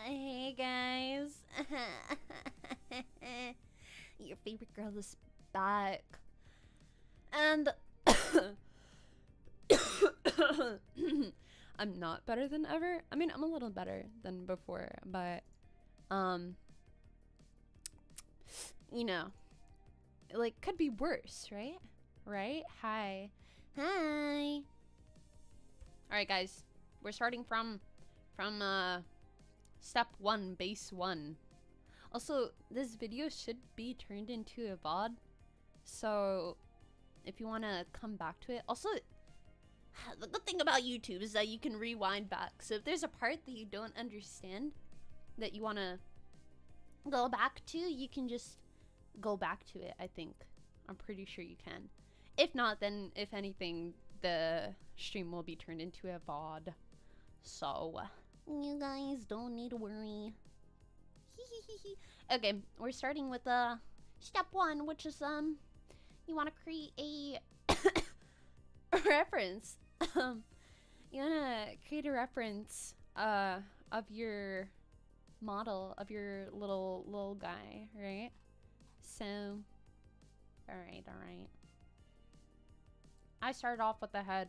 Hey guys. Your favorite girl is back. And I'm not better than ever. I mean, I'm a little better than before, but you know, like could be worse, right? Right? Hi. Hi. All right, guys. We're starting from step 1, base 1. Also, this video should be turned into a VOD. So, if you want to come back to it. Also, the good thing about YouTube is that you can rewind back. So if there's a part that you don't understand that you want to go back to, you can just go back to it, I think. I'm pretty sure you can. If not, then if anything, the stream will be turned into a VOD. So, you guys don't need to worry. Okay, we're starting with step 1, which is you want to create a reference. You want to create a reference of your model, of your little guy, right? So, all right. I started off with the head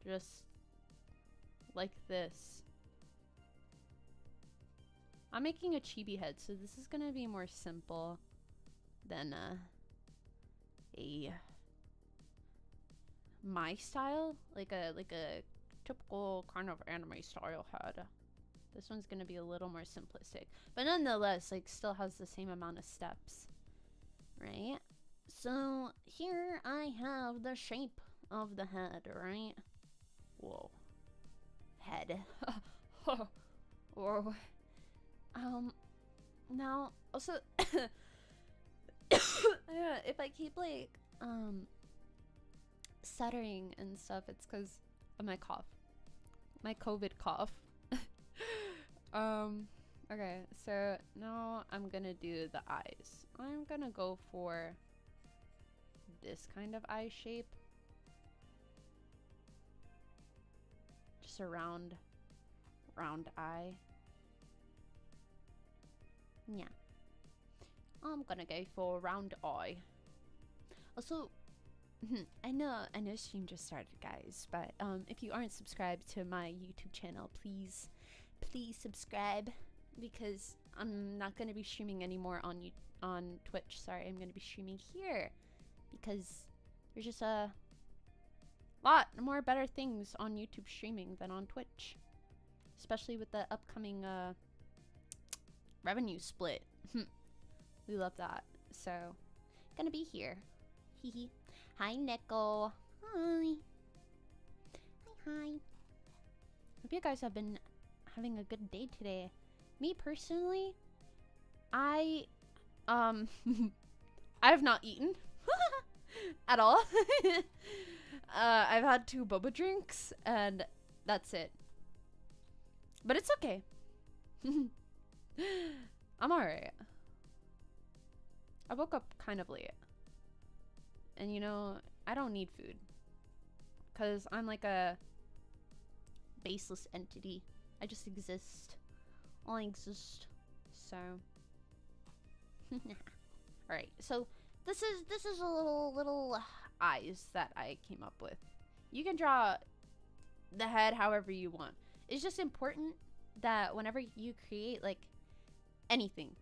just like this. I'm making a chibi head, so this is gonna be more simple than my style, like a typical kind of anime style head. This one's gonna be a little more simplistic, but nonetheless, like still has the same amount of steps, right? So here I have the shape of the head, right? Whoa. Head. Whoa. Now, also, if I keep, like, stuttering and stuff, it's because of my cough. My COVID cough. Okay, so now I'm gonna do the eyes. I'm gonna go for this kind of eye shape. Just a round eye. Yeah. I'm gonna go for a round eye. Also, I know stream just started, guys, but if you aren't subscribed to my YouTube channel, please subscribe, because I'm not gonna be streaming anymore on Twitch. Sorry, I'm gonna be streaming here because there's just a lot more better things on YouTube streaming than on Twitch, especially with the upcoming revenue split. We love that. So, gonna be here. Hehe. Hi, Neko. Hi. Hi. Hope you guys have been having a good day today. Me personally, I have not eaten at all. I've had 2 boba drinks and that's it. But it's okay. I'm alright. I woke up kind of late. And you know, I don't need food. Because I'm like a baseless entity. I just exist. I exist. So. Alright, so this is a little eyes that I came up with. You can draw the head however you want. It's just important that whenever you create like anything,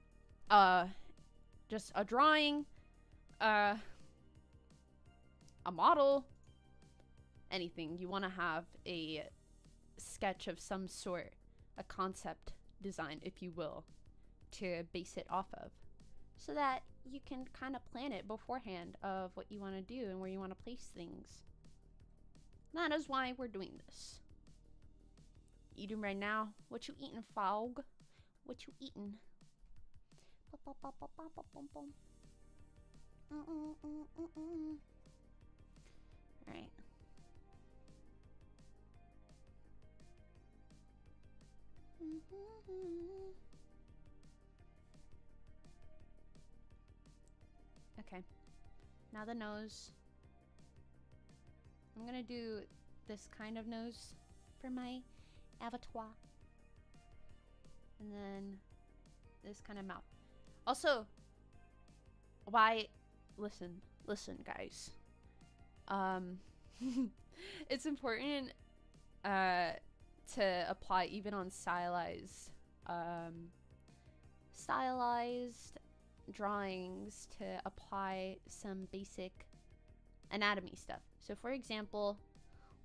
just a drawing, a model, anything, you want to have a sketch of some sort, a concept design, if you will, to base it off of, so that you can kind of plan it beforehand of what you want to do and where you want to place things. That is why we're doing this. Eating right now? What you eating, Fog? What you eating? Alright. Okay. Now the nose. I'm gonna do this kind of nose for my Avatar. And then this kind of mouth. Also, why? Listen, guys. It's important to apply even on stylized drawings, to apply some basic anatomy stuff. So for example,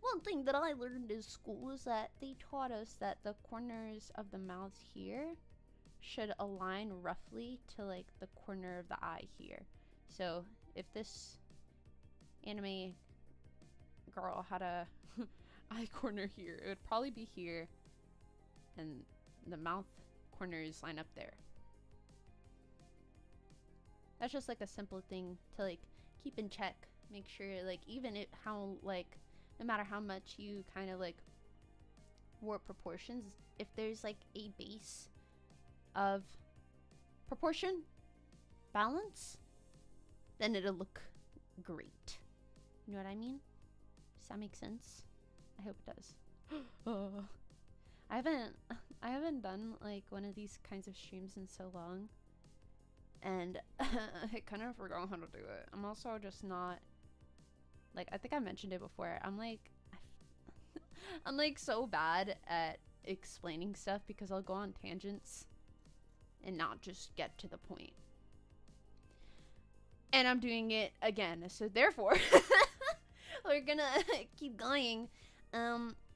one thing that I learned in school is that they taught us that the corners of the mouths here should align roughly to like the corner of the eye here. So if this anime girl had a eye corner here, it would probably be here, and the mouth corners line up there. That's just like a simple thing to like keep in check. Make sure like even it how like no matter how much you kind of like warp proportions, if there's like a base of proportion balance, then it'll look great. You know what I mean? Does that make sense? I hope it does. I haven't done like one of these kinds of streams in so long, and I kind of forgot how to do it. I'm also just not like, I think I mentioned it before. I'm like I'm like so bad at explaining stuff because I'll go on tangents and not just get to the point. And I'm doing it again, so therefore we're gonna keep going.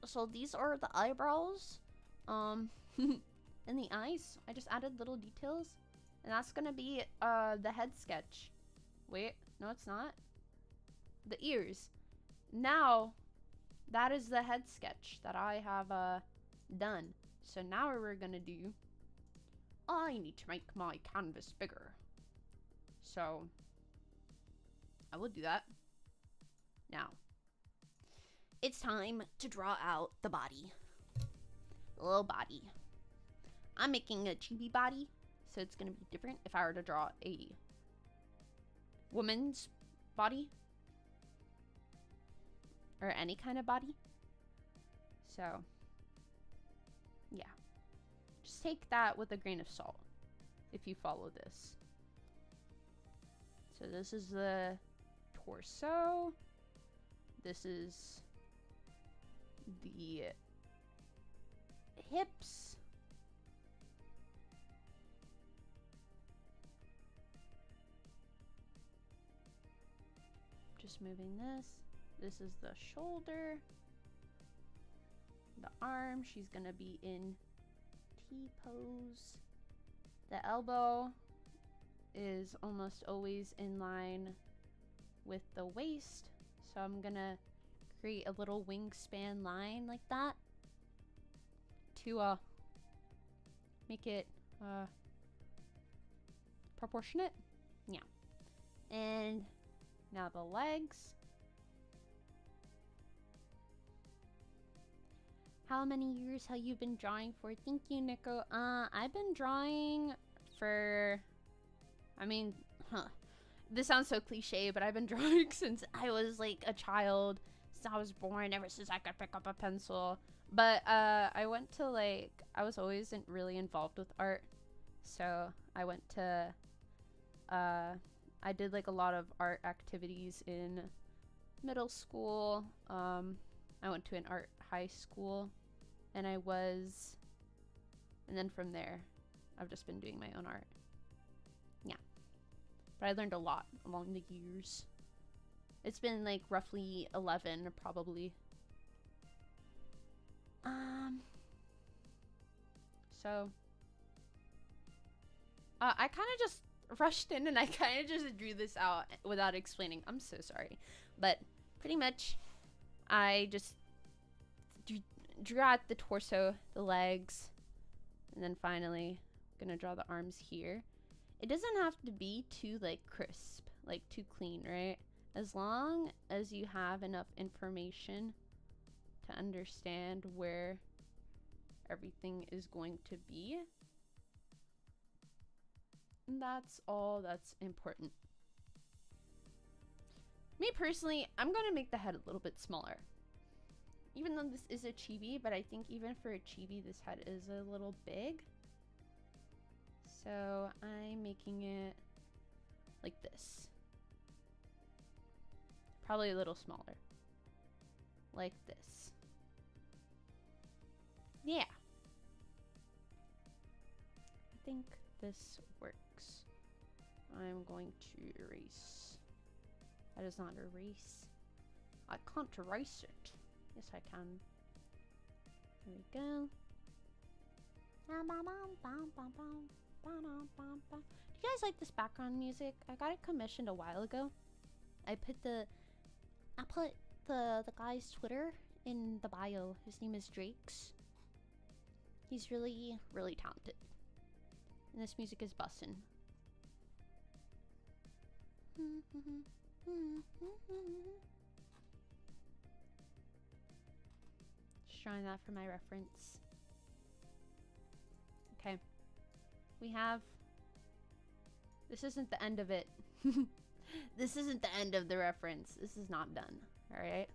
So these are the eyebrows, and the eyes. I just added little details, and that's gonna be the head sketch. Wait, no, it's not. The ears. Now, that is the head sketch that I have done. So now what we're gonna do, I need to make my canvas bigger. So I will do that. Now, it's time to draw out the body. The little body. I'm making a chibi body, so it's gonna be different if I were to draw a woman's body. Or any kind of body. So, yeah. Just take that with a grain of salt if you follow this. So this is the torso. This is the hips. Just moving this. This is the shoulder. The arm, she's gonna be in T-pose. The elbow is almost always in line with the waist. So I'm gonna create a little wingspan line like that to make it proportionate. Yeah. And now the legs. How many years have you been drawing for? Thank you, Nico. I've been drawing for, I mean, this sounds so cliche, but I've been drawing since I was like a child, since I was born, ever since I could pick up a pencil. But I went to like, I was always really involved with art. So I went to, I did like a lot of art activities in middle school. I went to an art high school, and and then from there I've just been doing my own art. Yeah, but I learned a lot along the years. It's been like roughly 11 probably. So I kind of just rushed in and I kind of just drew this out without explaining. I'm so sorry, but pretty much I just drew out the torso, the legs, and then finally gonna draw the arms here. It doesn't have to be too like crisp, like too clean, right? As long as you have enough information to understand where everything is going to be, that's all that's important. Me personally, I'm gonna make the head a little bit smaller. even though this is a chibi, but I think even for a chibi, this head is a little big. So I'm making it like this. Probably a little smaller. Like this. Yeah. I think this works. I'm going to erase. That is not erase. I can't erase it. Yes, I can. There we go. Do you guys like this background music? I got it commissioned a while ago. I put the guy's Twitter in the bio. His name is Drakes. He's really, really talented. And this music is bussin'. Just trying that for my reference. Okay. We have... This isn't the end of it. This isn't the end of the reference. This is not done. Alright?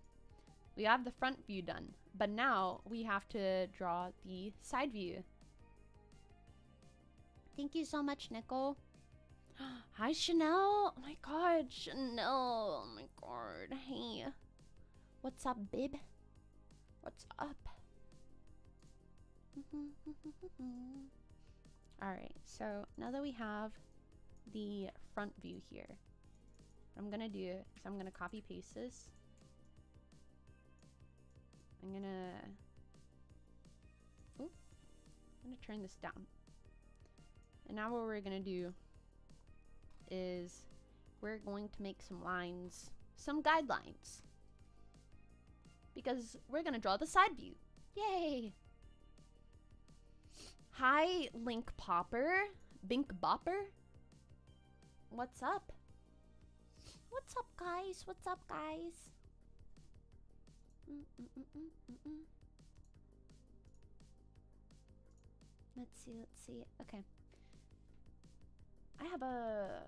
We have the front view done. But now we have to draw the side view. Thank you so much, Nicole. Hi, Chanel. Oh my god, Chanel. Oh my god. Hey. What's up, babe? What's up? Alright, so now that we have the front view here, what I'm gonna do is I'm gonna copy paste this. I'm gonna turn this down. And now what we're gonna do is we're going to make some lines, some guidelines, because we're gonna draw the side view. Yay! Hi, Link Popper, Bink Bopper. What's up? What's up, guys? What's up, guys? Let's see. Okay. I have a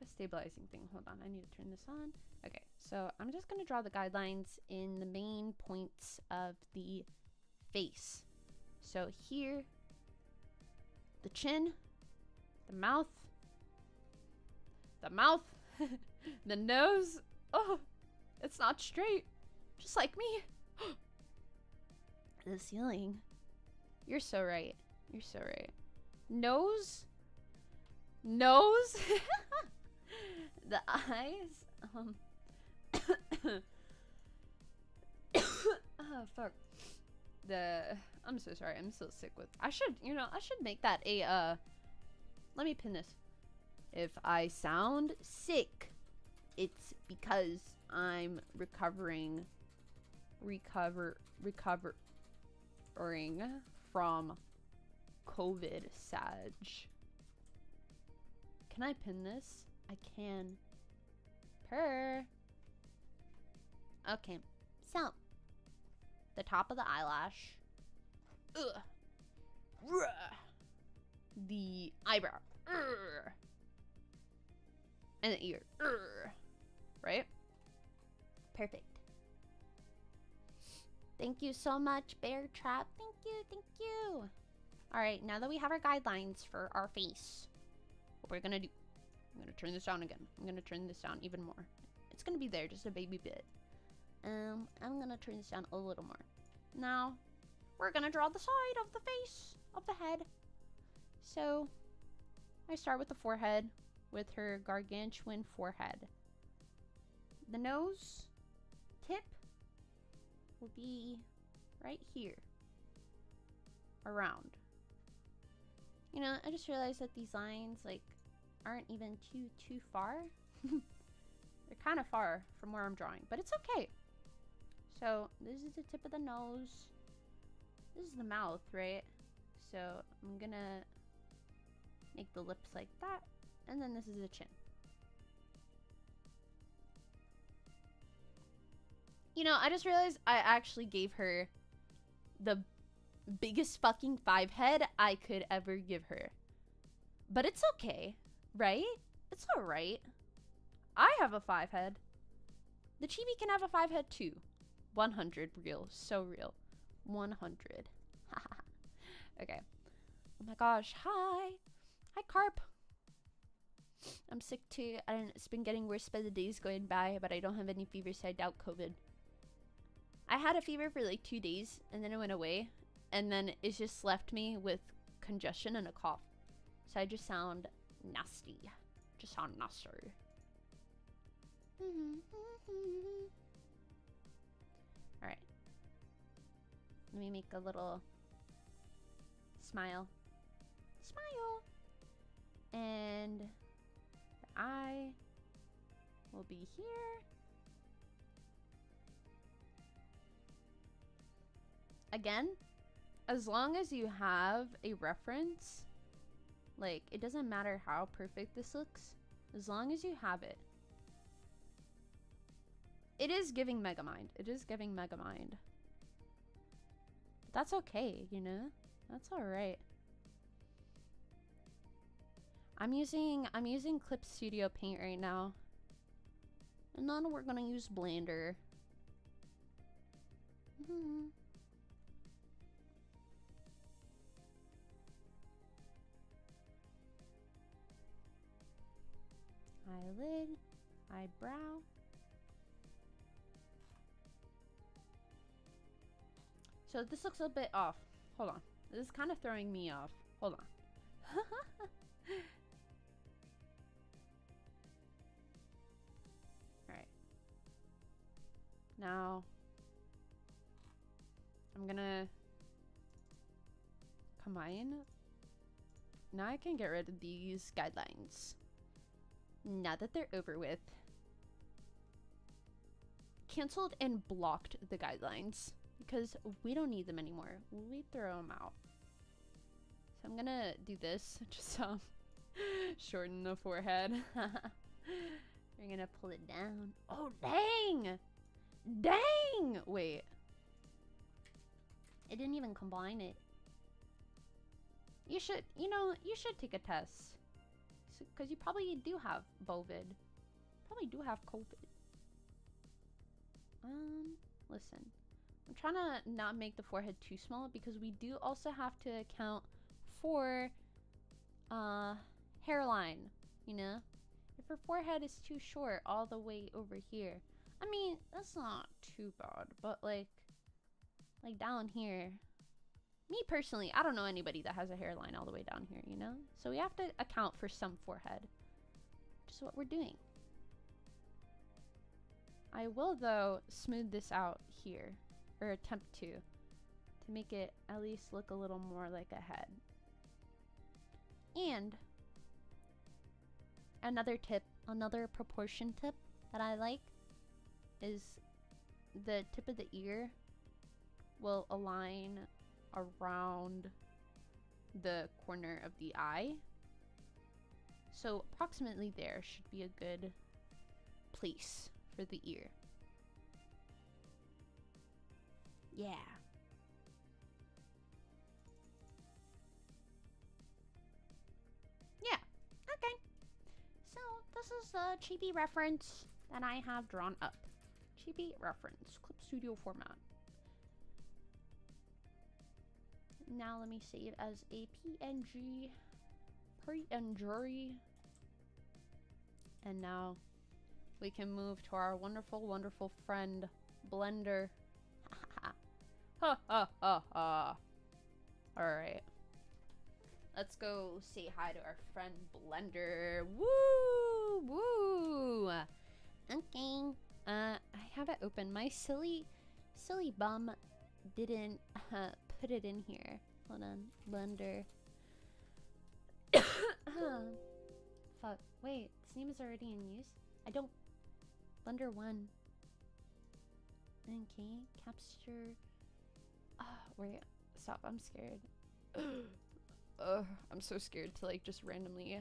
stabilizing thing. Hold on, I need to turn this on. Okay, so I'm just gonna draw the guidelines in the main points of the face. So here, the chin, the mouth, the nose. Oh, it's not straight, just like me. The ceiling. You're so right. You're so right. Nose. The eyes. Oh fuck. I'm so sorry. I'm so sick with. I should make that a. Let me pin this. If I sound sick, it's because I'm recovering from COVID Sag. Can I pin this? I can. Okay, so the top of the eyelash, the eyebrow, and the ear, right? Perfect. Thank you so much, Bear Trap. Thank you. All right, now that we have our guidelines for our face, what we're gonna do, I'm gonna turn this down again. I'm gonna turn this down even more. It's gonna be there, just a baby bit. I'm gonna turn this down a little more. Now, we're gonna draw the side of the face, of the head. So, I start with the forehead, with her gargantuan forehead. The nose tip will be right here. Around. You know, I just realized that these lines, like, aren't even too far. They're kind of far from where I'm drawing, but it's okay. So, this is the tip of the nose. This is the mouth, right? So, I'm gonna make the lips like that, and then this is the chin. You know, I just realized I actually gave her the biggest fucking 5 head I could ever give her. But it's okay, right? It's alright. I have a 5 head. The Chibi can have a 5 head too. 100 real. So real. 100. Okay. Oh my gosh. Hi. Hi, Carp. I'm sick too. It's been getting worse by the days going by, but I don't have any fever, so I doubt COVID. I had a fever for like 2 days, and then it went away, and then it just left me with congestion and a cough. So I just sound nasty. Just sound nasty. Alright. Let me make a little smile. Smile! And the eye will be here. Again, as long as you have a reference, like, it doesn't matter how perfect this looks, as long as you have it. It is giving Megamind. It is giving Megamind. But that's okay, you know? That's alright. I'm using Clip Studio Paint right now. And then we're gonna use Blender. Eyelid, eyebrow. So this looks a bit off. Hold on. This is kind of throwing me off. Hold on. Alright. Now, I'm gonna combine. Now I can get rid of these guidelines. Now that they're over with. Canceled and blocked the guidelines because we don't need them anymore. We throw them out. So I'm gonna do this just to shorten the forehead. We're gonna pull it down. Oh, dang! Dang! Wait. It didn't even combine it. You should, you know, you should take a test. Because you probably do have COVID. Probably do have COVID. Listen. I'm trying to not make the forehead too small because we do also have to account for hairline, you know? If her forehead is too short all the way over here. I mean, that's not too bad, but like down here. Me personally, I don't know anybody that has a hairline all the way down here, you know? So we have to account for some forehead. Which is what we're doing. I will, though, smooth this out here. Or attempt to make it at least look a little more like a head. And another tip, another proportion tip that I like is the tip of the ear will align around the corner of the eye. So approximately there should be a good place for the ear. Yeah. Yeah. Okay. So this is the Chibi reference that I have drawn up. Chibi reference, Clip Studio format. Now let me save as a PNG. And now we can move to our wonderful, wonderful friend, Blender. Ha ha ha ha. Alright. Let's go say hi to our friend Blender. Woo! Woo! Okay. I have it open. My silly bum didn't put it in here. Hold on. Blender. Fuck. Wait. This name is already in use? I don't... Blender 1. Okay. Capture... wait. Stop. I'm scared. I'm so scared to, like, just randomly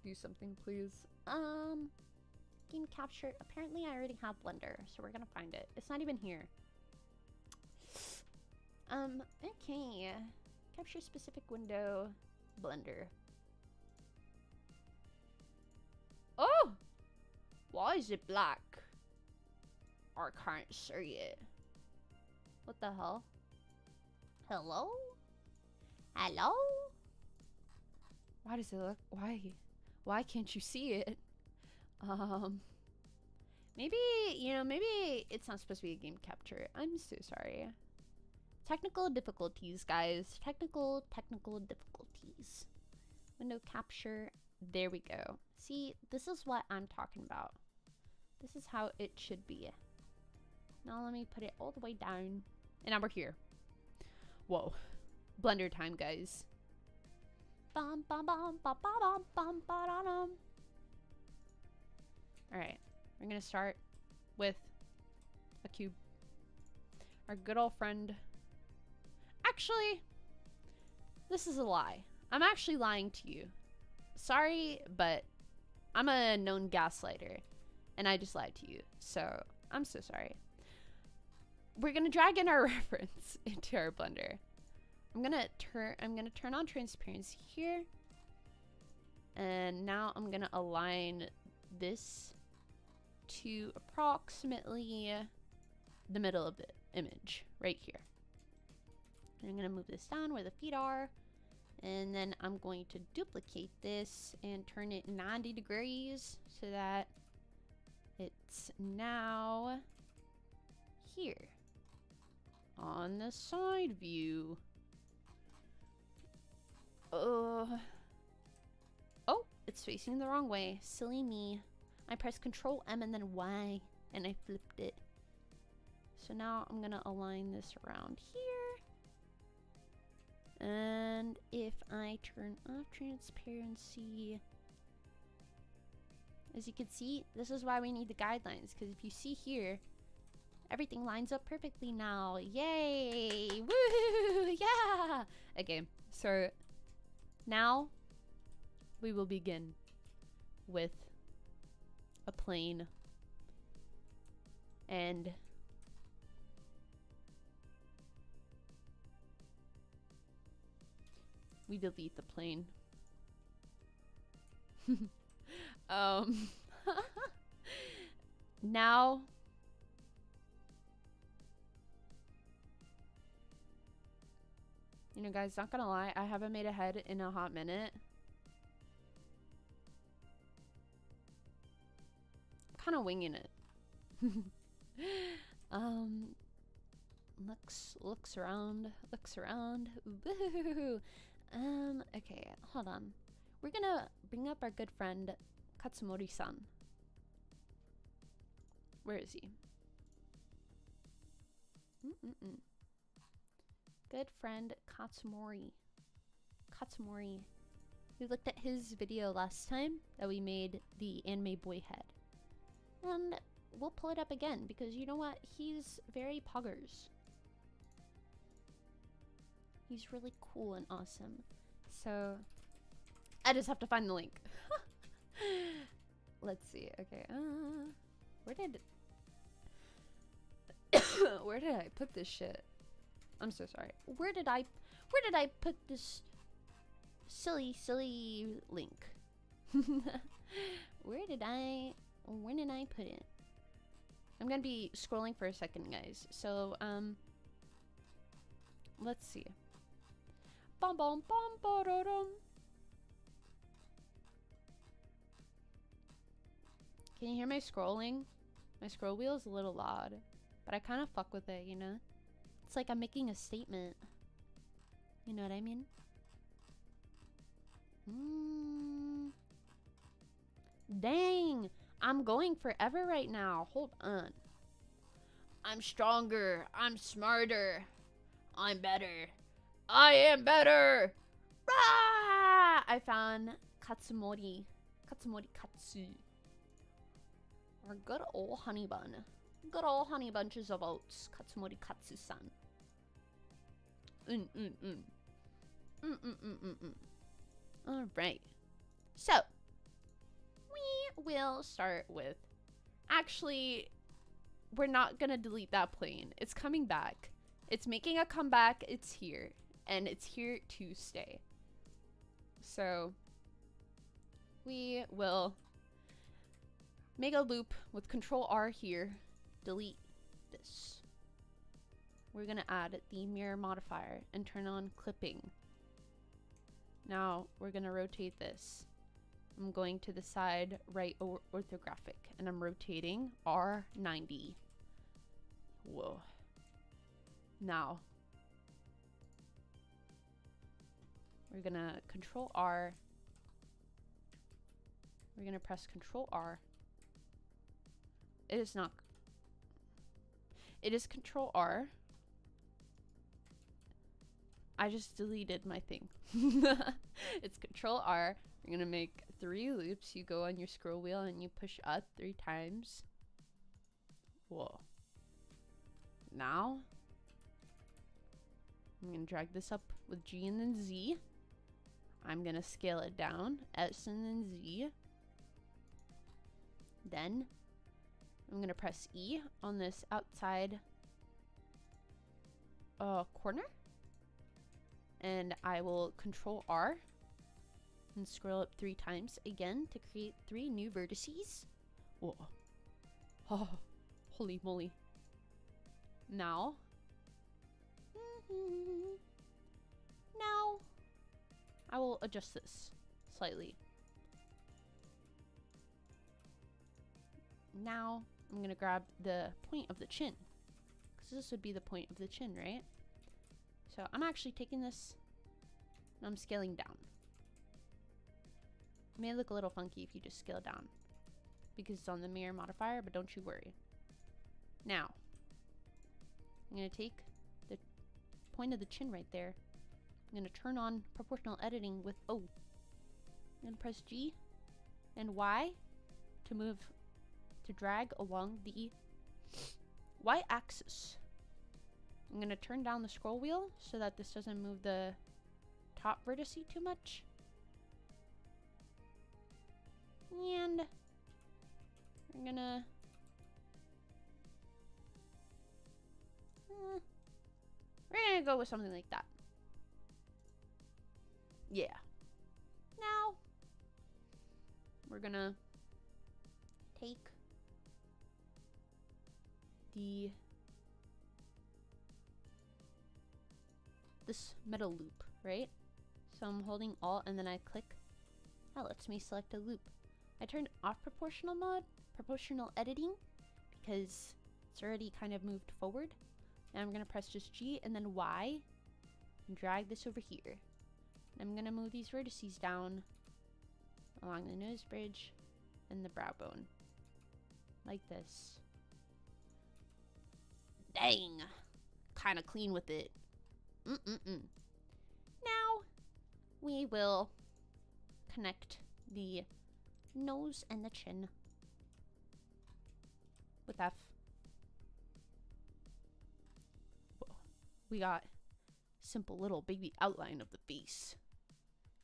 do something, please. Game capture. Apparently, I already have Blender, so we're gonna find it. It's not even here. Okay. Capture specific window. Blender. Oh! Why is it black? I can't see it. What the hell? Hello? Hello? Why does it look... Why can't you see it? Maybe, you know, maybe it's not supposed to be a game capture. I'm so sorry. Technical difficulties, guys. Technical difficulties. Window capture. There we go. See, this is what I'm talking about. This is how it should be. Now let me put it all the way down. And now we're here. Whoa. Blender time, guys. Bum, bum, bum, bum, bum, bum, bum. Alright. We're gonna start with a cube. Our good old friend. Actually, this is a lie. I'm actually lying to you. Sorry, but I'm a known gaslighter. And I just lied to you. So, I'm so sorry. We're gonna drag in our reference into our blender. I'm gonna turn on transparency here. And now I'm gonna align this to approximately the middle of the image, right here. And I'm gonna move this down where the feet are. And then I'm going to duplicate this and turn it 90 degrees so that it's now here on the side view. Oh, it's facing the wrong way. Silly me. I pressed Control M and then Y and I flipped it. So now I'm gonna align this around here. And if I turn off transparency, as you can see, this is why we need the guidelines, because if you see here, everything lines up perfectly now. Yay! Woo! Yeah! Okay, so now we will begin with a plane and we delete the plane. Now you know, guys, not gonna lie, I haven't made a head in a hot minute. Kind of winging it. Looks around. Woohoo. Okay, hold on. We're gonna bring up our good friend Katsumori-san. Where is he? Good friend Katsumori. We looked at his video last time that we made the anime boy head. And we'll pull it up again because you know what? He's very poggers. He's really cool and awesome. So I just have to find the link. Let's see. Okay. Where did I put this shit? I'm so sorry. Where did I put this silly link? Where did I put it? I'm gonna be scrolling for a second, guys. So let's see. Bum bum bum ba-da-dum. Can you hear my scrolling? My scroll wheel is a little loud, but I kind of fuck with it, you know? It's like I'm making a statement. You know what I mean? Dang! I'm going forever right now. Hold on. I'm stronger. I'm smarter. I'm better. I am better! Rah! I found Katsumori Katsu. Our good old honey bun. Good old honey bunches of oats. Katsumori Katsu-san. Alright. So, we will start with... Actually, we're not gonna delete that plane. It's coming back. It's making a comeback. It's here. And it's here to stay. So, we will make a loop with Control R here. Delete this. We're gonna add the mirror modifier and turn on clipping. Now we're gonna rotate this. I'm going to the side right orthographic and I'm rotating R90. Whoa. Now we're gonna Control R. We're gonna press Control R. It is not. It is Control R. I just deleted my thing. It's Control R. You're gonna make 3 loops. You go on your scroll wheel and you push up 3 times. Whoa. Now, I'm gonna drag this up with G and then Z. I'm gonna scale it down, S and then Z. Then, I'm gonna press E on this outside corner. And I will Control R and scroll up 3 times again to create 3 new vertices. Whoa. Oh, holy moly. Now. Now, I will adjust this slightly. Now, I'm gonna grab the point of the chin, because this would be the point of the chin, right? So I'm actually taking this and I'm scaling down. It may look a little funky if you just scale down because it's on the mirror modifier, but don't you worry. Now, I'm gonna take the point of the chin right there. I'm gonna turn on proportional editing with O. I'm gonna press G and Y to drag along the Y axis. I'm gonna turn down the scroll wheel so that this doesn't move the top vertex too much. And we're gonna go with something like that. Yeah. Now we're gonna take this metal loop, right? So I'm holding Alt and then I click. That lets me select a loop. I turned off proportional editing because it's already kind of moved forward. Now I'm gonna press just G and then Y and drag this over here. And I'm gonna move these vertices down along the nose bridge and the brow bone. Like this. Dang! Kinda clean with it. Now, we will connect the nose and the chin with F. Whoa. We got simple little baby outline of the face.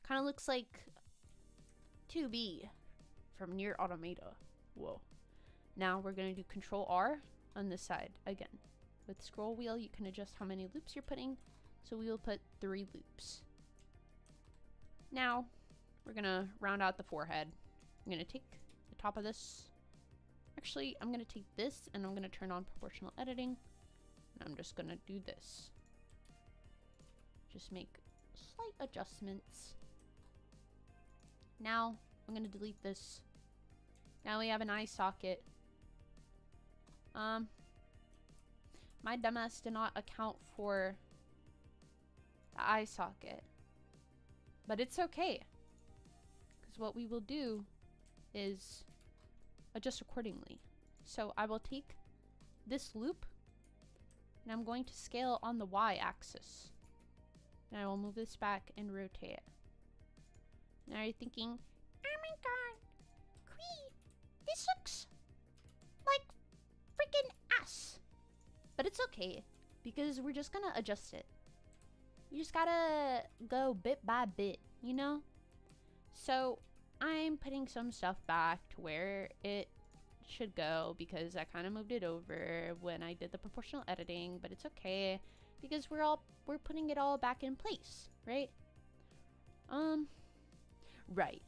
Kind of looks like 2B from Nier Automata. Whoa. Now we're going to do Control R on this side again. With scroll wheel, you can adjust how many loops you're putting. So we will put 3 loops. Now, we're going to round out the forehead. I'm going to take the top of this. Actually, I'm going to take this and I'm going to turn on proportional editing. And I'm just going to do this. Just make slight adjustments. Now, I'm going to delete this. Now we have an eye socket. My dumbass did not account for the eye socket. But it's okay. Because what we will do is adjust accordingly. So I will take this loop and I'm going to scale on the Y axis. And I will move this back and rotate it. Now you're thinking, oh my god, Quee, this looks like freaking ass. But it's okay, because we're just gonna adjust it. You just gotta go bit by bit, you know? So I'm putting some stuff back to where it should go, because I kind of moved it over when I did the proportional editing, but it's okay, because we're putting it all back in place, right? Right.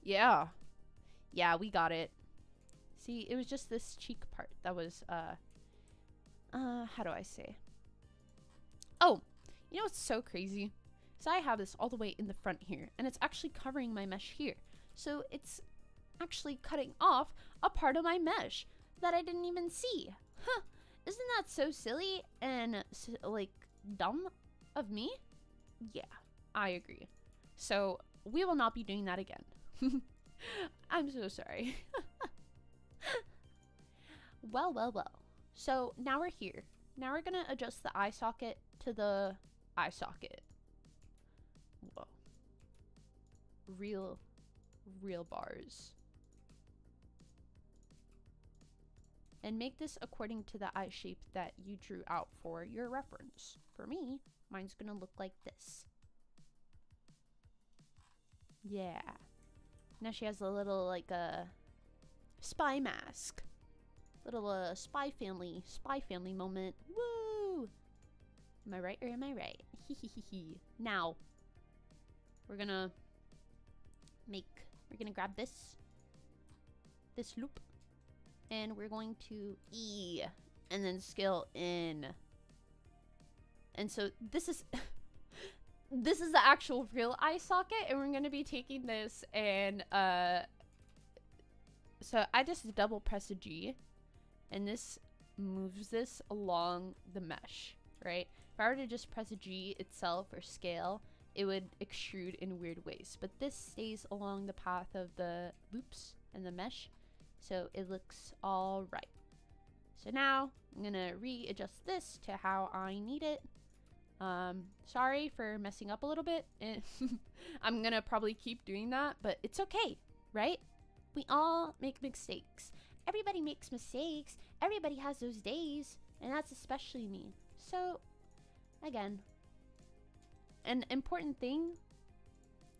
Yeah. Yeah, we got it. See, it was just this cheek part that was, how do I say? Oh, you know what's so crazy? So I have this all the way in the front here, and it's actually covering my mesh here. So it's actually cutting off a part of my mesh that I didn't even see. Huh. Isn't that so silly and, like, dumb of me? Yeah, I agree. So we will not be doing that again. I'm so sorry. Well. So now we're here. Now we're gonna adjust the eye socket to the eye socket. Whoa. Real bars. And make this according to the eye shape that you drew out for your reference. For me, mine's gonna look like this. Yeah. Now she has a little, like, a spy mask. Little spy family moment. Woo! Am I right or am I right? Now, we're gonna grab this loop, and we're going to E, and then scale in. And so this is this is the actual real eye socket, and we're gonna be taking this and so I just double press a G, and this moves this along the mesh, right? If I were to just press a G itself or scale, it would extrude in weird ways, but this stays along the path of the loops and the mesh, so it looks all right. So now I'm gonna readjust this to how I need it. Sorry for messing up a little bit. I'm gonna probably keep doing that, but it's okay, right? We all make mistakes. Everybody makes mistakes. Everybody has those days, and that's especially me. So, again, an important thing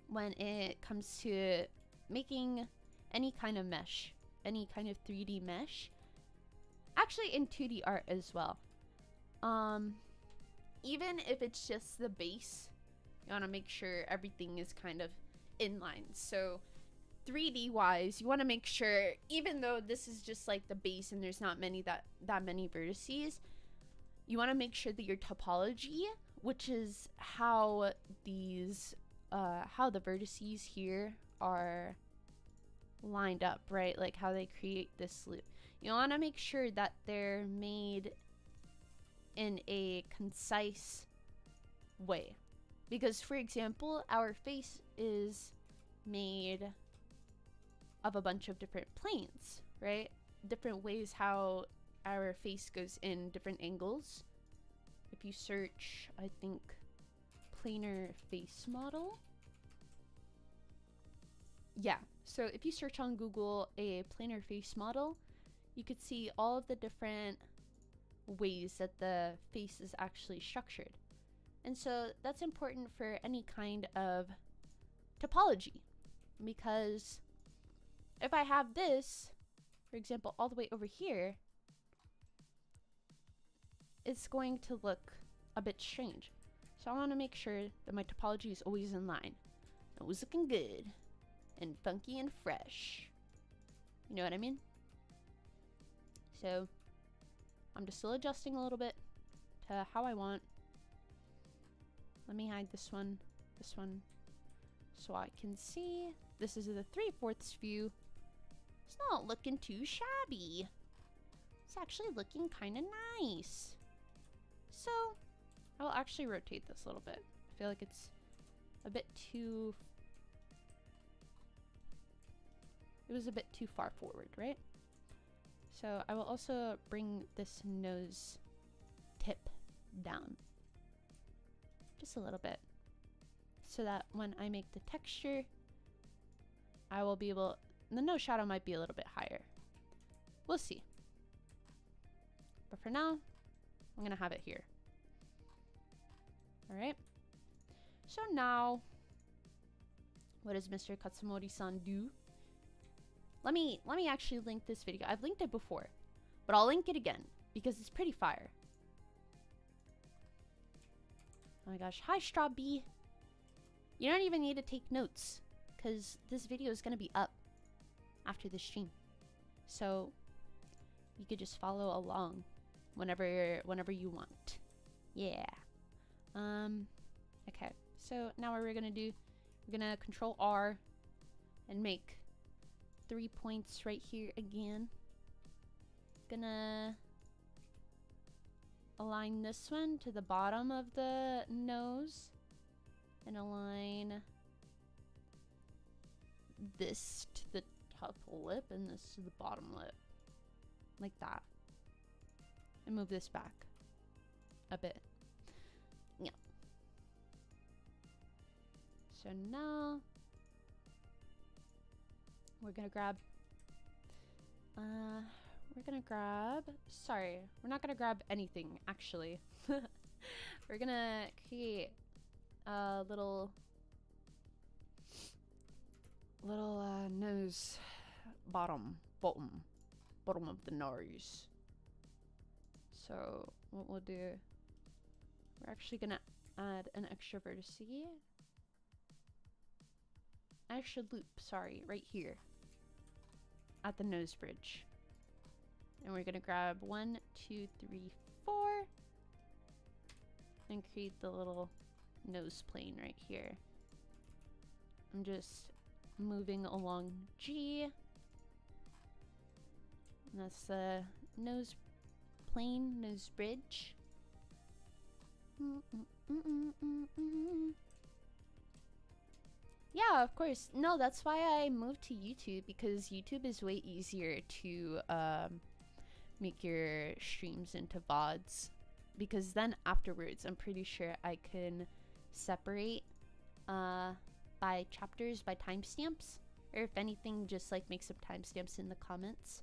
when it comes to making any kind of mesh, any kind of 3D mesh, actually in 2D art as well. Even if it's just the base, you want to make sure everything is kind of in line. So 3D wise, you want to make sure, even though this is just like the base and there's not many that many vertices, you want to make sure that your topology, which is how these how the vertices here are lined up, right? Like how they create this loop. You want to make sure that they're made in a concise way, because for example, our face is made of a bunch of different planes, right? Different ways how our face goes in different angles. If you search, I think, planar face model, yeah, so if you search on Google a planar face model, you could see all of the different ways that the face is actually structured. And so that's important for any kind of topology, because if I have this, for example, all the way over here, it's going to look a bit strange. So I want to make sure that my topology is always in line, always looking good and funky and fresh. You know what I mean? So I'm just still adjusting a little bit to how I want. Let me hide this one, so I can see. This is the 3/4 view. It's not looking too shabby. It's actually looking kind of nice. So I'll actually rotate this a little bit. I feel like it's a bit too... It was a bit too far forward, right? So I will also bring this nose tip down just a little bit, so that when I make the texture, I will be able... The nose shadow might be a little bit higher. We'll see. But for now, I'm gonna have it here. Alright. So now, what does Mr. Katsumori-san do? Let me actually link this video. I've linked it before, but I'll link it again because it's pretty fire. Oh my gosh. Hi, Straw Bee. You don't even need to take notes. because this video is going to be up after the stream. So you could just follow along whenever you want. Yeah. Okay. So now what we're going to do, we're going to control R and make 3 points right here again. Gonna align this one to the bottom of the nose and align this to the top lip and this to the bottom lip, like that, and move this back a bit. Yeah. So now we're gonna grab sorry, we're not gonna grab anything actually. We're gonna create a little nose bottom of the nose. So what we'll do, we're actually gonna add an extra loop, sorry, right here at the nose bridge. And we're gonna grab 1, 2, 3, 4 and create the little nose plane right here. I'm just moving along G. And that's the nose plane, nose bridge. Yeah, of course. No, that's why I moved to YouTube, because YouTube is way easier to make your streams into VODs, because then afterwards I'm pretty sure I can separate by chapters, by timestamps, or if anything, just like make some timestamps in the comments,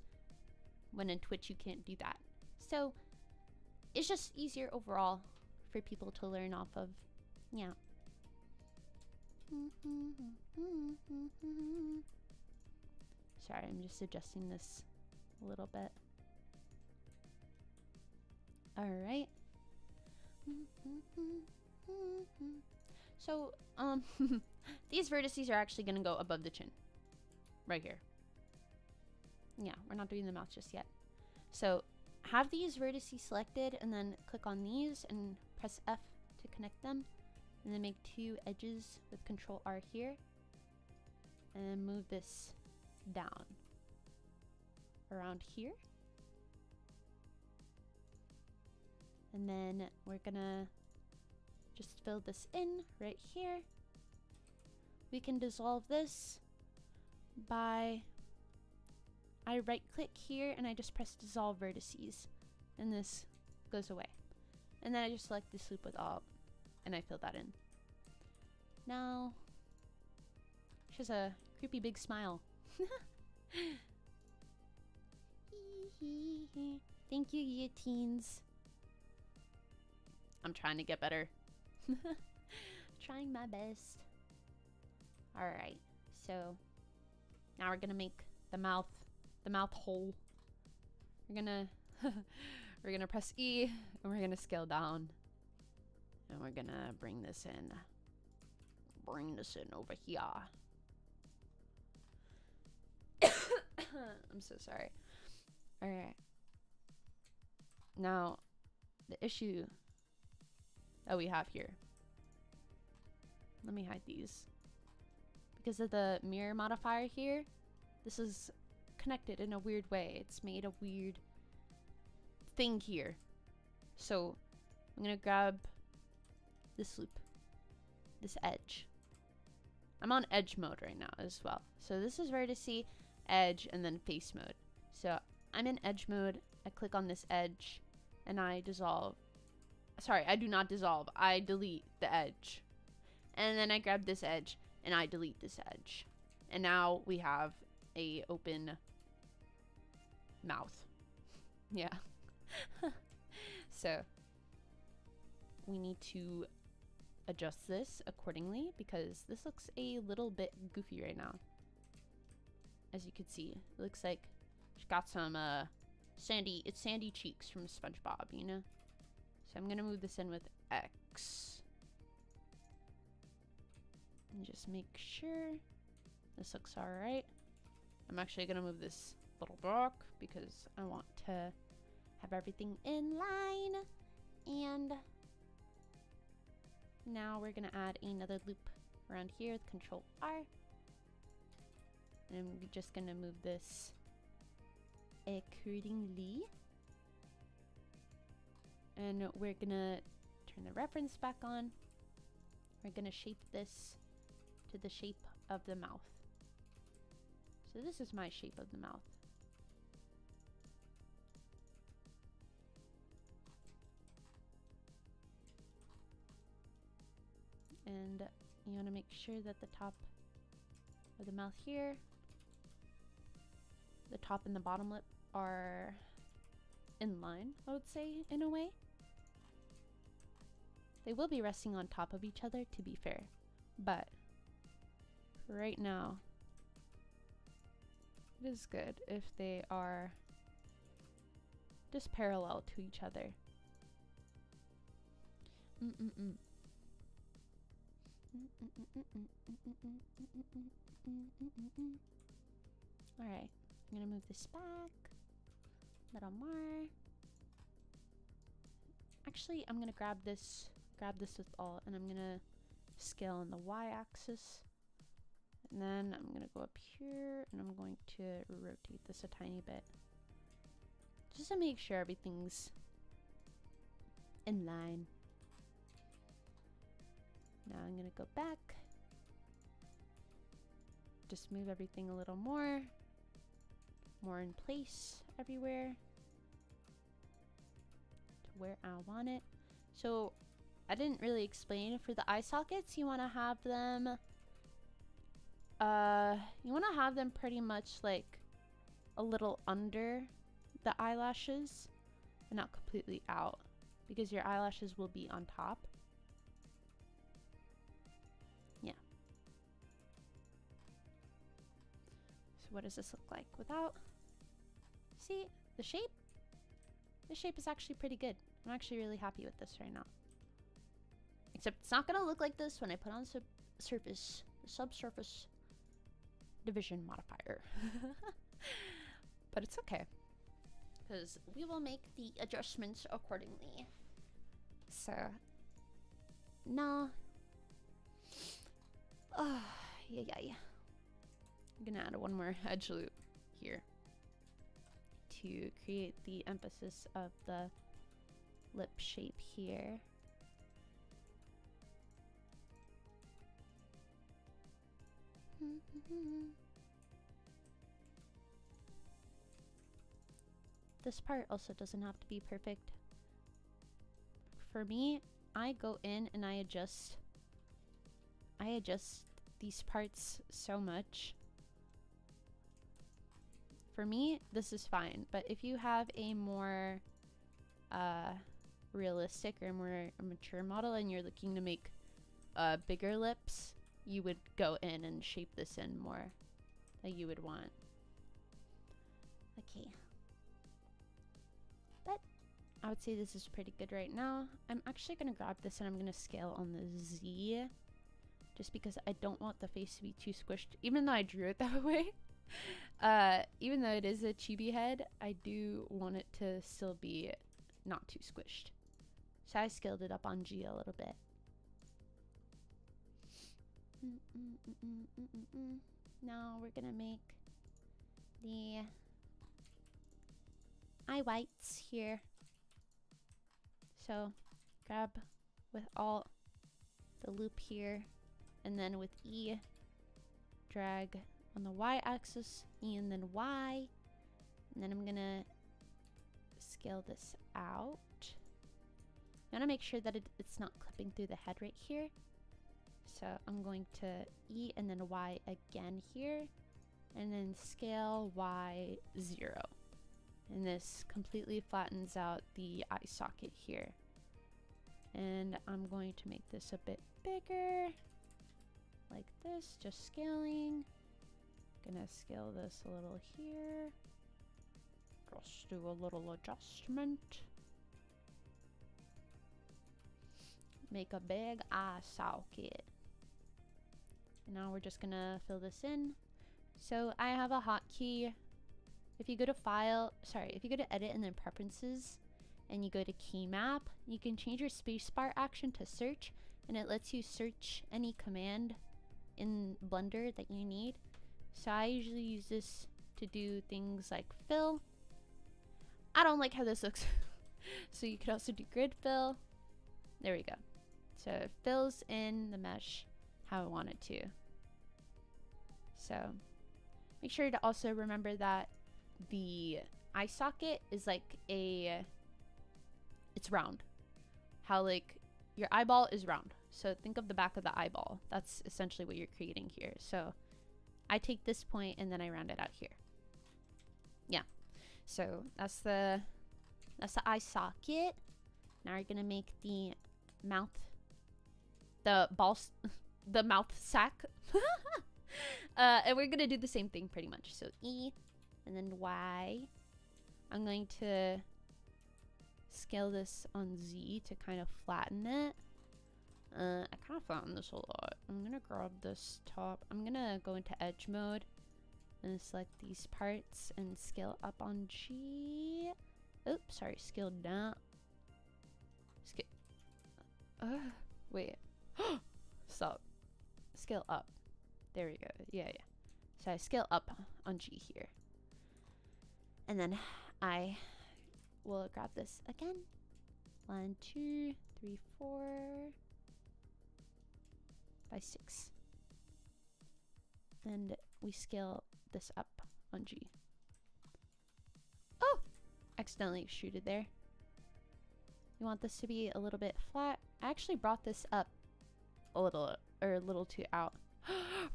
when in Twitch you can't do that. So it's just easier overall for people to learn off of. Yeah. Sorry, I'm just adjusting this a little bit. Alright. So, these vertices are actually gonna go above the chin. Right here. Yeah, we're not doing the mouth just yet. So, have these vertices selected and then click on these and press F to connect them. And then make 2 edges with Control R here. And move this down. Around here. And then we're gonna just fill this in right here. We can dissolve this by, I right click here and I just press dissolve vertices, and this goes away. And then I just select this loop with Alt and I fill that in. Now she has a creepy big smile. Thank you, guillotines. I'm trying to get better. Trying my best. Alright, so now we're gonna make the mouth hole. We're gonna we're gonna press E and we're gonna scale down. And we're gonna bring this in. Bring this in over here. I'm so sorry. Alright. Now, the issue that we have here. Let me hide these. Because of the mirror modifier here, this is connected in a weird way. It's made a weird thing here. So, I'm gonna grab this loop, this edge. I'm on edge mode right now as well. So this is vertice, edge, and then face mode. So I'm in edge mode. I click on this edge and I dissolve. Sorry, I do not dissolve. I delete the edge. And then I grab this edge and I delete this edge. And now we have a open mouth. Yeah. So we need to adjust this accordingly because this looks a little bit goofy right now. As you can see, it looks like she's got some sandy cheeks from SpongeBob, you know? So I'm gonna move this in with X. And just make sure This looks alright. I'm actually gonna move this little block because I want to have everything in line. And now we're gonna add another loop around here with Control R. And I'm just gonna move this accordingly. And we're gonna turn the reference back on. We're gonna shape this to the shape of the mouth. So this is my shape of the mouth. And you want to make sure that the top of the mouth here, the top and the bottom lip are in line, I would say, in a way. They will be resting on top of each other, to be fair, but right now it is good if they are just parallel to each other. Alright, I'm gonna move this back a little more. Actually, I'm gonna grab this with Alt, and I'm gonna scale on the Y-axis. And then I'm gonna go up here, and I'm going to rotate this a tiny bit. Just to make sure everything's in line. Now I'm gonna go back. Just move everything a little more in place everywhere to where I want it. So I didn't really explain, for the eye sockets, you want to have them pretty much like a little under the eyelashes and not completely out, because your eyelashes will be on top. Yeah. So what does this look like without? See, the shape? The shape is actually pretty good. I'm actually really happy with this right now. Except it's not gonna look like this when I put on the subsurface division modifier. But it's okay, because we will make the adjustments accordingly. So, no. Oh, yeah. I'm gonna add one more edge loop here to create the emphasis of the lip shape here. This part also doesn't have to be perfect. For me, I go in and I adjust these parts so much. For me, this is fine, but if you have a more realistic or more mature model and you're looking to make bigger lips, you would go in and shape this in more that you would want. Okay. But I would say this is pretty good right now. I'm actually going to grab this and I'm going to scale on the Z, just because I don't want the face to be too squished, even though I drew it that way. Even though it is a chibi head, I do want it to still be not too squished. So I scaled it up on G a little bit. Now we're gonna make the eye whites here. So grab with Alt the loop here, and then with E drag on the Y axis, E and then Y, and then I'm gonna scale this out. I want to make sure that it's not clipping through the head right here. So I'm going to E and then Y again here, and then scale Y 0. And this completely flattens out the eye socket here. And I'm going to make this a bit bigger, like this, just scaling. Gonna scale this a little here. Just do a little adjustment. Make a big eye socket. And now we're just gonna fill this in. So I have a hotkey. If you go to if you go to edit and then preferences and you go to key map, you can change your spacebar action to search, and it lets you search any command in Blender that you need. So I usually use this to do things like fill. I don't like how this looks. So you could also do grid fill. There we go. So it fills in the mesh how I want it to. So make sure to also remember that the eye socket is like it's round. How like your eyeball is round. So think of the back of the eyeball. That's essentially what you're creating here. So I take this point and then I round it out here. Yeah. So that's the eye socket. Now we're gonna make the mouth, the mouth sack. And we're gonna do the same thing pretty much. So E and then Y. I'm going to scale this on Z to kind of flatten it. I kind of flattened this a lot. I'm gonna grab this top. I'm gonna go into edge mode and select these parts and scale up on G. Oops, sorry, scale down. Wait. Stop. Scale up. There we go. Yeah. So I scale up on G here. And then I will grab this again. 1, 2, 3, 4, 5, 6. And we scale this up on G. Oh! Accidentally extruded there. You want this to be a little bit flat. I actually brought this up a little, or a little too out.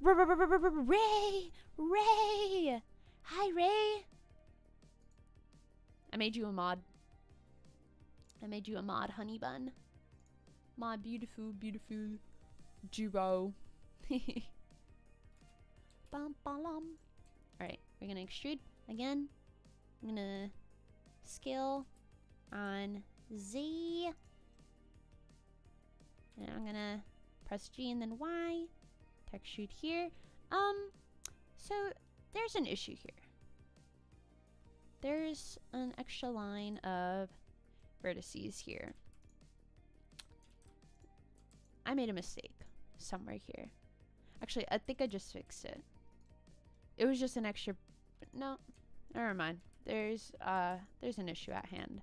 Ray! Ray! Hi, Ray! I made you a mod. I made you a mod, honey bun. My beautiful, beautiful duo. Bum, bum. Alright, we're gonna extrude again. I'm gonna scale on Z. And I'm gonna press G and then Y. To extrude here. So there's an issue here. There's an extra line of vertices here. I made a mistake somewhere here. Actually, I think I just fixed it. It was just an extra. No, never mind. There's an issue at hand.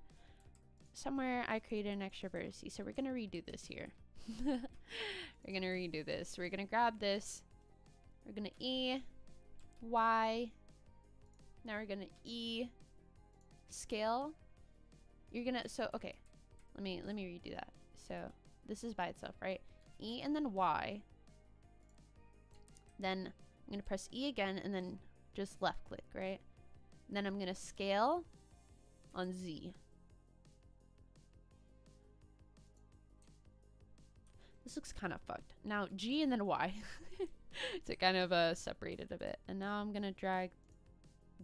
Somewhere I created an extra vertice, so we're gonna redo this here. We're gonna redo this. We're gonna grab this. We're gonna E, Y. Now we're gonna E, scale. You're gonna okay. Let me redo that. So this is by itself, right? E and then Y. Then I'm gonna press E again and then just left click, right? And then I'm gonna scale on Z. This looks kind of fucked. Now G and then Y to kind of separate it a bit. And now I'm gonna drag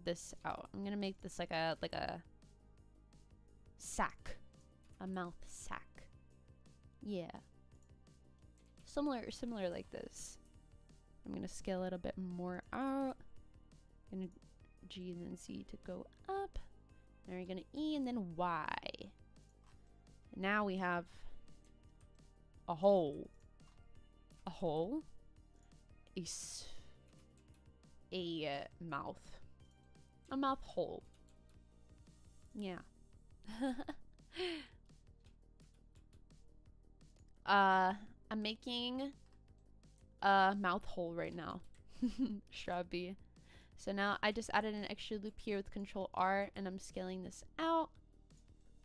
this out. I'm gonna make this like a sack, a mouth sack. Yeah, similar like this. I'm gonna scale it a bit more out. I'm gonna G and then Z to go up. Now we're gonna E and then Y. And now we have a hole. A hole? A mouth. A mouth hole. Yeah. I'm making a mouth hole right now. Shrubby. So now I just added an extra loop here with Control R and I'm scaling this out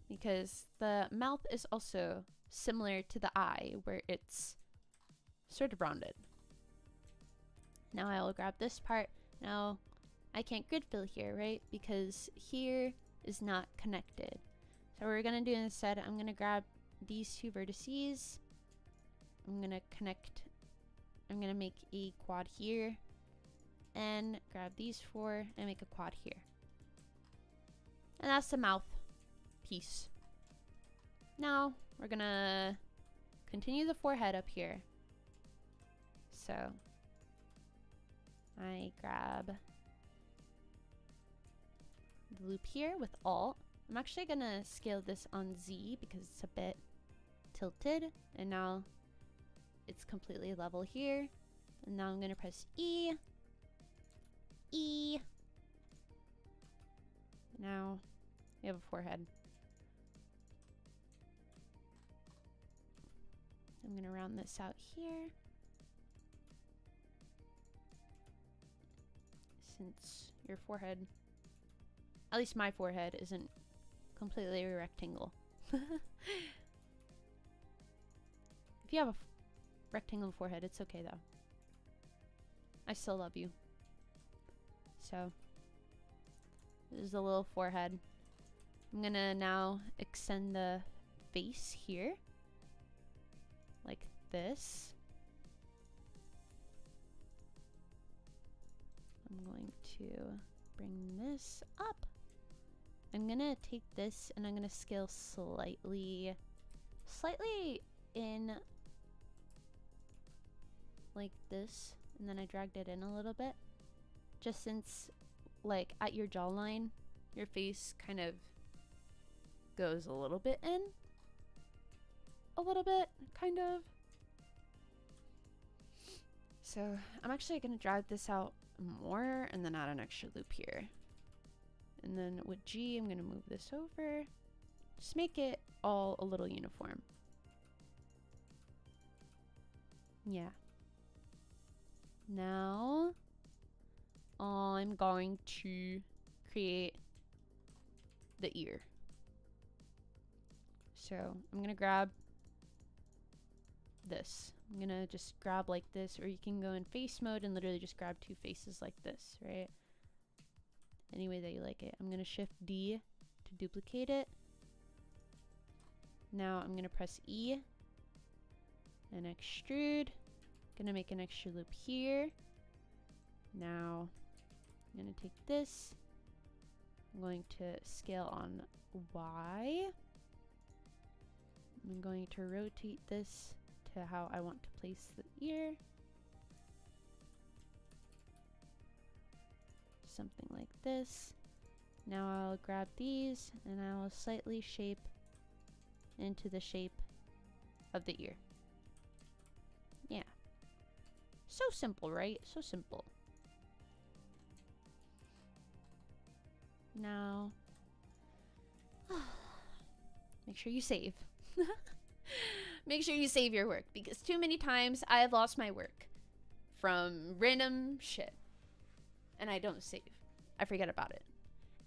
because the mouth is also similar to the eye where it's sort of rounded. Now I will grab this part. Now I can't grid fill here, right? Because here is not connected. So what we're gonna do instead, I'm gonna grab these two vertices. I'm gonna make a quad here and grab these four and make a quad here. And that's the mouth piece. Now we're gonna continue the forehead up here. So I I grab the loop here with Alt. I'm actually gonna scale this on Z because it's a bit tilted, and now it's completely level here. And now I'm gonna press E. E. Now we have a forehead. I'm gonna round this out here. Since your forehead, at least my forehead, isn't completely a rectangle. If you have a rectangle forehead, it's okay though. I still love you. So, this is the little forehead. I'm gonna now extend the face here. Like this. I'm going to bring this up. I'm gonna take this and I'm gonna scale slightly in like this, and then I dragged it in a little bit, just since like at your jawline your face kind of goes a little bit in, kind of. So I'm actually gonna drag this out more and then add an extra loop here. And then with G, I'm gonna move this over. Just make it all a little uniform. Yeah. Now, I'm going to create the ear. So I'm gonna grab this. I'm gonna just grab like this, or you can go in face mode and literally just grab two faces like this, right? Any way that you like it. I'm gonna shift D to duplicate it. Now I'm gonna press E and extrude. Gonna make an extra loop here. Now I'm gonna take this. I'm going to scale on Y. I'm going to rotate this to how I want to place the ear. Something like this. Now I'll grab these and I'll slightly shape into the shape of the ear. Yeah. So simple, right? So simple. Now, make sure you save. Make sure you save your work, because too many times I have lost my work from random shit and I don't save. I forget about it.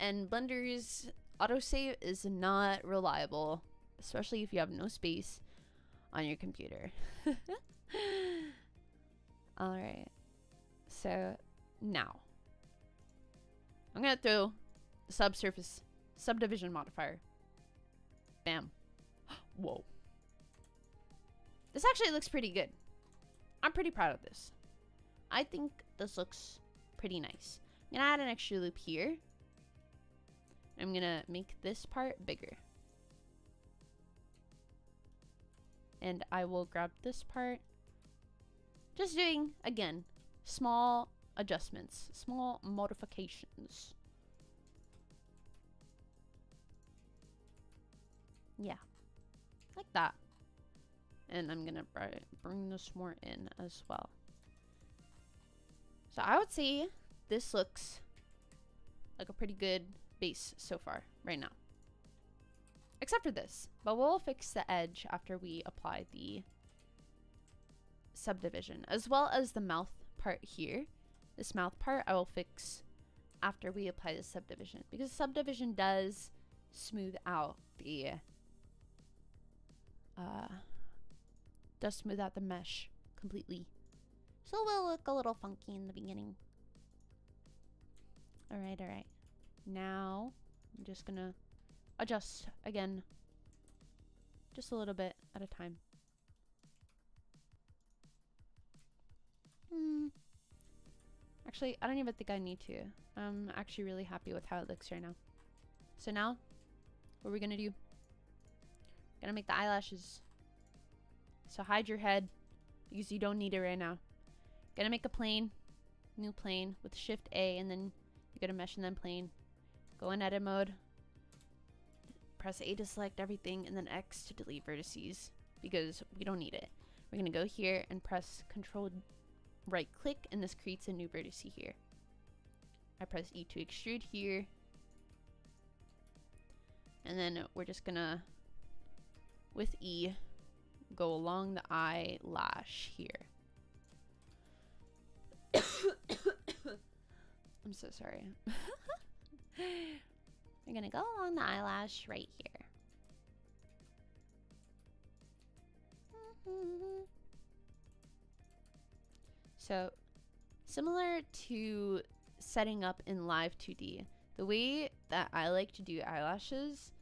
And Blender's autosave is not reliable, especially if you have no space on your computer. Alright. So now I'm gonna throw the subsurface subdivision modifier. Bam. Whoa. This actually looks pretty good. I'm pretty proud of this. I think this looks pretty nice. I'm gonna add an extra loop here. I'm gonna make this part bigger. And I will grab this part. Just doing, again, small adjustments, small modifications. Yeah, like that. And I'm gonna bring this more in as well. So I would say this looks like a pretty good base so far right now. Except for this, but we'll fix the edge after we apply the subdivision, as well as the mouth part here. This mouth part I will fix after we apply the subdivision, because subdivision does smooth out the mesh completely, so it will look a little funky in the beginning. All right. Now I'm just gonna adjust again, just a little bit at a time. Actually, I don't even think I need to. I'm actually really happy with how it looks right now. So now, what are we gonna do? Gonna make the eyelashes. So hide your head, because you don't need it right now. Gonna make a plane. new plane with Shift A, and then you go to mesh and then plane. Go in edit mode. Press A to select everything, and then X to delete vertices because we don't need it. We're gonna go here and press Control right click, and this creates a new vertex here. I press E to extrude here, and then we're just gonna, with E, go along the eyelash here. I'm so sorry. We're gonna go along the eyelash right here. So, similar to setting up in Live 2D, the way that I like to do eyelashes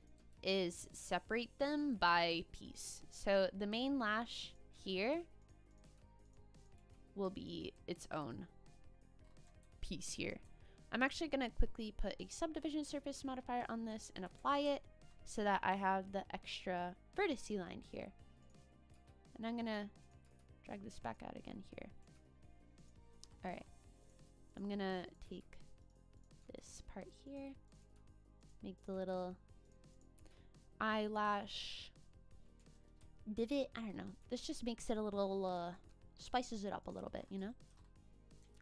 is separate them by piece. So the main lash here will be its own piece here. I'm actually going to quickly put a subdivision surface modifier on this and apply it so that I have the extra vertex line here. And I'm going to drag this back out again here. Alright, I'm going to take this part here, make the little eyelash divot. I don't know. This just makes it a little, spices it up a little bit, you know?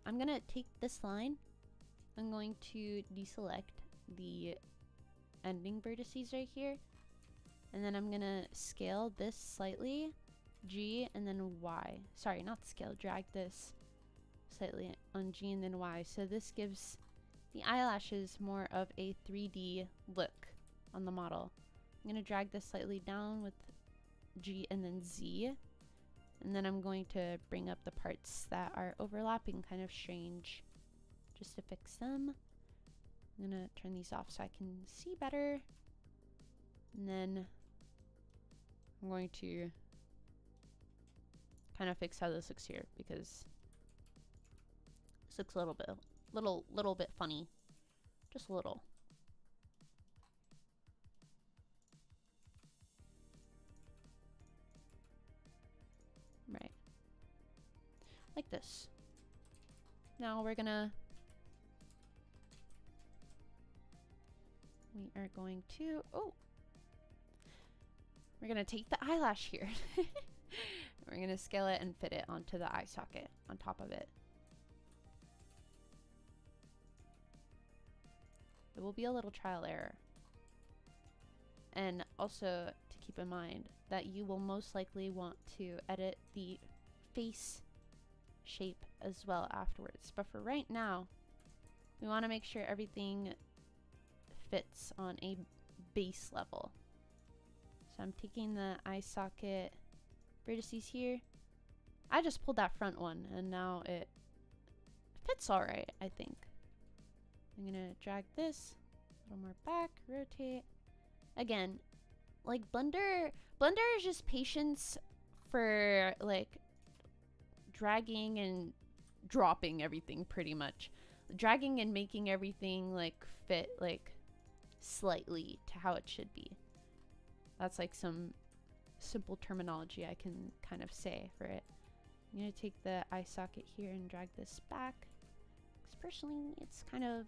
I'm going to take this line. I'm going to deselect the ending vertices right here. And then I'm going to scale this slightly. G and then Y. Sorry, not scale. Drag this slightly on G and then Y. So this gives the eyelashes more of a 3D look on the model. I'm going to drag this slightly down with G and then Z. And then I'm going to bring up the parts that are overlapping kind of strange just to fix them. I'm going to turn these off so I can see better. And then I'm going to kind of fix how this looks here because this looks a little bit funny. Just a little. Right. Like this. Now we're gonna we're gonna take the eyelash here. We're gonna scale it and fit it onto the eye socket on top of it. It will be a little trial error. And also to keep in mind that you will most likely want to edit the face shape as well afterwards. But for right now, we want to make sure everything fits on a base level. So I'm taking the eye socket vertices here. I just pulled that front one and now it fits alright, I think. I'm gonna drag this a little more back, rotate. Again, like Blender is just patience for like dragging and dropping everything pretty much. Dragging and making everything like fit like slightly to how it should be. That's like some simple terminology I can kind of say for it. I'm gonna take the eye socket here and drag this back. Because personally, it's kind of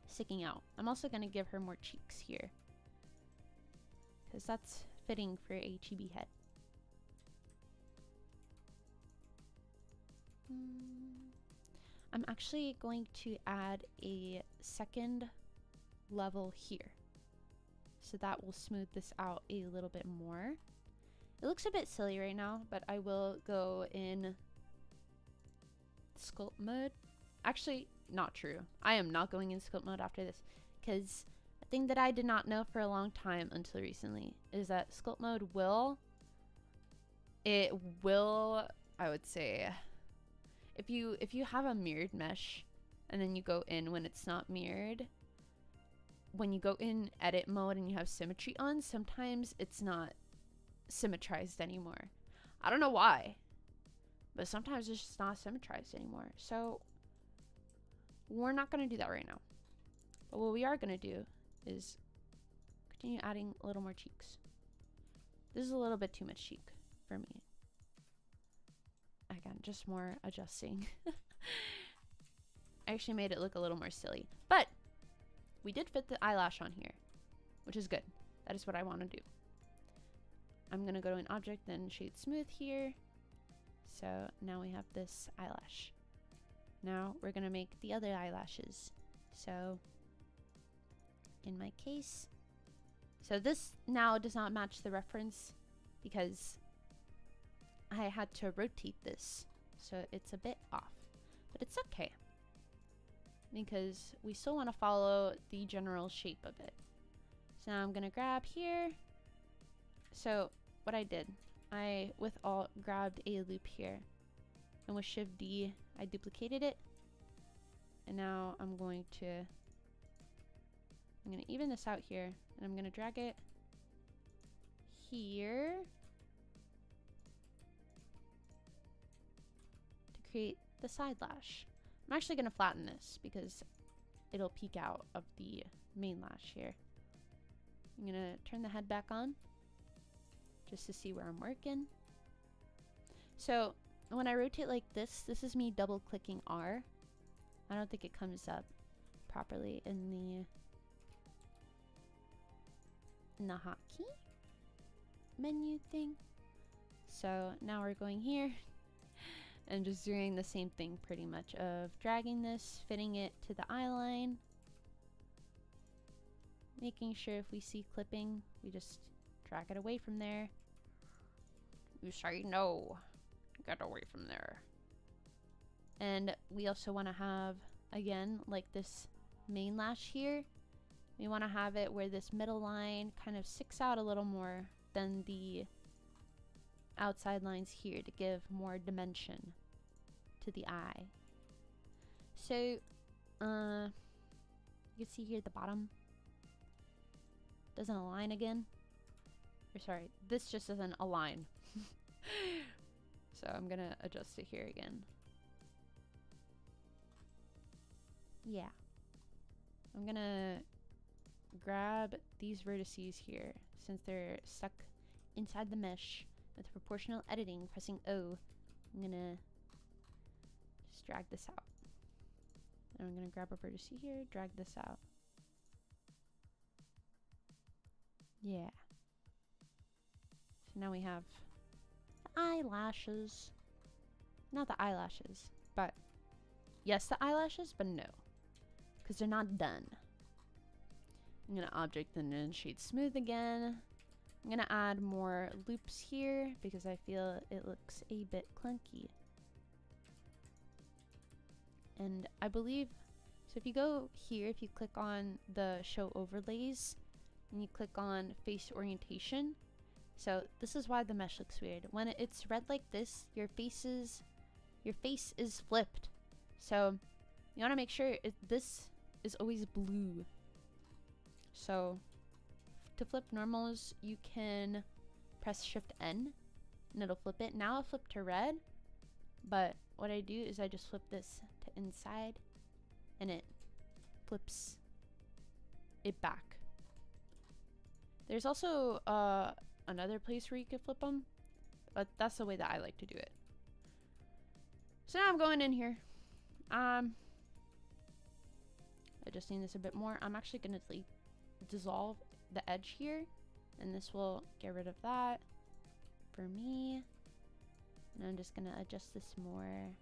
sticking out. I'm also gonna give her more cheeks here. Because that's fitting for a chibi head. I'm actually going to add a second level here. So that will smooth this out a little bit more. It looks a bit silly right now, but I will go in sculpt mode. Actually, not true. I am not going in sculpt mode after this, because a thing that I did not know for a long time until recently is that sculpt mode will, I would say, if you have a mirrored mesh and then you go in when it's not mirrored, when you go in edit mode and you have symmetry on, sometimes it's not symmetrized anymore. I don't know why, but sometimes it's just not symmetrized anymore. So we're not going to do that right now. But what we are going to do is continue adding a little more cheeks. This is a little bit too much cheek for me. Again, just more adjusting. I actually made it look a little more silly. But we did fit the eyelash on here, which is good. That is what I want to do. I'm going to go to an object, then shade smooth here. So now we have this eyelash. Now we're going to make the other eyelashes. So in my case, so this now does not match the reference because I had to rotate this. So it's a bit off, but it's okay because we still want to follow the general shape of it. So now I'm going to grab here. So what I did, I with Alt grabbed a loop here, and with Shift D I duplicated it, and now I'm going to even this out here, and I'm going to drag it here to create the side lash. I'm actually going to flatten this because it'll peek out of the main lash here. I'm going to turn the head back on just to see where I'm working. So when I rotate like this, this is me double clicking R. I don't think it comes up properly in the hotkey menu thing. So now we're going here and just doing the same thing pretty much of dragging this, fitting it to the eye line, making sure if we see clipping, we just drag it away from there. You say no, get away from there. And we also want to have, again, like this main lash here, we want to have it where this middle line kind of sticks out a little more than the outside lines here to give more dimension to the eye. So you can see here at the bottom doesn't align again. Or sorry, this just doesn't align. So I'm gonna adjust it here again. Yeah, I'm gonna grab these vertices here since they're stuck inside the mesh with proportional editing, pressing O. I'm gonna just drag this out, and I'm gonna grab a vertex here, drag this out. Yeah. So now we have the eyelashes. Not the eyelashes, but yes, the eyelashes, but no, because they're not done. I'm gonna object and then shade smooth again. I'm gonna add more loops here because I feel it looks a bit clunky. And I believe, so if you go here, if you click on the show overlays and you click on face orientation, so this is why the mesh looks weird. When it's red like this, your face is flipped. So you want to make sure this is always blue. So to flip normals, you can press Shift N and it'll flip it. Now it'll flip to red, but what I do is I just flip this to inside and it flips it back. There's also another place where you can flip them, but that's the way that I like to do it. So now I'm going in here. Adjusting this a bit more. I'm actually going to dissolve the edge here, and this will get rid of that for me. And I'm just going to adjust this more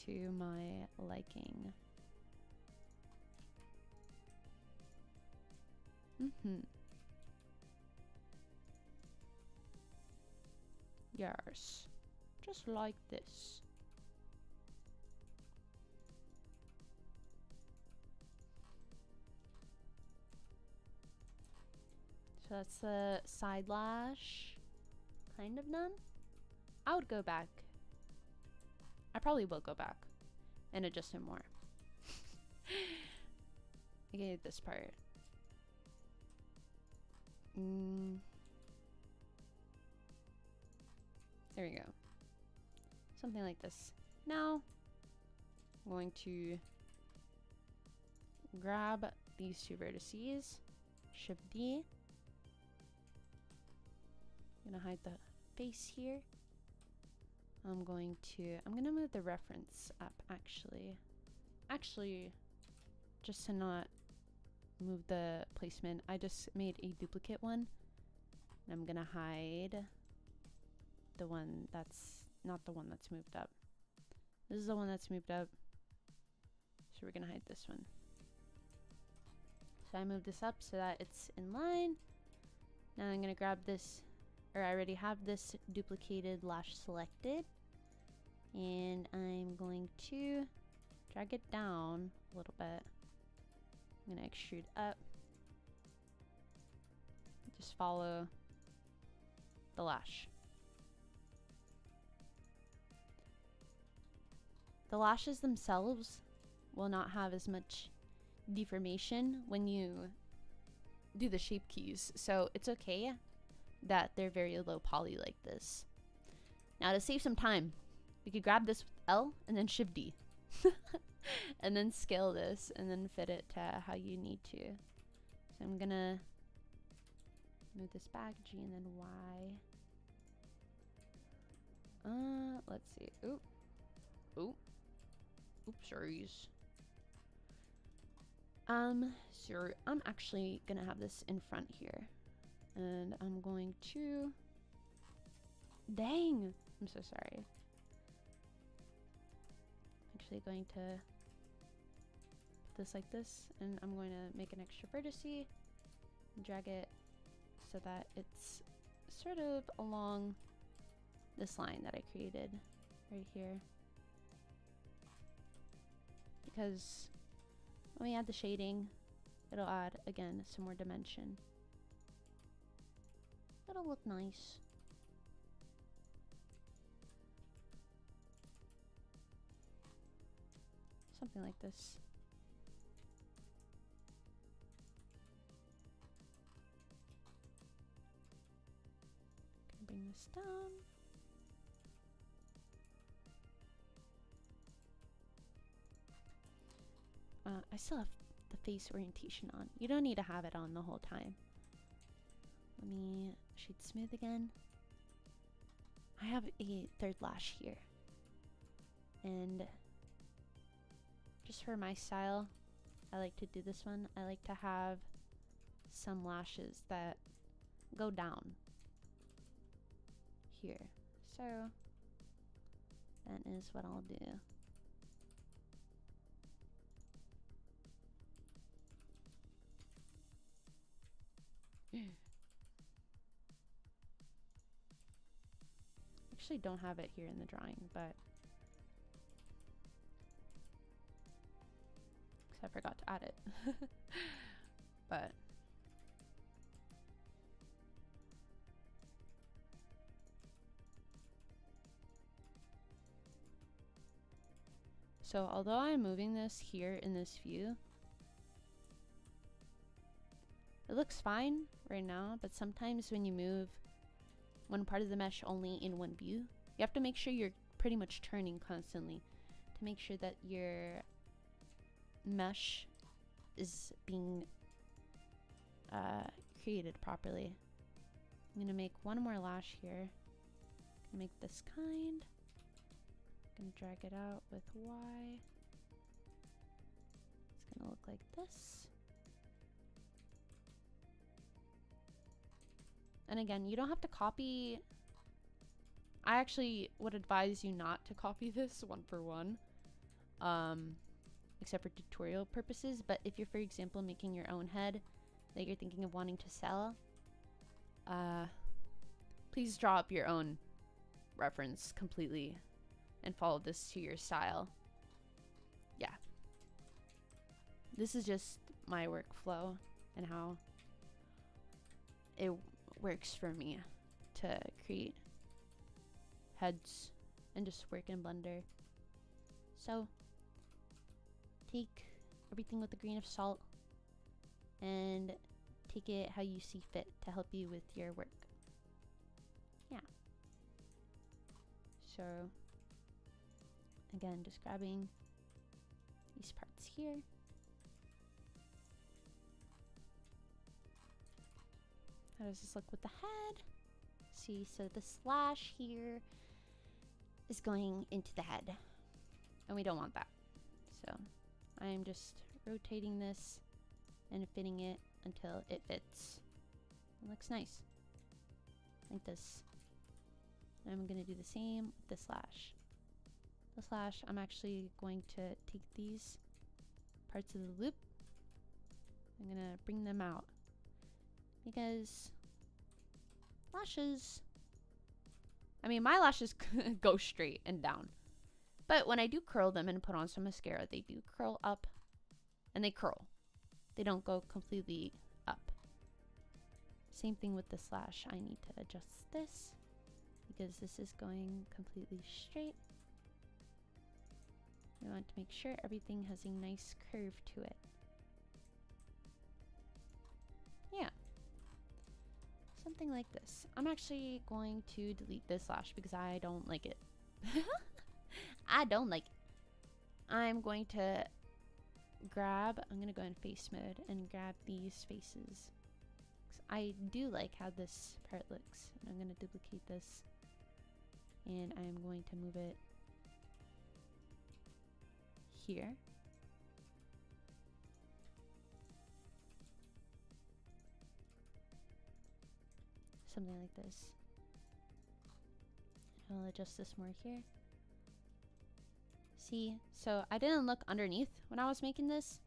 to my liking. Yes, just like this. So that's the side lash kind of done. I would go back. I probably will go back and adjust it more. I get this part. There we go. Something like this. Now, I'm going to grab these two vertices, Shift D. I'm gonna hide the face here. I'm gonna move the reference up actually. actually, just to not move the placement, I just made a duplicate one. And I'm gonna hide the one that's not the one that's moved up. This is the one that's moved up. So we're gonna hide this one. So I move this up so that it's in line. Now I'm gonna grab this, or I already have this duplicated lash selected. And I'm going to drag it down a little bit. I'm gonna extrude up. Just follow the lash. The lashes themselves will not have as much deformation when you do the shape keys, so it's okay that they're very low poly like this. Now to save some time, we could grab this with L and then Shift D and then scale this and then fit it to how you need to. So I'm gonna move this back, G and then Y. Let's see. Oop. Oop. Oops, sorry. So I'm actually gonna have this in front here. And I'm going to... Dang! I'm so sorry. Actually going to put this like this, and I'm going to make an extra vertice, drag it so that it's sort of along this line that I created right here. Because when we add the shading, it'll add, again, some more dimension. It'll look nice. Something like this. Gonna bring this down. I still have the face orientation on. You don't need to have it on the whole time. Let me shade smooth again. I have a third lash here. And just for my style, I like to do this one. I like to have some lashes that go down here. So that is what I'll do. Actually don't have it here in the drawing, but because I forgot to add it. But so although I'm moving this here in this view, it looks fine right now, but sometimes when you move one part of the mesh only in one view, you have to make sure you're pretty much turning constantly to make sure that your mesh is being created properly. I'm gonna make one more lash here. Gonna make this kind. Gonna drag it out with Y. It's gonna look like this. And again, you don't have to copy. I actually would advise you not to copy this one for one, except for tutorial purposes. But if you're, for example, making your own head that you're thinking of wanting to sell, please draw up your own reference completely and follow this to your style. Yeah. This is just my workflow and how it works for me to create heads and just work in Blender. So take everything with a grain of salt and take it how you see fit to help you with your work. Yeah. So again, just grabbing these parts here. How does this look with the head? See, so the slash here is going into the head, and we don't want that. So I'm just rotating this and fitting it until it fits. It looks nice. Like this. I'm going to do the same with this lash. This lash, I'm actually going to take these parts of the loop. I'm going to bring them out. Because lashes, I mean, my lashes go straight and down. But when I do curl them and put on some mascara, they do curl up and they curl. They don't go completely up. Same thing with this lash. I need to adjust this because this is going completely straight. I want to make sure everything has a nice curve to it. Yeah. Something like this. I'm actually going to delete this lash because I don't like it. I don't like it. I'm going to I'm going to go in face mode and grab these faces. I do like how this part looks. I'm going to duplicate this. And I'm going to move it here. Something like this. I'll adjust this more here. See, so I didn't look underneath when I was making this.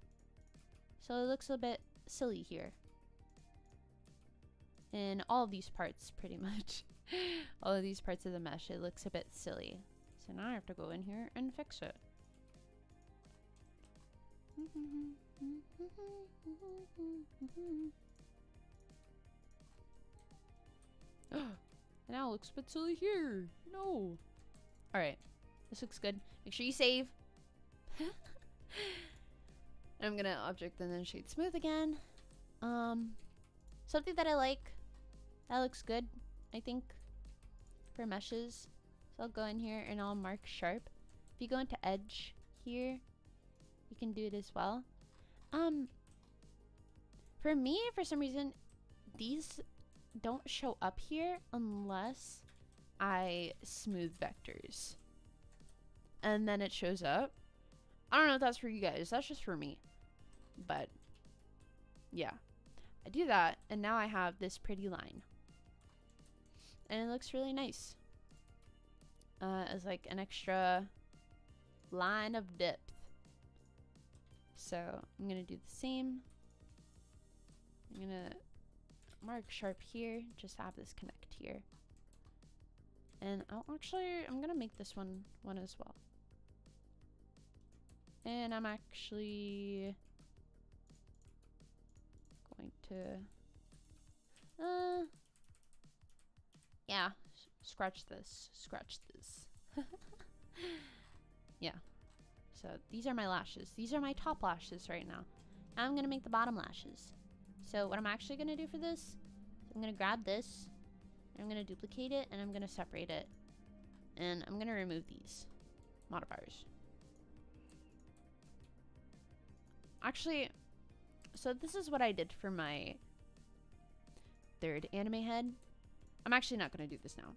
So it looks a bit silly here. In all of these parts, pretty much. All of these parts of the mesh, it looks a bit silly. So now I have to go in here and fix it. And now it looks a bit silly here. No. Alright. This looks good. Make sure you save. I'm gonna object and then shade smooth again. Something that I like. That looks good, I think, for meshes. So I'll go in here and I'll mark sharp. If you go into edge here, you can do it as well. For me, for some reason, these don't show up here unless I smooth vectors. And then it shows up. I don't know if that's for you guys. That's just for me. But, yeah. I do that, and now I have this pretty line. And it looks really nice. As like an extra line of depth. So, I'm going to do the same. I'm going to mark sharp here. Just have this connect here. And I'm going to make this one as well. And I'm actually going to, yeah, scratch this. Yeah. So these are my lashes. These are my top lashes right now. Now I'm going to make the bottom lashes. So what I'm actually going to do for this, I'm going to grab this, and I'm going to duplicate it, and I'm going to separate it. And I'm going to remove these modifiers. Actually, so this is what I did for my third anime head. I'm actually not going to do this now.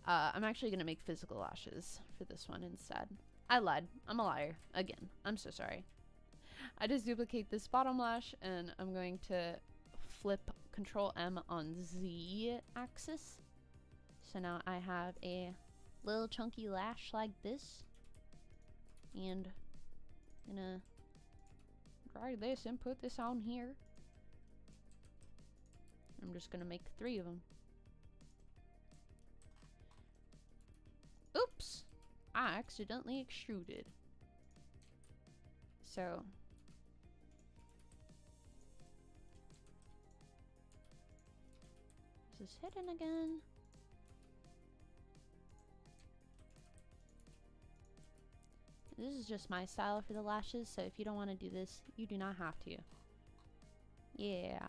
I'm actually going to make physical lashes for this one instead. I lied. I'm a liar. Again. I'm so sorry. I just duplicate this bottom lash and I'm going to flip Control M on Z axis. So now I have a little chunky lash like this. And I'm gonna dry this and put this on here. I'm just gonna make 3 of them. Oops! I accidentally extruded. So this is hidden again. This is just my style for the lashes, so if you don't want to do this, you do not have to. Yeah.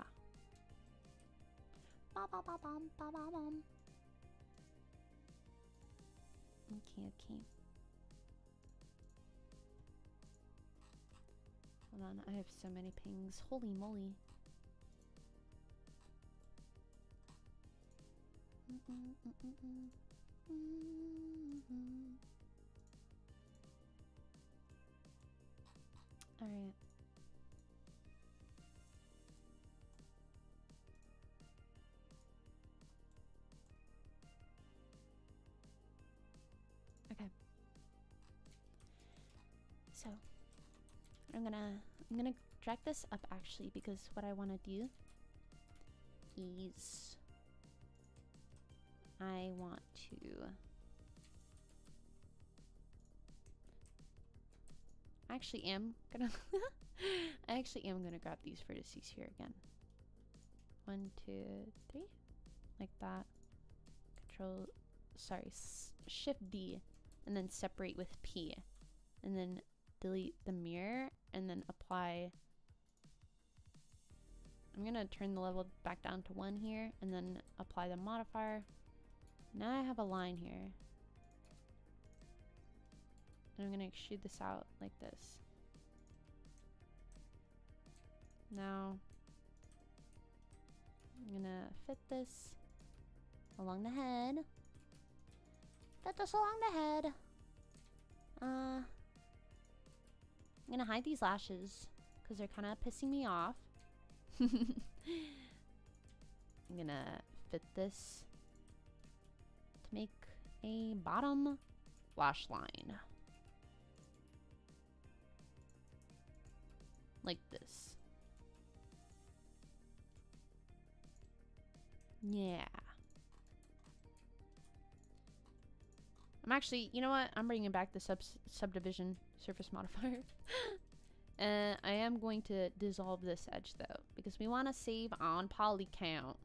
Ba ba ba bum ba ba bum. Okay, okay. Hold on, I have so many pings. Holy moly. So I'm gonna drag this up actually, because what I want to do is I want to I actually am gonna grab these vertices here again. 1, 2, 3, like that. Shift D, and then separate with P, and then delete the mirror, and then apply. I'm gonna turn the level back down to 1 here, and then apply the modifier. Now I have a line here. And I'm gonna extrude this out like this. Now I'm gonna fit this along the head. Fit this along the head. I'm gonna hide these lashes because they're kind of pissing me off. I'm gonna fit this to make a bottom lash line. Like this. Yeah. I'm actually, you know what? I'm bringing back the subdivision surface modifier. I am going to dissolve this edge though, because we want to save on poly count.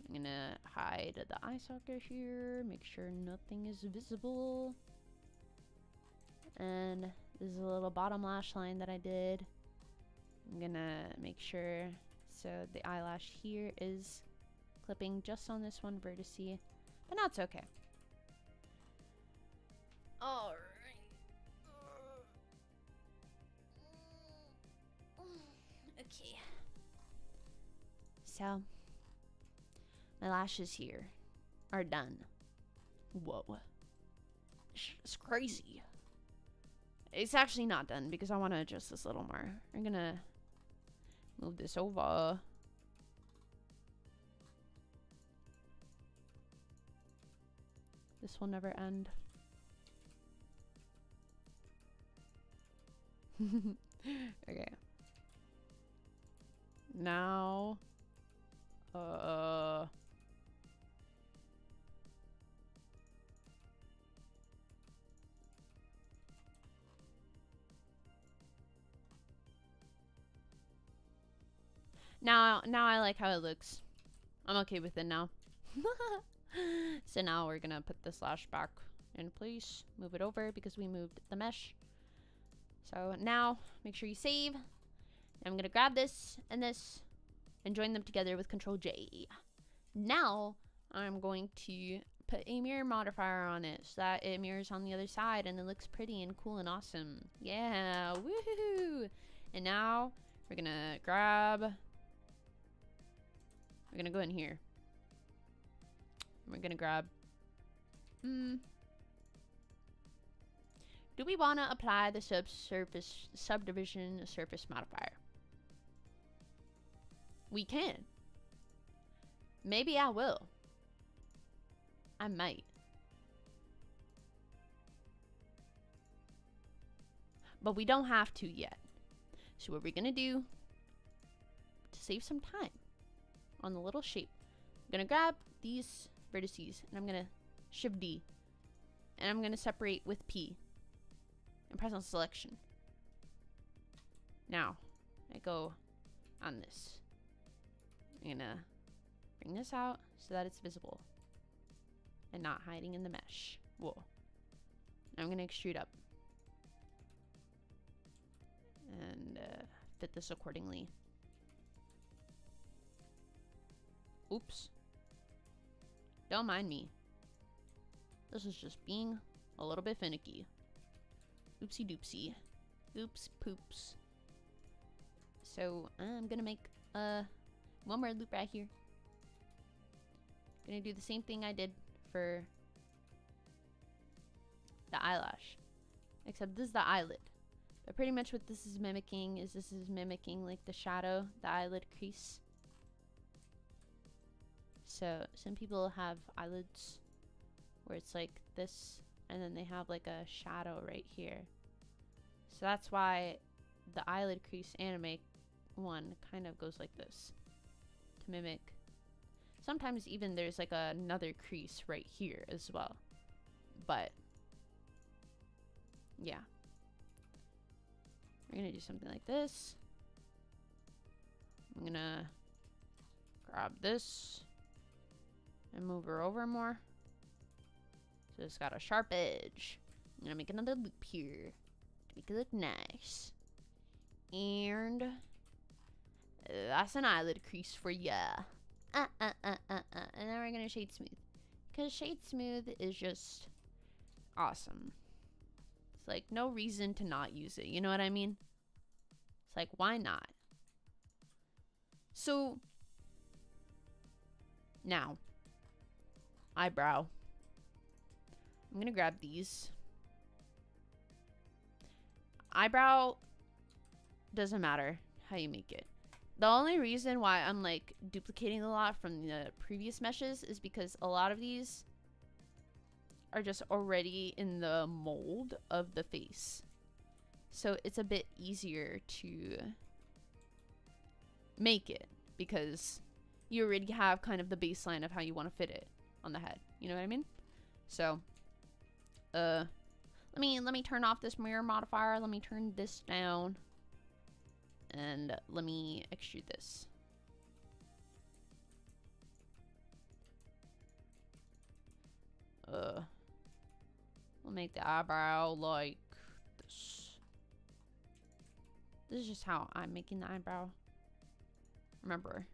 I'm gonna hide the eye socket here, make sure nothing is visible. And this is a little bottom lash line that I did. I'm gonna make sure so the eyelash here is clipping just on this one vertice, but now it's okay. All right. Okay. So my lashes here are done. Whoa. It's crazy. It's actually not done because I want to adjust this a little more. I'm gonna move this over. This will never end. Okay. Now, now I like how it looks. I'm okay with it now. So now we're gonna put this lash back in place, move it over because we moved the mesh. So now make sure you save. I'm gonna grab this and join them together with Control J. Now I'm going to put a mirror modifier on it so that it mirrors on the other side and it looks pretty and cool and awesome. Yeah, woohoo! And now we're gonna go in here. We're gonna grab. Do we want to apply the subdivision surface modifier? We can. Maybe I will. I might. But we don't have to yet. So what we're gonna do to save some time on the little shape, I'm gonna grab these vertices and I'm gonna Shift D and I'm gonna separate with P and press on selection. Now I go on this. I'm gonna bring this out so that it's visible and not hiding in the mesh. Whoa. I'm gonna extrude up and fit this accordingly. Oops. Don't mind me. This is just being a little bit finicky. Oopsie doopsie. Oops poops. So I'm gonna make one more loop right here. Gonna do the same thing I did for the eyelash, except this is the eyelid. But pretty much what this is mimicking is like the shadow, the eyelid crease. So some people have eyelids where it's like this and then they have like a shadow right here. So that's why the eyelid crease anime one kind of goes like this to mimic. Sometimes even there's like another crease right here as well. But yeah. We're gonna do something like this. I'm gonna grab this and move her over more. So it's got a sharp edge. I'm gonna make another loop here to make it look nice. And that's an eyelid crease for ya. And then we're gonna shade smooth. Because shade smooth is just awesome. It's like no reason to not use it. You know what I mean? It's like, why not? So, now, eyebrow. I'm gonna grab these. Eyebrow doesn't matter how you make it. The only reason why I'm like duplicating a lot from the previous meshes is because a lot of these are just already in the mold of the face. So it's a bit easier to make it because you already have kind of the baseline of how you want to fit it on the head. You know what I mean? So, let me turn off this mirror modifier. Let me turn this down. And let me extrude this. We'll make the eyebrow like this. This is just how I'm making the eyebrow. Remember,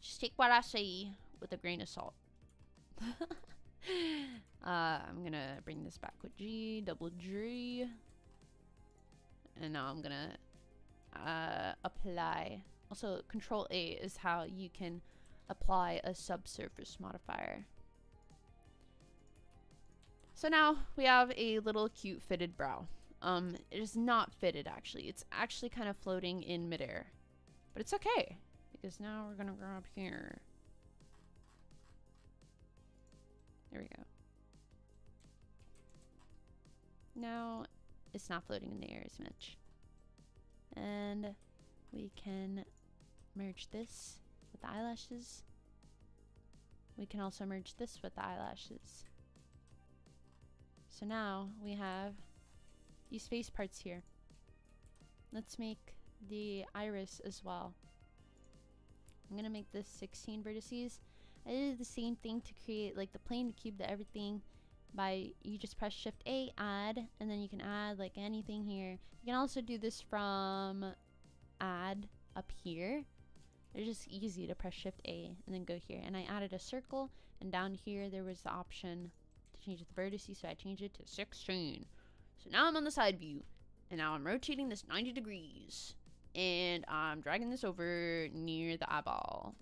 just take what I say with a grain of salt. I'm gonna bring this back with G, double G. And now I'm gonna apply. Also, Control A is how you can apply a subsurface modifier. So now we have a little cute fitted brow. It is not fitted actually. It's actually kind of floating in midair. But it's okay, because now we're gonna go up here. There we go. Now it's not floating in the air as much. And we can merge this with the eyelashes. We can also merge this with the eyelashes. So now we have these face parts here. Let's make the iris as well. I'm gonna make this 16 vertices. I did the same thing to create like the plane, the cube, the everything. You just press Shift A, add, and then you can add like anything here. You can also do this from add up here. It's just easy to press Shift A and then go here. And I added a circle, and down here there was the option to change the vertices, so I changed it to 16. So now I'm on the side view, and now I'm rotating this 90 degrees, and I'm dragging this over near the eyeball.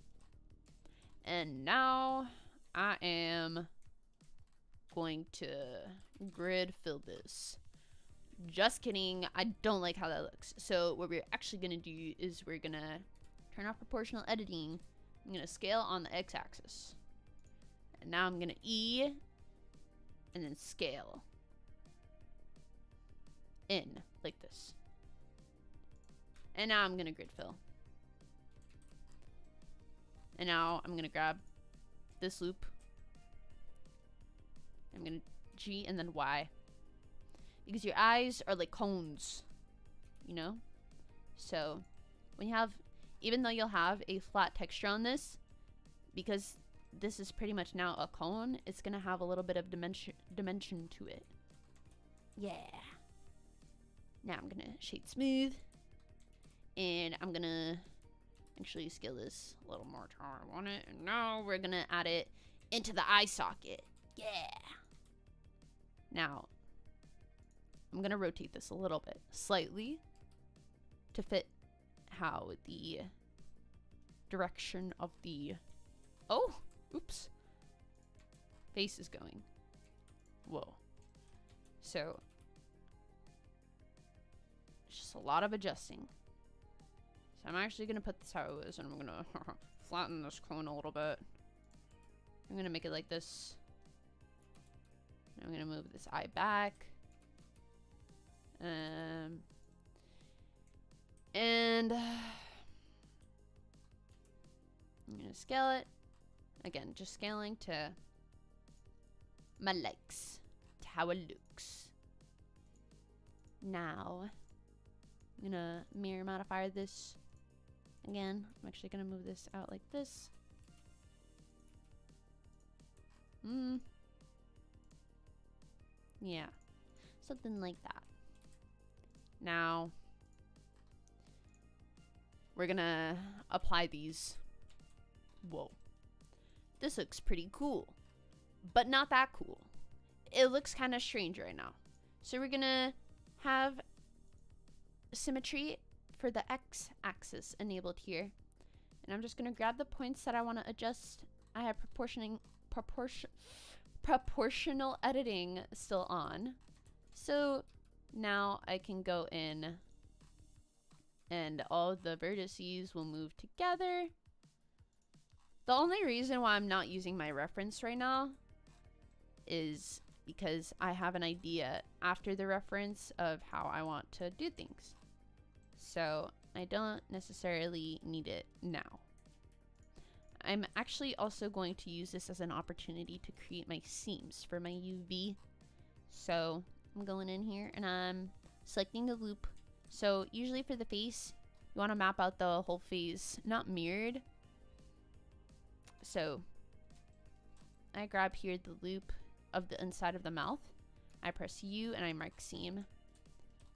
And now I am going to grid fill this. Just kidding, I don't like how that looks. So what we're actually gonna do is we're gonna turn off proportional editing. I'm gonna scale on the x-axis, and now I'm gonna E and then scale in like this. And now I'm gonna grid fill. And now I'm gonna grab this loop. I'm gonna G and then Y. Because your eyes are like cones, you know? So when you have, even though you'll have a flat texture on this, because this is pretty much now a cone, it's gonna have a little bit of dimension to it. Yeah. Now I'm gonna shade smooth, and I'm gonna actually scale this a little more to how I want it. And now we're gonna add it into the eye socket. Yeah. Now I'm gonna rotate this a little bit, slightly, to fit how the direction of the oops, face is going. Whoa. So it's just a lot of adjusting. So I'm actually gonna put this how it is, and I'm gonna flatten this cone a little bit. I'm gonna make it like this. I'm gonna move this eye back. And I'm gonna scale it. Again, just scaling to my likes, to how it looks. Now, I'm gonna mirror modifier this again. I'm actually gonna move this out like this. Yeah, something like that. Now, we're gonna apply these. Whoa. This looks pretty cool, but not that cool. It looks kind of strange right now. So we're gonna have symmetry for the x-axis enabled here. And I'm just gonna grab the points that I want to adjust. I have proportional editing still on. So now I can go in and all the vertices will move together. The only reason why I'm not using my reference right now is because I have an idea after the reference of how I want to do things. So I don't necessarily need it now. I'm actually also going to use this as an opportunity to create my seams for my UV. So I'm going in here and I'm selecting the loop. So usually for the face, you want to map out the whole face, not mirrored. So I grab here the loop of the inside of the mouth. I press U and I mark seam.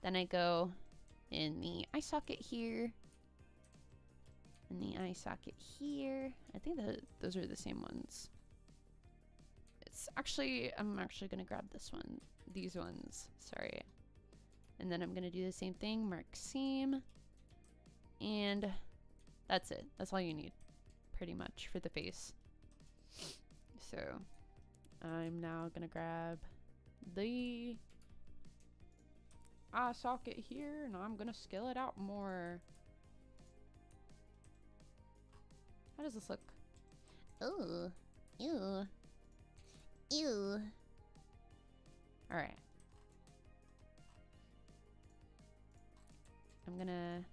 Then I go in the eye socket here. And the eye socket here. I think that those are the same ones. It's actually, I'm actually going to grab this one. These ones, sorry. And then I'm going to do the same thing, mark seam. And that's it. That's all you need, pretty much, for the face. So I'm now going to grab the eye socket here, and I'm going to scale it out more. How does this look? Ooh. Ew. Ew. Alright. I'm gonna...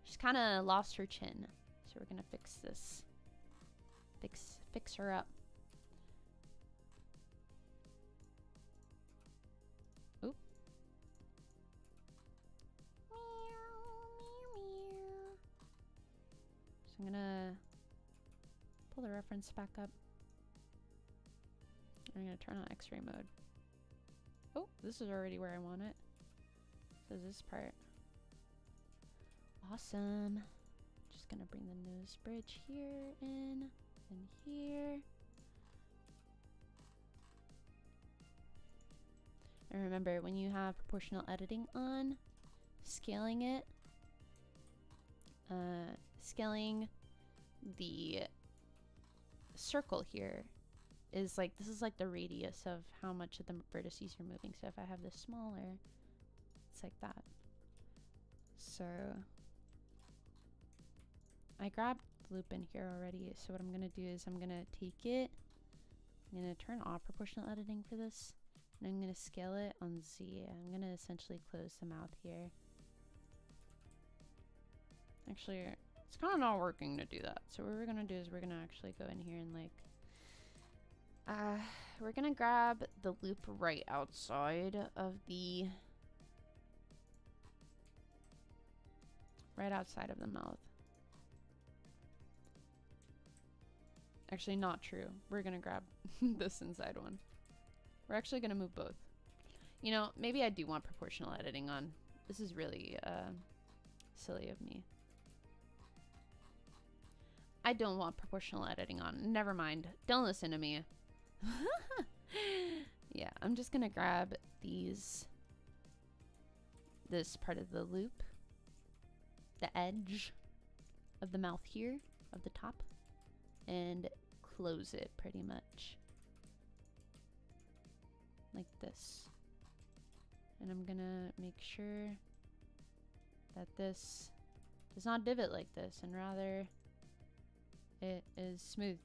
She's kind of lost her chin. So we're gonna fix this. Fix her up. Oop. So I'm gonna pull the reference back up. I'm gonna turn on X-ray mode. Oh, this is already where I want it. So this part. Awesome. Just gonna bring the nose bridge here in and here. And remember, when you have proportional editing on, scaling it, scaling the circle here is like, this is like the radius of how much of the vertices you're moving. So if I have this smaller, it's like that. So I grabbed the loop in here already. So what I'm gonna do is I'm gonna take it, I'm gonna turn off proportional editing for this, and I'm gonna scale it on Z. I'm gonna essentially close the mouth here. Actually, it's kind of not working to do that. So what we're gonna do is we're gonna actually go in here and like, we're gonna grab the loop right outside of the, mouth. Actually, not true. We're gonna grab this inside one. We're actually gonna move both. You know, maybe I do want proportional editing on. This is really silly of me. I don't want proportional editing on. Never mind. Don't listen to me. Yeah, I'm just gonna grab this part of the loop, the edge of the mouth here, of the top, and close it pretty much like this. And I'm gonna make sure that this does not divot like this, and rather it is smooth.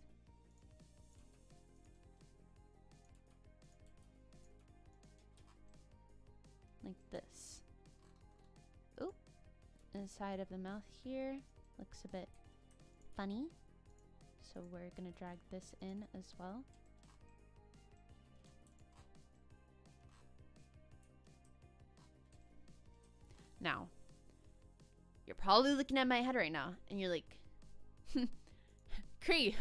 Like this. inside of the mouth here. Looks a bit funny. So we're gonna drag this in as well. Now, you're probably looking at my head right now, and you're like, Cree,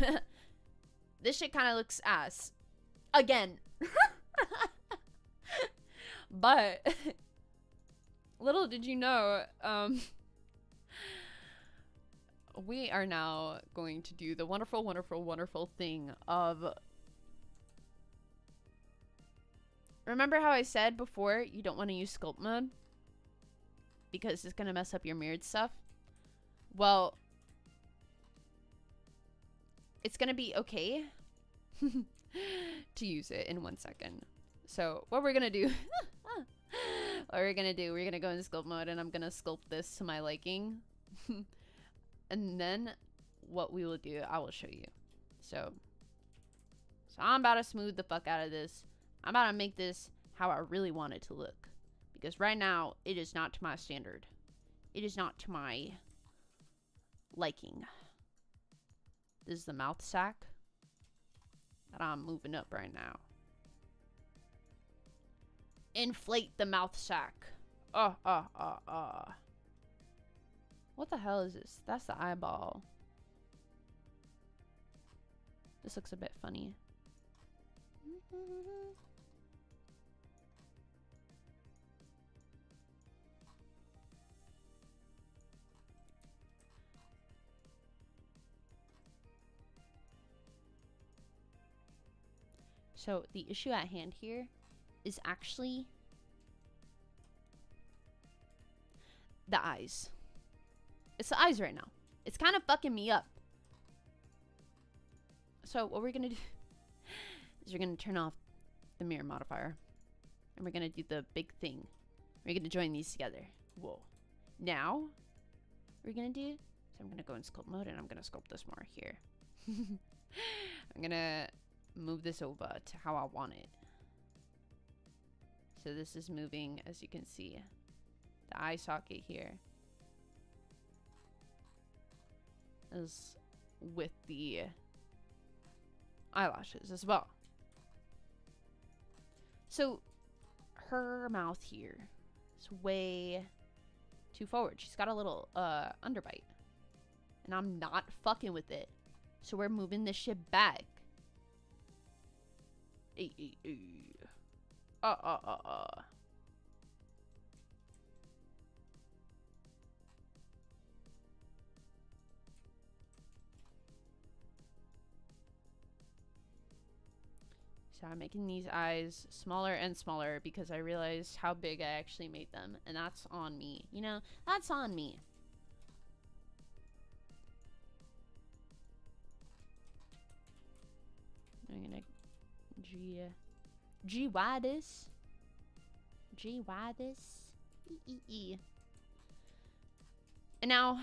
this shit kind of looks ass. Again. But, little did you know, we are now going to do the wonderful, wonderful, wonderful thing of... Remember how I said before you don't want to use sculpt mode? Because it's going to mess up your mirrored stuff? Well, it's going to be okay to use it in 1 second. So what we're going to do... we're going to go in sculpt mode, and I'm going to sculpt this to my liking. And then what we will do, I will show you. So I'm about to smooth the fuck out of this. I'm about to make this how I really want it to look. Because right now, it is not to my standard. It is not to my liking. This is the mouth sack that I'm moving up right now. Inflate the mouth sack. What the hell is this? That's the eyeball. This looks a bit funny. So the issue at hand here is actually the eyes. It's the eyes right now. It's kind of fucking me up. So what we're gonna do is we're gonna turn off the mirror modifier, and we're gonna do the big thing. We're gonna join these together. Whoa. Now we're gonna do, so I'm gonna go in sculpt mode, and I'm gonna sculpt this more here. I'm gonna move this over to how I want it. So this is moving, as you can see, the eye socket here is with the eyelashes as well. So her mouth here is way too forward. She's got a little underbite, and I'm not fucking with it. So we're moving this shit back. So I'm making these eyes smaller and smaller because I realized how big I actually made them, and that's on me. You know, that's on me. I'm gonna G-Y this. G-Y this. E-E-E. And now,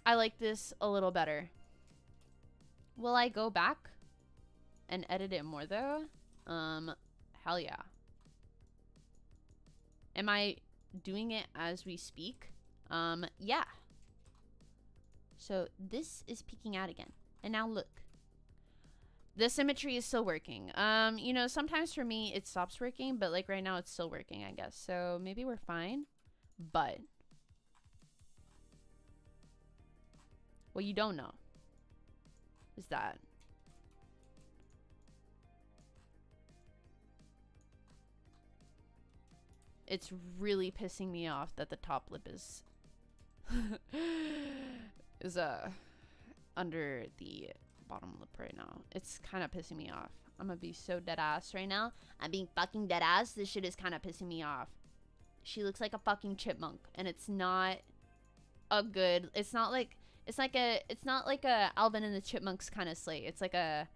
I like this a little better. Will I go back and edit it more though? Hell yeah. Am I doing it as we speak? Yeah. So this is peeking out again. And now look. The symmetry is still working. You know, sometimes for me it stops working, but like right now it's still working, I guess. So maybe we're fine. But what you don't know is that it's really pissing me off that the top lip is under the bottom lip right now. It's kind of pissing me off. I'm gonna be so dead ass right now. I'm being fucking dead ass. This shit is kind of pissing me off. She looks like a fucking chipmunk, and it's not a good. It's not like a Alvin and the Chipmunks kind of slate. It's like a.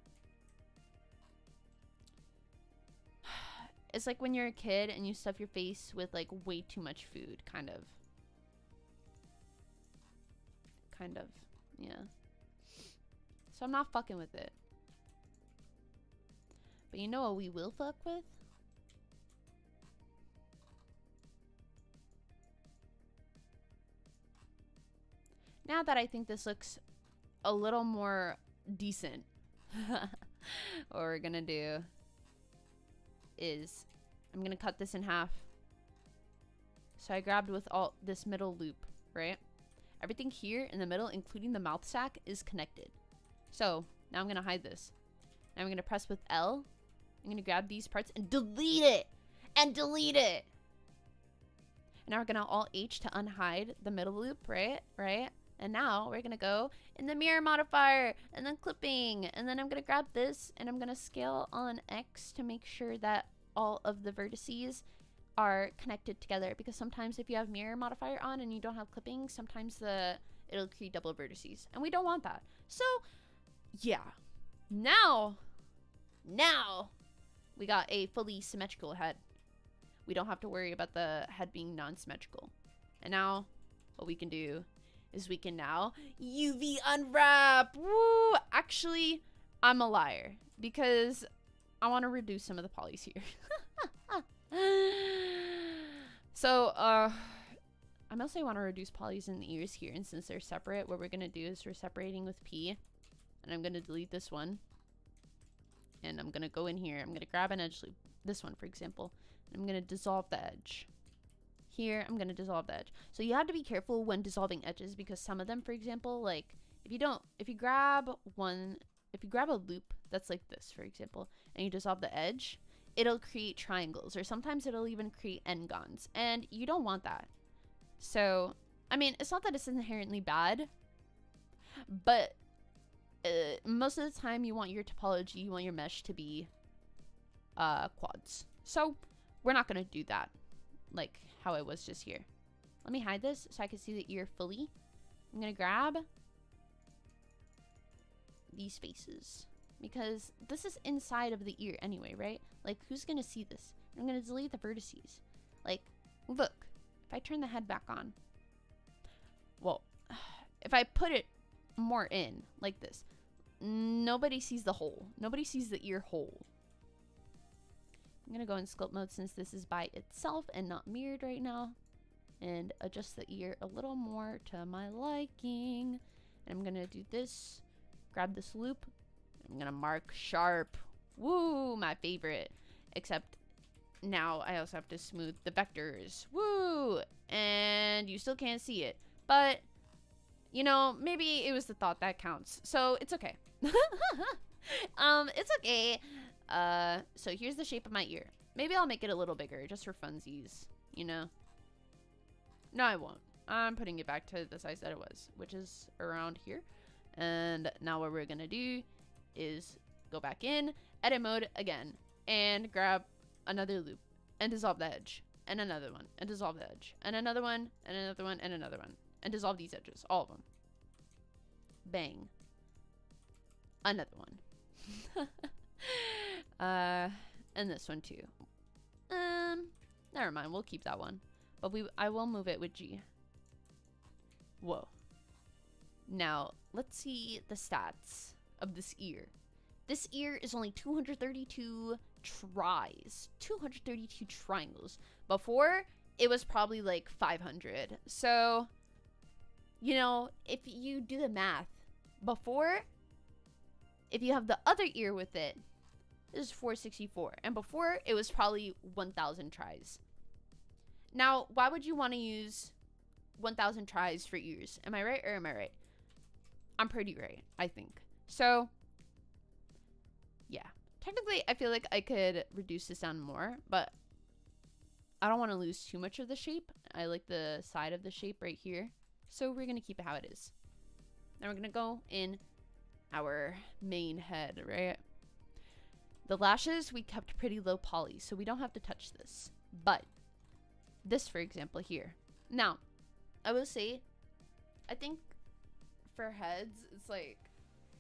It's like when you're a kid and you stuff your face with like way too much food, kind of. Yeah. So I'm not fucking with it. But you know what we will fuck with? Now that I think this looks a little more decent, what we're gonna do is I'm gonna cut this in half. So I grabbed with all this middle loop, right? Everything here in the middle, including the mouth sack, is connected. So now I'm gonna hide this. Now I'm gonna press with L. I'm gonna grab these parts and delete it! And delete it! And now we're gonna Alt H to unhide the middle loop, right? Right? And now we're gonna go in the mirror modifier and then clipping. And then I'm gonna grab this and I'm gonna scale on X to make sure that all of the vertices are connected together, because sometimes if you have mirror modifier on and you don't have clipping, sometimes it'll create double vertices, and we don't want that. So yeah, now we got a fully symmetrical head. We don't have to worry about the head being non-symmetrical. And now what we can do is we can now UV unwrap. Woo! Actually, I'm a liar because I want to reduce some of the polys here. So, I mostly want to reduce polys in the ears here, and since they're separate, what we're going to do is we're separating with P, and I'm going to delete this one, and I'm going to go in here, I'm going to grab an edge loop, this one for example, and I'm going to dissolve the edge. Here, I'm going to dissolve the edge. So you have to be careful when dissolving edges, because some of them, for example, like, if you grab a loop that's like this, for example, and you dissolve the edge, it'll create triangles, or sometimes it'll even create n-gons, and you don't want that. So, I mean, it's not that it's inherently bad, but most of the time you want your topology, you want your mesh to be quads. So, we're not going to do that, like how it was just here. Let me hide this so I can see the ear fully. I'm going to grab these faces, because this is inside of the ear anyway, right? Like, who's gonna see this? I'm gonna delete the vertices. Like, look, if I turn the head back on, well, if I put it more in, like this, nobody sees the hole. Nobody sees the ear hole. I'm gonna go in sculpt mode since this is by itself and not mirrored right now, and adjust the ear a little more to my liking. And I'm gonna do this, grab this loop, I'm gonna mark sharp. Woo, my favorite. Except now I also have to smooth the vectors. Woo! And you still can't see it. But, you know, maybe it was the thought that counts. So it's okay. It's okay. So here's the shape of my ear. Maybe I'll make it a little bigger just for funsies, you know? No, I won't. I'm putting it back to the size that it was, which is around here. And now what we're gonna do is go back in edit mode again and grab another loop and dissolve the edge, and another one and dissolve the edge, and another one and another one and another one, and dissolve these edges, all of them. Bang. Another one. And this one too. Never mind, we'll keep that one, but I will move it with G. Whoa. Now let's see the stats of this ear. This ear is only 232 tries. 232 triangles. Before, it was probably like 500. So, you know, if you do the math, before, if you have the other ear with it, this is 464. And before, it was probably 1,000 tries. Now, why would you want to use 1,000 tries for ears? Am I right or am I right? I'm pretty right, I think. So, yeah. Technically, I feel like I could reduce this down more, but I don't want to lose too much of the shape. I like the side of the shape right here. So we're going to keep it how it is. Now we're going to go in our main head, right? The lashes, we kept pretty low poly, so we don't have to touch this. But this, for example, here. Now, I will say, I think for heads, it's like,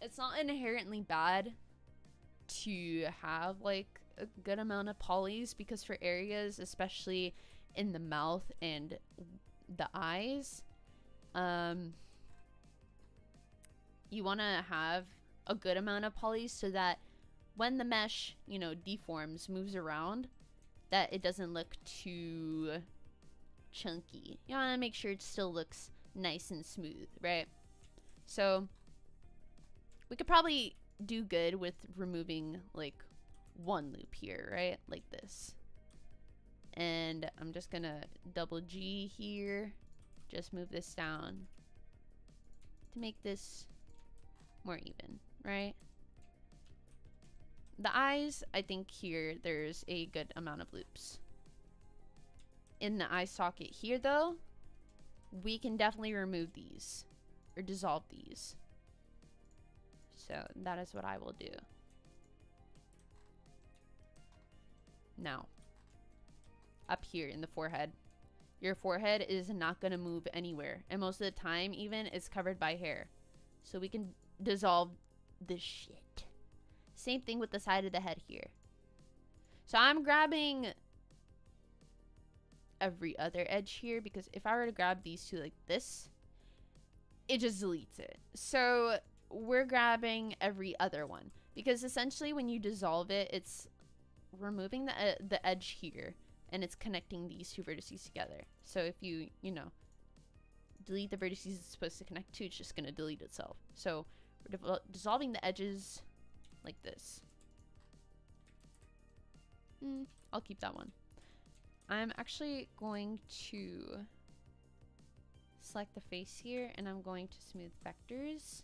it's not inherently bad to have like a good amount of polys, because for areas, especially in the mouth and the eyes, you want to have a good amount of polys so that when the mesh, you know, deforms, moves around, that it doesn't look too chunky. You want to make sure it still looks nice and smooth, right? So we could probably do good with removing like one loop here, right? Like this. And I'm just gonna double G here, just move this down to make this more even, right? The eyes, I think here there's a good amount of loops. In the eye socket here though, we can definitely remove these or dissolve these. So that is what I will do. Now, up here in the forehead, your forehead is not going to move anywhere. And most of the time even it's covered by hair. So we can dissolve this shit. Same thing with the side of the head here. So I'm grabbing every other edge here because if I were to grab these two like this, it just deletes it. So we're grabbing every other one because essentially when you dissolve it, it's removing the edge here and it's connecting these two vertices together. So if you delete the vertices it's supposed to connect to, it's just going to delete itself. So we're dissolving the edges like this. I'll keep that one. I'm actually going to select the face here and I'm going to smooth vectors.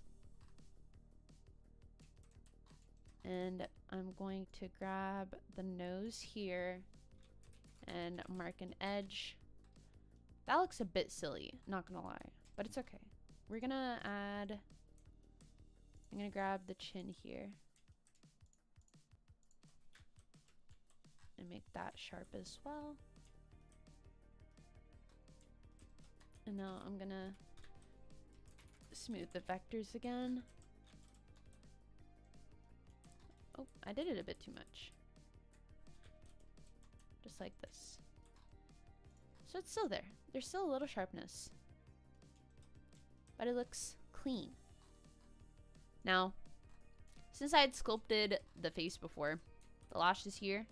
And I'm going to grab the nose here and mark an edge. That looks a bit silly, not gonna lie, but it's okay. We're gonna add, I'm gonna grab the chin here and make that sharp as well. And now I'm gonna smooth the vectors again. Oh, I did it a bit too much. Just like this. So it's still there. There's still a little sharpness. But it looks clean. Now, since I had sculpted the face before, the lashes here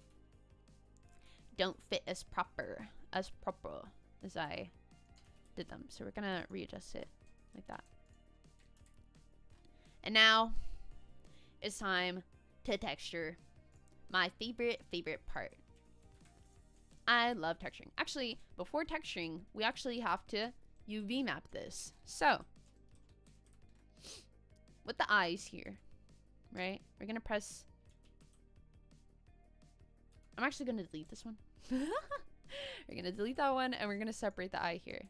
don't fit as proper as I did them. So we're gonna readjust it like that. And now it's time to texture. My favorite part. I love texturing. Actually, before texturing, we actually have to UV map this. So, with the eyes here, right? We're gonna press. I'm actually gonna delete this one. We're gonna delete that one and we're gonna separate the eye here.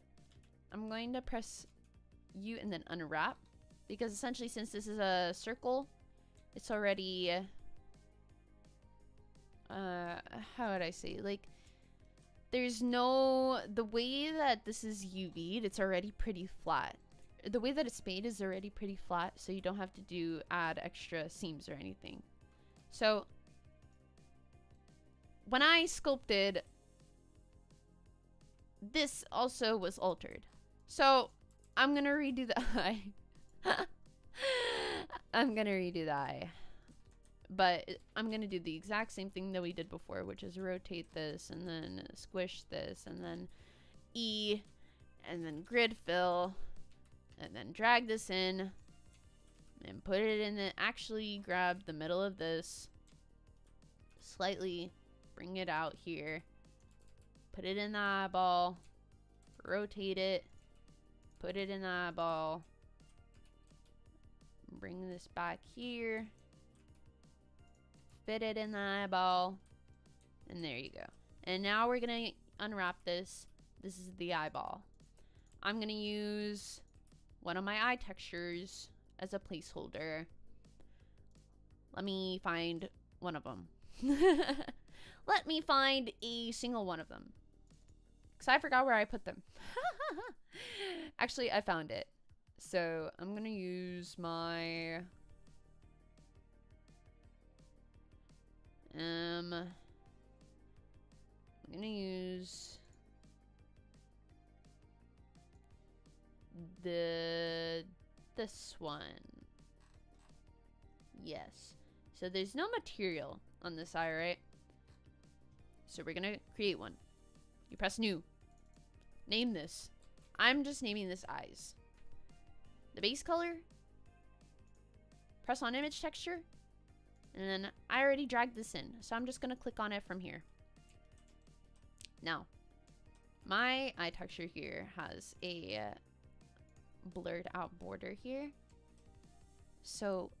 I'm going to press U and then unwrap because essentially since this is a circle, it's already how would I say, like, there's no, the way that this is UV'd, it's already pretty flat. The way that it's made is already pretty flat, so you don't have to add extra seams or anything. So when I sculpted, this also was altered. So I'm gonna redo the eye. I'm gonna redo the eye. But I'm gonna do the exact same thing that we did before, which is rotate this and then squish this and then E and then grid fill and then drag this in and put it in the, actually grab the middle of this, slightly bring it out here, put it in the eyeball, rotate it, put it in the eyeball, bring this back here, fit it in the eyeball, and there you go. And now we're gonna unwrap this. This is the eyeball. I'm gonna use one of my eye textures as a placeholder. Let me find one of them. Let me find a single one of them, because I forgot where I put them. Actually, I found it. So I'm gonna use my I'm gonna use this one. Yes. So there's no material on this eye, right? So we're gonna create one. You press new. Name this I'm just naming this eyes. The base color, press on image texture, and then I already dragged this in, so I'm just gonna click on it from here. Now, my eye texture here has a blurred out border here. So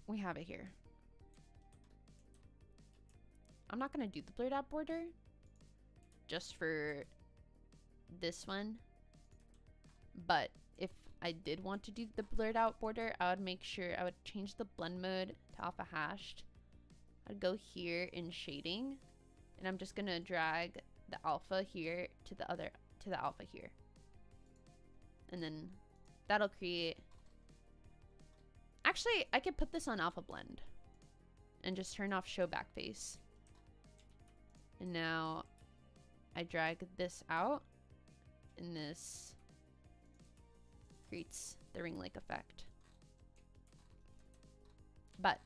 we have it here. I'm not gonna do the blurred out border just for this one, but if I did want to do the blurred out border, I would make sure I would change the blend mode to alpha hashed. I'd go here in shading, and I'm just gonna drag the alpha here to the alpha here, and then that'll create. Actually, I could put this on alpha blend and just turn off show backface. And now I drag this out, and this creates the ring-like effect. But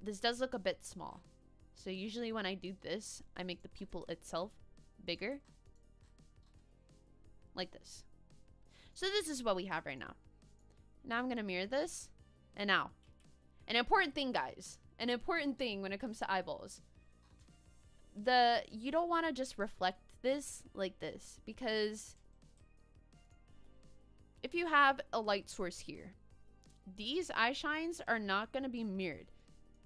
this does look a bit small. So usually when I do this, I make the pupil itself bigger. Like this. So this is what we have right now. Now I'm going to mirror this. And now, an important thing, guys. An important thing when it comes to eyeballs. You don't want to just reflect this like this, because if you have a light source here, these eye shines are not going to be mirrored.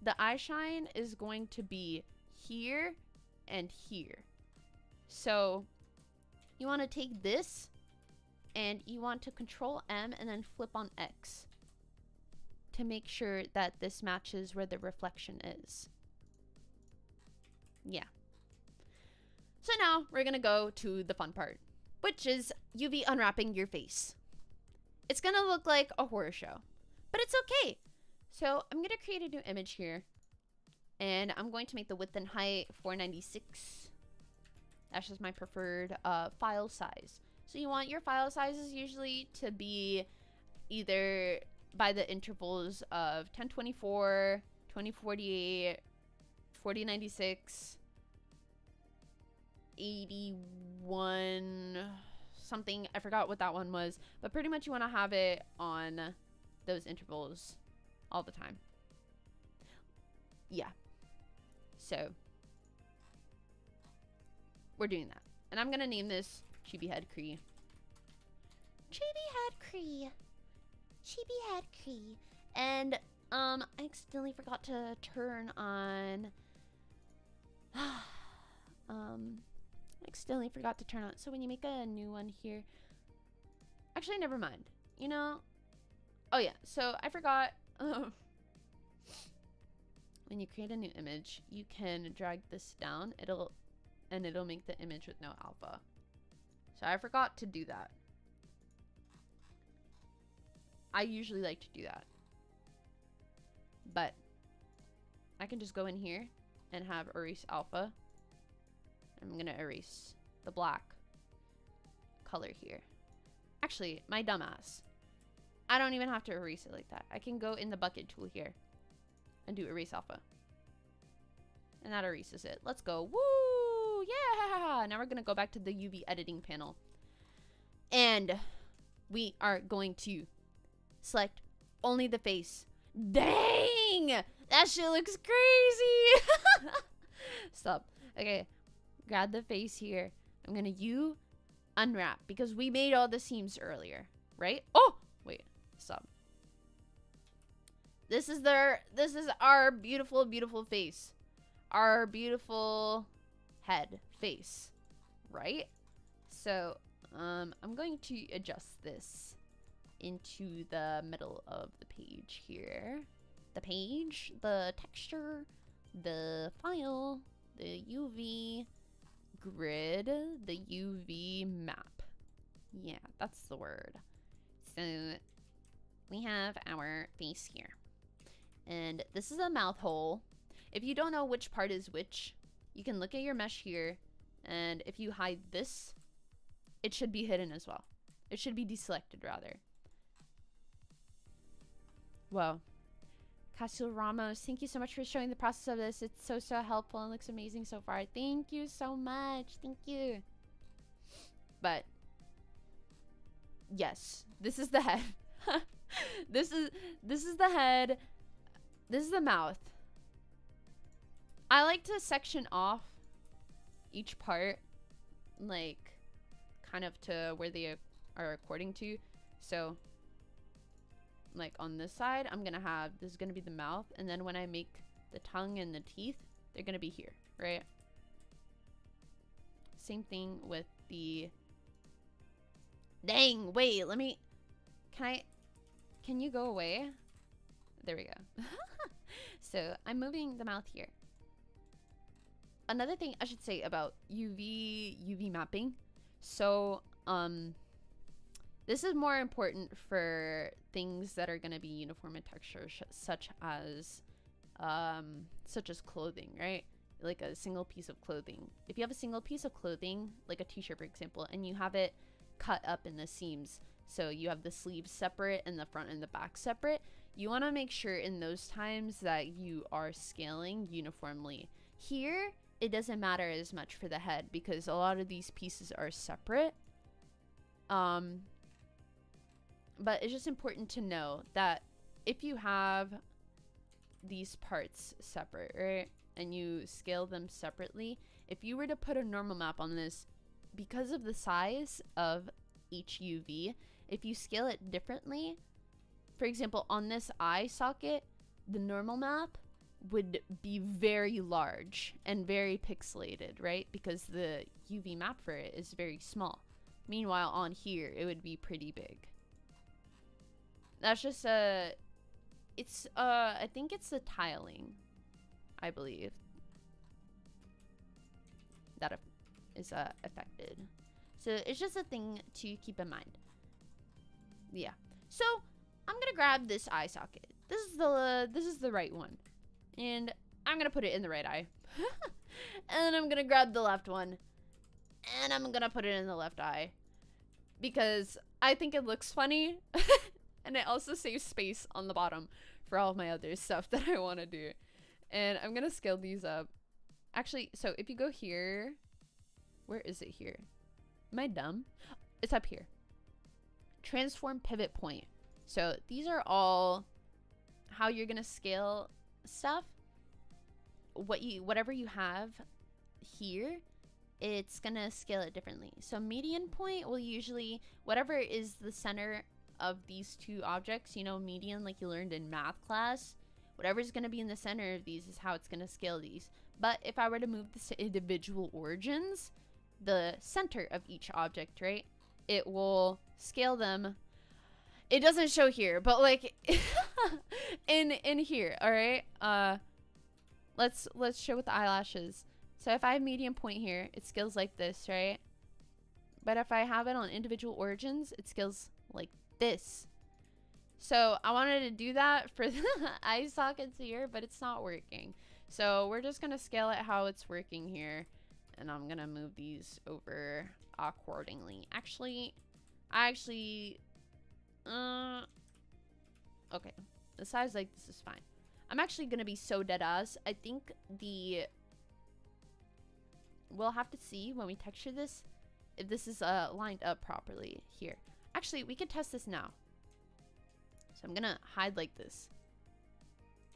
The eye shine is going to be here and here. So you want to take this and you want to Control M and then flip on X to make sure that this matches where the reflection is. Yeah. So now we're gonna go to the fun part, which is UV unwrapping your face. It's gonna look like a horror show, but it's okay. So I'm gonna create a new image here, and I'm going to make the width and height 496. That's just my preferred file size. So you want your file sizes usually to be either by the intervals of 1024, 2048, 4096, 81 something. I forgot what that one was, but pretty much you want to have it on those intervals all the time. Yeah. So we're doing that. And I'm going to name this Chibi Head Cree. Chibi Head Cree. Chibi Head Cree. And I accidentally forgot to turn on so when you make a new one here, actually never mind, you know. Oh yeah, so I forgot, when you create a new image, you can drag this down, it'll make the image with no alpha. So I forgot to do that. I usually like to do that, but I can just go in here and have erase alpha. I'm gonna erase the black color here. Actually, my dumbass, I don't even have to erase it like that. I can go in the bucket tool here and do erase alpha, and that erases it. Let's go. Woo! Yeah! Now we're gonna go back to the UV editing panel, and we are going to select only the face. Dang! That shit looks crazy! Stop. Okay. Grab the face here. I'm gonna unwrap because we made all the seams earlier, right? Oh! Wait. Stop. This is our beautiful, beautiful face. Our beautiful head face, right? So, I'm going to adjust this into the middle of the page here. The page, the texture, the file, the UV grid, the UV map. Yeah, that's the word. So we have our face here. And this is a mouth hole. If you don't know which part is which, you can look at your mesh here, and if you hide this, it should be hidden as well. It should be deselected rather. Whoa. Casil Ramos, thank you so much for showing the process of this. It's so helpful and looks amazing so far. Thank you so much. Thank you. But yes, this is the head. this is the head. This is the mouth. I like to section off each part, like kind of to where they are according to. So like on this side, I'm gonna have, this is gonna be the mouth, and then when I make the tongue and the teeth, they're gonna be here, right? Same thing with the, dang, wait, let me, can you go away? There we go. So I'm moving the mouth here. Another thing I should say about UV mapping. So this is more important for things that are going to be uniform in texture, such as clothing, right? Like a single piece of clothing. If you have a single piece of clothing, like a t-shirt for example, and you have it cut up in the seams, so you have the sleeves separate and the front and the back separate, you want to make sure in those times that you are scaling uniformly. Here, it doesn't matter as much for the head because a lot of these pieces are separate. But it's just important to know that if you have these parts separate, right, and you scale them separately, if you were to put a normal map on this, because of the size of each UV, if you scale it differently, for example, on this eye socket, the normal map would be very large and very pixelated, right? Because the UV map for it is very small. Meanwhile, on here, it would be pretty big. That's just I think it's the tiling, I believe, that is affected. So it's just a thing to keep in mind. Yeah. So I'm gonna grab this eye socket. This is the right one, and I'm gonna put it in the right eye. And then I'm gonna grab the left one, and I'm gonna put it in the left eye because I think it looks funny. And it also saves space on the bottom for all of my other stuff that I want to do. And I'm gonna scale these up. Actually, so if you go here, where is it here? Am I dumb? It's up here. Transform pivot point. So these are all how you're gonna scale stuff. Whatever you have here, it's gonna scale it differently. So median point will usually, whatever is the center of these two objects, you know, median, like you learned in math class, whatever's going to be in the center of these is how it's going to scale these. But if I were to move this to individual origins, the center of each object, right, it will scale them. It doesn't show here, but like in here, all right? Let's show with the eyelashes. So if I have median point here, it scales like this, right? But if I have it on individual origins, it scales like this. So I wanted to do that for the eye sockets here, but it's not working. So we're just gonna scale it how it's working here, and I'm gonna move these over accordingly. Okay, the size like this is fine. I'm actually gonna be so dead ass. I think we'll have to see when we texture this if this is lined up properly here. Actually, we can test this now. So I'm gonna hide like this.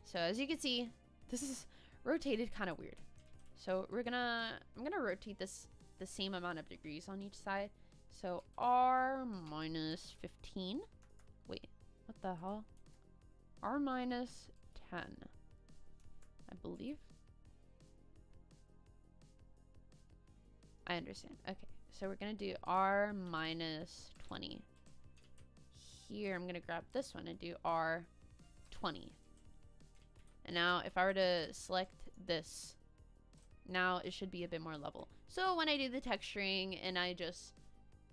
So as you can see, this is rotated kind of weird. So I'm gonna rotate this the same amount of degrees on each side. So R minus 15. Wait, what the hell? R minus 10, I believe. I understand. Okay. So we're going to do R minus 20. Here, I'm going to grab this one and do R 20. And now if I were to select this, now it should be a bit more level. So when I do the texturing and I just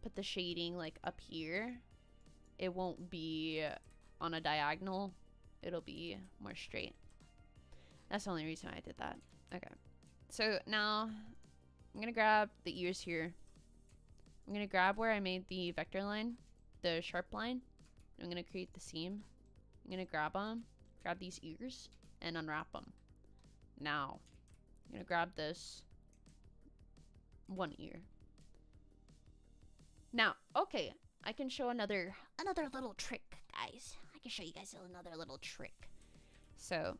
put the shading like up here, it won't be on a diagonal. It'll be more straight. That's the only reason I did that. Okay. So now I'm going to grab the ears here. I'm going to grab where I made the vector line, the sharp line. I'm going to create the seam. I'm going to grab them, grab these ears, and unwrap them. Now, I'm going to grab this one ear. Now, okay, I can show another little trick, guys. I can show you guys another little trick. So,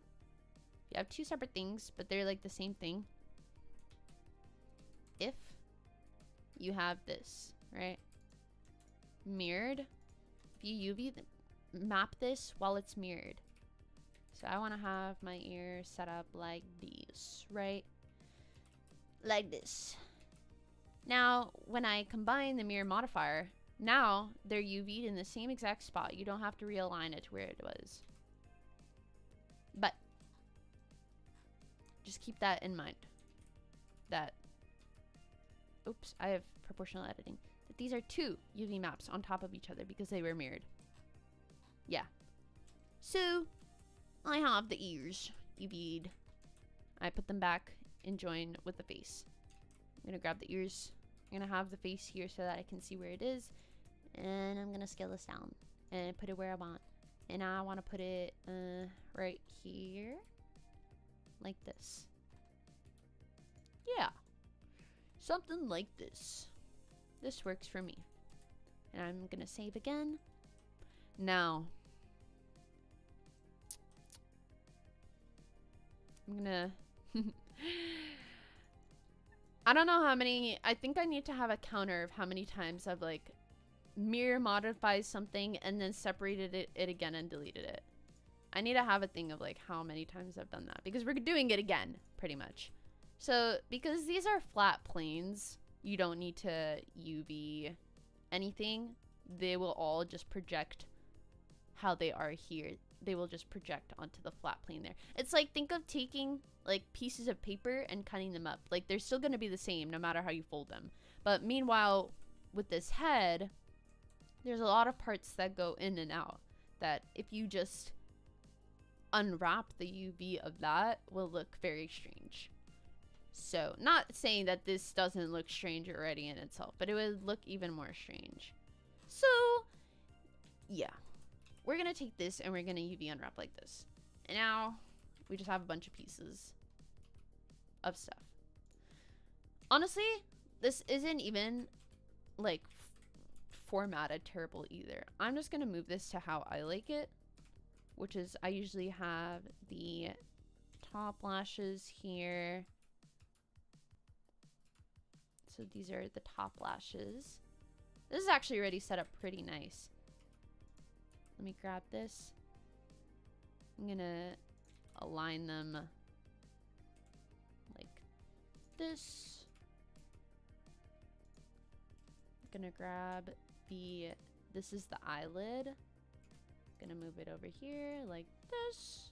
you have two separate things, but they're like the same thing. If you have this, right? Mirrored. If you UV map this while it's mirrored. So I want to have my ear set up like this, right? Like this. Now, when I combine the mirror modifier, now they're UV'd in the same exact spot. You don't have to realign it to where it was. But just keep that in mind. That, oops, I have proportional editing. That these are two UV maps on top of each other because they were mirrored. Yeah. So, I have the ears UV'd. I put them back and join with the face. I'm gonna grab the ears. I'm gonna have the face here so that I can see where it is. And I'm gonna scale this down and put it where I want. And I want to put it right here. Like this. Yeah. Something like this. This works for me. And I'm gonna save again. Now, I'm gonna... I don't know how many... I think I need to have a counter of how many times I've like mirror modified something and then separated it again and deleted it. I need to have a thing of like how many times I've done that because we're doing it again pretty much. So because these are flat planes, you don't need to UV anything. They will all just project how they are here. They will just project onto the flat plane there. It's like, think of taking like pieces of paper and cutting them up. Like they're still going to be the same no matter how you fold them. But meanwhile, with this head, there's a lot of parts that go in and out that if you just unwrap the UV of that will look very strange. So, not saying that this doesn't look strange already in itself, but it would look even more strange. So, yeah. We're going to take this and we're going to UV unwrap like this. And now, we just have a bunch of pieces of stuff. Honestly, this isn't even, like, formatted terrible either. I'm just going to move this to how I like it, which is I usually have the top lashes here. So these are the top lashes. This is actually already set up pretty nice. Let me grab this. I'm gonna align them like this. I'm gonna grab this is the eyelid. Gonna move it over here like this.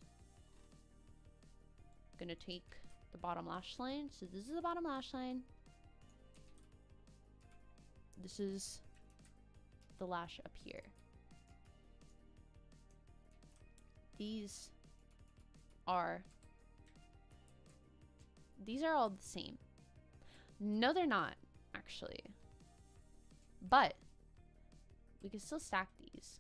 Gonna take the bottom lash line. So this is the bottom lash line. This is the lash up here. These are all the same. No, they're not, actually. But we can still stack these.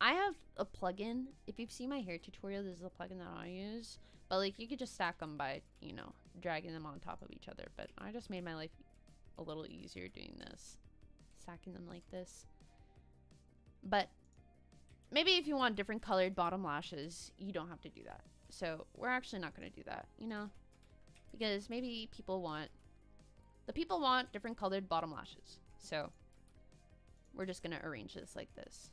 I have a plugin. If you've seen my hair tutorial, this is a plugin that I use. But like you could just stack them by, you know, dragging them on top of each other. But I just made my life a little easier doing this. Stacking them like this. But maybe if you want different colored bottom lashes, you don't have to do that. So we're actually not going to do that, you know, because maybe people want different colored bottom lashes. So we're just going to arrange this like this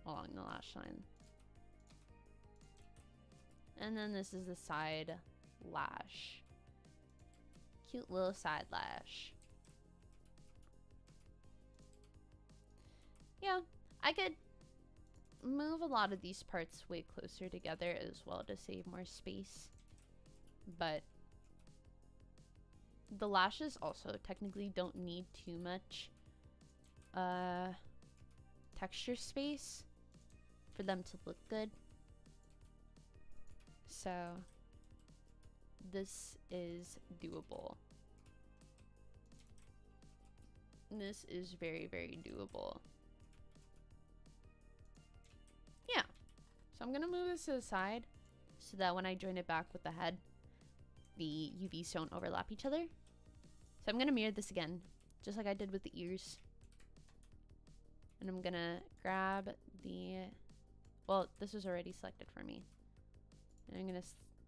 along the lash line. And then this is the side lash. Cute little side lash. Yeah, I could move a lot of these parts way closer together as well to save more space. But the lashes also technically don't need too much texture space for them to look good. So this is doable. This is very, very doable. Yeah. So I'm gonna move this to the side so that when I join it back with the head, the UVs don't overlap each other. So I'm gonna mirror this again, just like I did with the ears. And I'm gonna grab the, well, this was already selected for me. And I'm gonna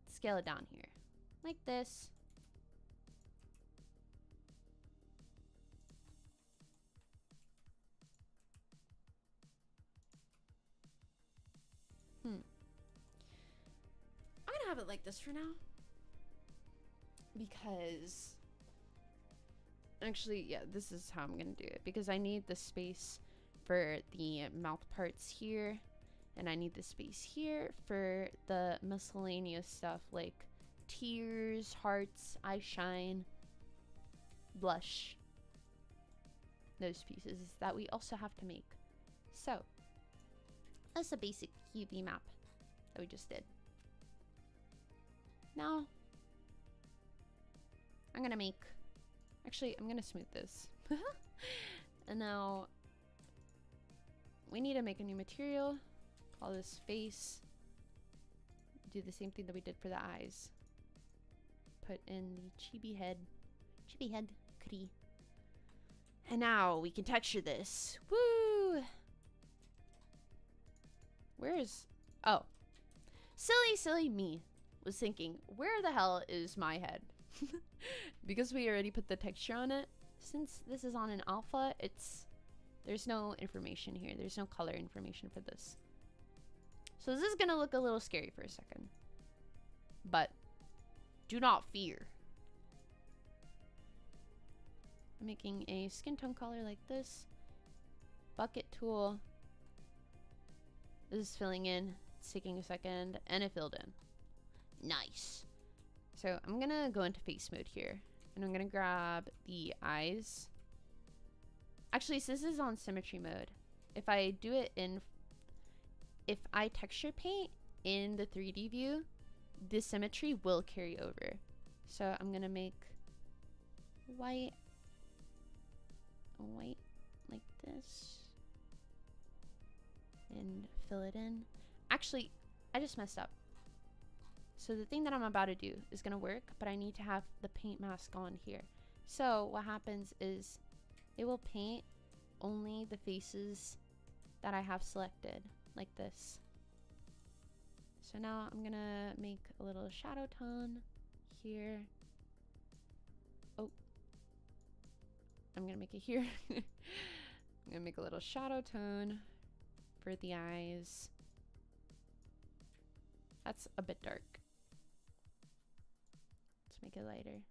scale it down here, like this. I'm gonna have it like this for now. Because, actually, yeah, this is how I'm gonna do it. Because I need the space for the mouth parts here. And I need the space here for the miscellaneous stuff like tears, hearts, eye shine, blush. Those pieces that we also have to make. So, that's a basic QB map that we just did. Now, I'm gonna make, actually, I'm gonna smooth this. And now, we need to make a new material. Call this face. Do the same thing that we did for the eyes. Put in the chibi head. Chibi head. Kitty. And now we can texture this. Woo! Where's... Oh. Silly me was thinking, where the hell is my head? Because we already put the texture on it. Since this is on an alpha, there's no information here. There's no color information for this. So this is gonna look a little scary for a second. But do not fear. I'm making a skin tone color like this. Bucket tool. This is filling in. It's taking a second. And it filled in. Nice. So I'm gonna go into face mode here. And I'm gonna grab the eyes. Actually, since this is on symmetry mode, if I do it in... If I texture paint in the 3D view, the symmetry will carry over. So I'm gonna make white like this and fill it in. Actually, I just messed up. So the thing that I'm about to do is gonna work, but I need to have the paint mask on here. So what happens is it will paint only the faces that I have selected. Like this. So now I'm gonna make a little shadow tone here. Oh, I'm gonna make it here. I'm gonna make a little shadow tone for the eyes. That's a bit dark. Let's make it lighter.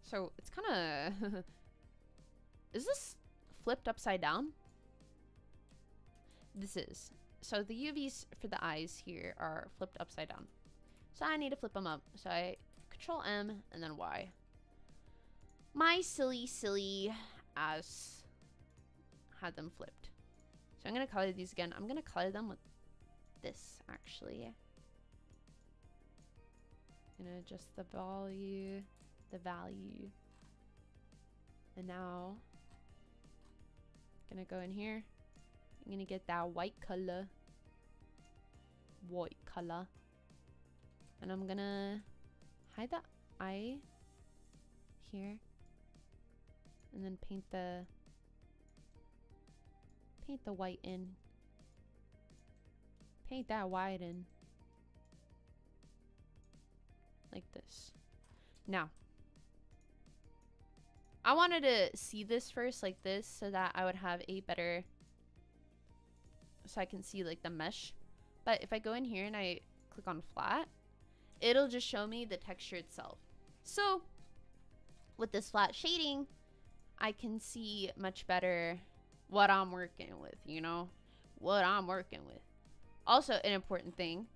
So it's kind of... Is this flipped upside down? This is. So the UVs for the eyes here are flipped upside down. So I need to flip them up. So I Control M and then Y. My silly ass had them flipped. So I'm going to color these again. I'm going to color them with this actually. I'm going to adjust the value. And now I'm going to go in here. I'm gonna get that white color. And I'm gonna hide the eye here. And then paint the white in. Paint that white in. Like this. Now, I wanted to see this first like this so that I would have a better... So I can see like the mesh. But if I go in here and I click on flat, it'll just show me the texture itself. So with this flat shading, I can see much better what I'm working with, you know, what I'm working with. Also an important thing,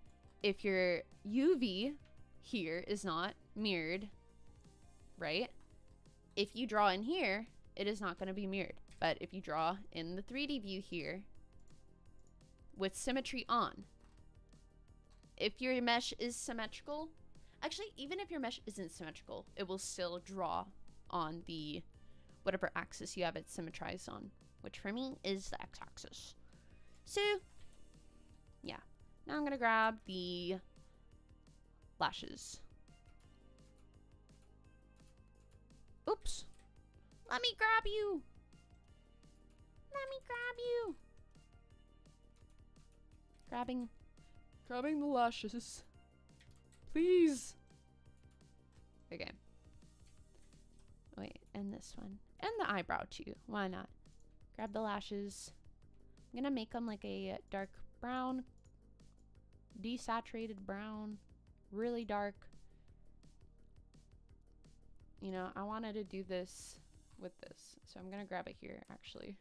if your UV here is not mirrored, right? If you draw in here, it is not going to be mirrored. But if you draw in the 3D view here, with symmetry on, if your mesh is symmetrical, actually even if your mesh isn't symmetrical, it will still draw on the whatever axis you have it symmetrized on, which for me is the x-axis. So yeah, now I'm gonna grab the lashes. me grab you. Let me grab you. Grabbing the lashes. Please. Okay. Wait, and this one. And the eyebrow too. Why not? Grab the lashes. I'm gonna make them like a dark brown. Desaturated brown. Really dark. You know, I wanted to do this with this. So I'm gonna grab it here, actually.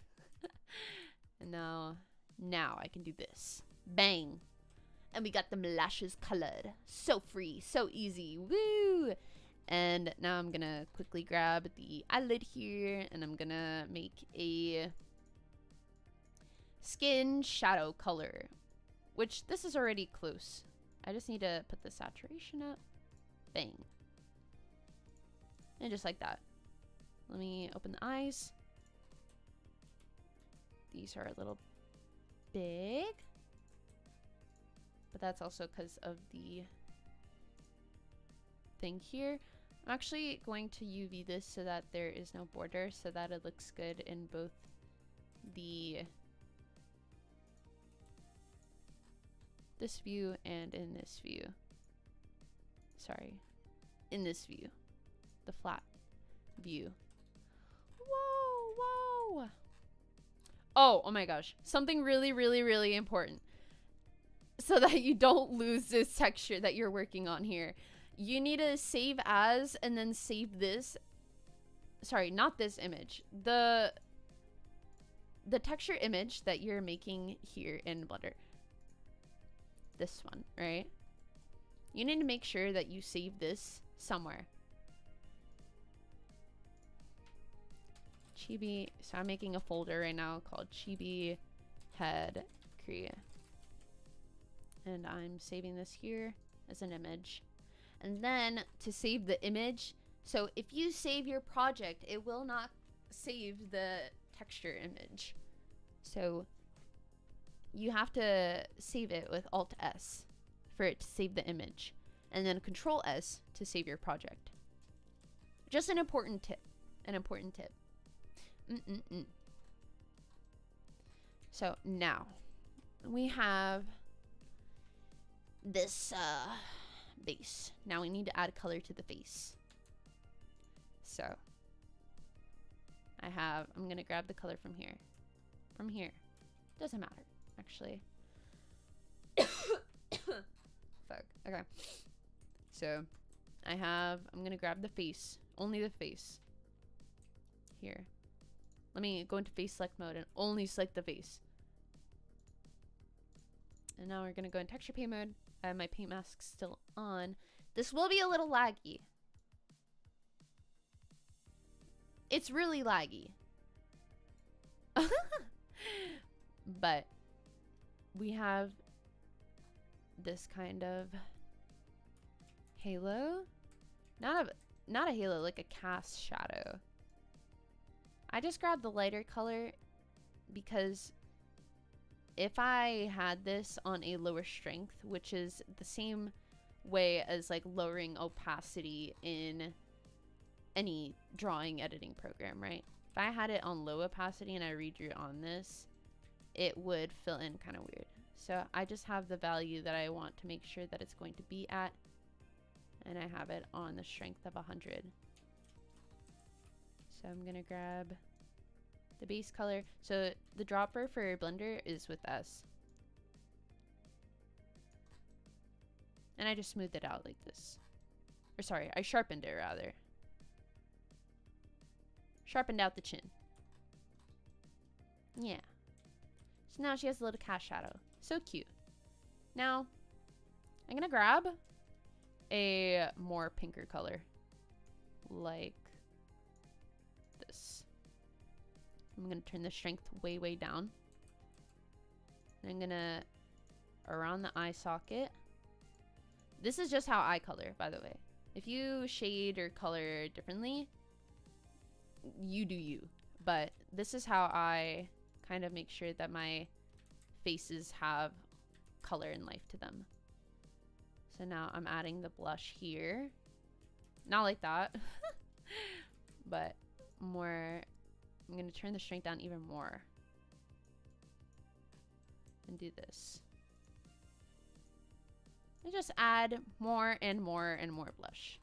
And now I can do this. Bang. And we got them lashes colored. So free, so easy. Woo! And now I'm gonna quickly grab the eyelid here, and I'm gonna make a skin shadow color, which this is already close. I just need to put the saturation up. Bang. And just like that. Let me open the eyes. These are a little big, but that's also because of the thing here. I'm actually going to UV this so that there is no border, so that it looks good in both this view and in this view. Sorry, in this view, the flat view. Whoa. Oh my gosh, something really important, so that you don't lose this texture that you're working on here. You need to save as, and then save this. Sorry, not this image. The texture image that you're making here in Blender. This one, right? You need to make sure that you save this somewhere. Chibi. So I'm making a folder right now called Chibi Head Korea. And I'm saving this here as an image. And then to save the image, so if you save your project, it will not save the texture image. So you have to save it with Alt S for it to save the image, and then Control S to save your project. Just an important tip. So now we have this base. Now we need to add color to the face. So I'm gonna grab the color from here. Doesn't matter, actually. Fuck. Okay. So I'm gonna grab the face. Only the face. Here. Let me go into face select mode and only select the face. And now we're gonna go in texture paint mode. I have my paint mask still on. This will be a little laggy. It's really laggy. But we have this kind of halo. Not a halo, like a cast shadow. I just grabbed the lighter color because if I had this on a lower strength, which is the same way as like lowering opacity in any drawing editing program, right? If I had it on low opacity and I redrew on this, it would fill in kind of weird. So I just have the value that I want to make sure that it's going to be at, and I have it on the strength of 100. So I'm gonna grab the base color. So the dropper for Blender is with S. And I just smoothed it out like this. Or sorry, I sharpened it rather. Sharpened out the chin. Yeah. So now she has a little cast shadow. So cute. Now, I'm gonna grab a more pinker color. Like this. I'm gonna turn the strength way down. And I'm gonna, around the eye socket. This is just how I color, by the way. If you shade or color differently, you do you. But this is how I kind of make sure that my faces have color and life to them. So now I'm adding the blush here. Not like that, but more I'm going to turn the strength down even more. And do this. And just add more and more and more blush.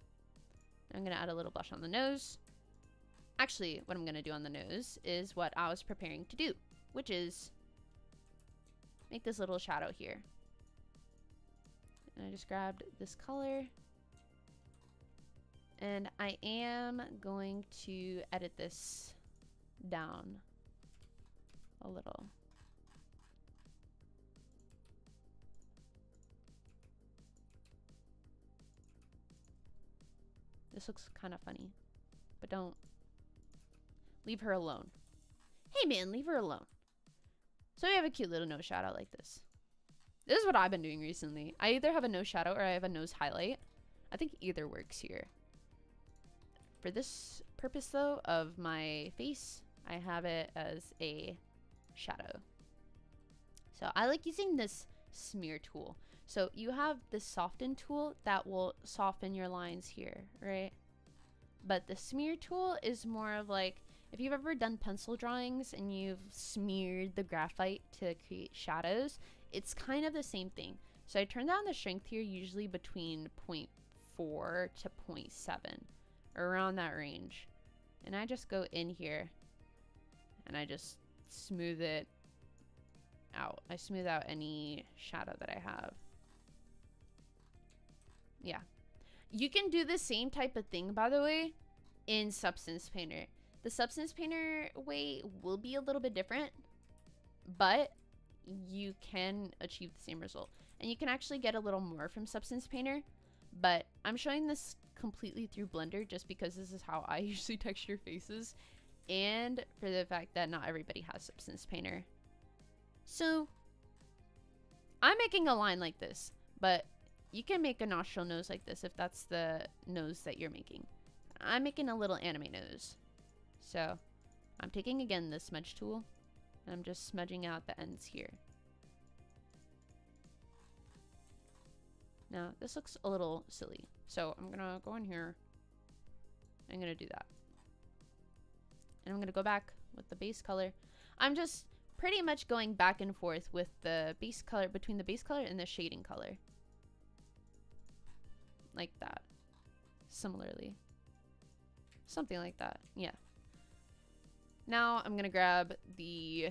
I'm going to add a little blush on the nose. Actually, what I'm going to do on the nose is what I was preparing to do, which is make this little shadow here. And I just grabbed this color. And I am going to edit this down a little. This looks kind of funny, but don't. Leave her alone. Hey man, leave her alone. So we have a cute little nose shadow like this. This is what I've been doing recently. I either have a nose shadow or I have a nose highlight. I think either works here. For this purpose though, of my face, I have it as a shadow. So I like using this smear tool. So you have this soften tool that will soften your lines here, right? But the smear tool is more of like, if you've ever done pencil drawings and you've smeared the graphite to create shadows, it's kind of the same thing. So I turn down the strength here usually between 0.4 to 0.7, or around that range. And I just go in here and I just smooth it out. I smooth out any shadow that I have. Yeah. You can do the same type of thing, by the way, in Substance Painter. The Substance Painter way will be a little bit different, but you can achieve the same result. And you can actually get a little more from Substance Painter, but I'm showing this completely through Blender just because this is how I usually texture faces, and for the fact that not everybody has Substance Painter. So I'm making a line like this, but you can make a nostril nose like this if that's the nose that you're making. I'm making a little anime nose. So I'm taking again the smudge tool and I'm just smudging out the ends here. Now this looks a little silly, so I'm gonna go in here. I'm gonna do that, and I'm gonna go back with the base color. I'm just pretty much going back and forth with the base color, between the base color and the shading color, like that. Similarly, something like that. Yeah. Now I'm gonna grab the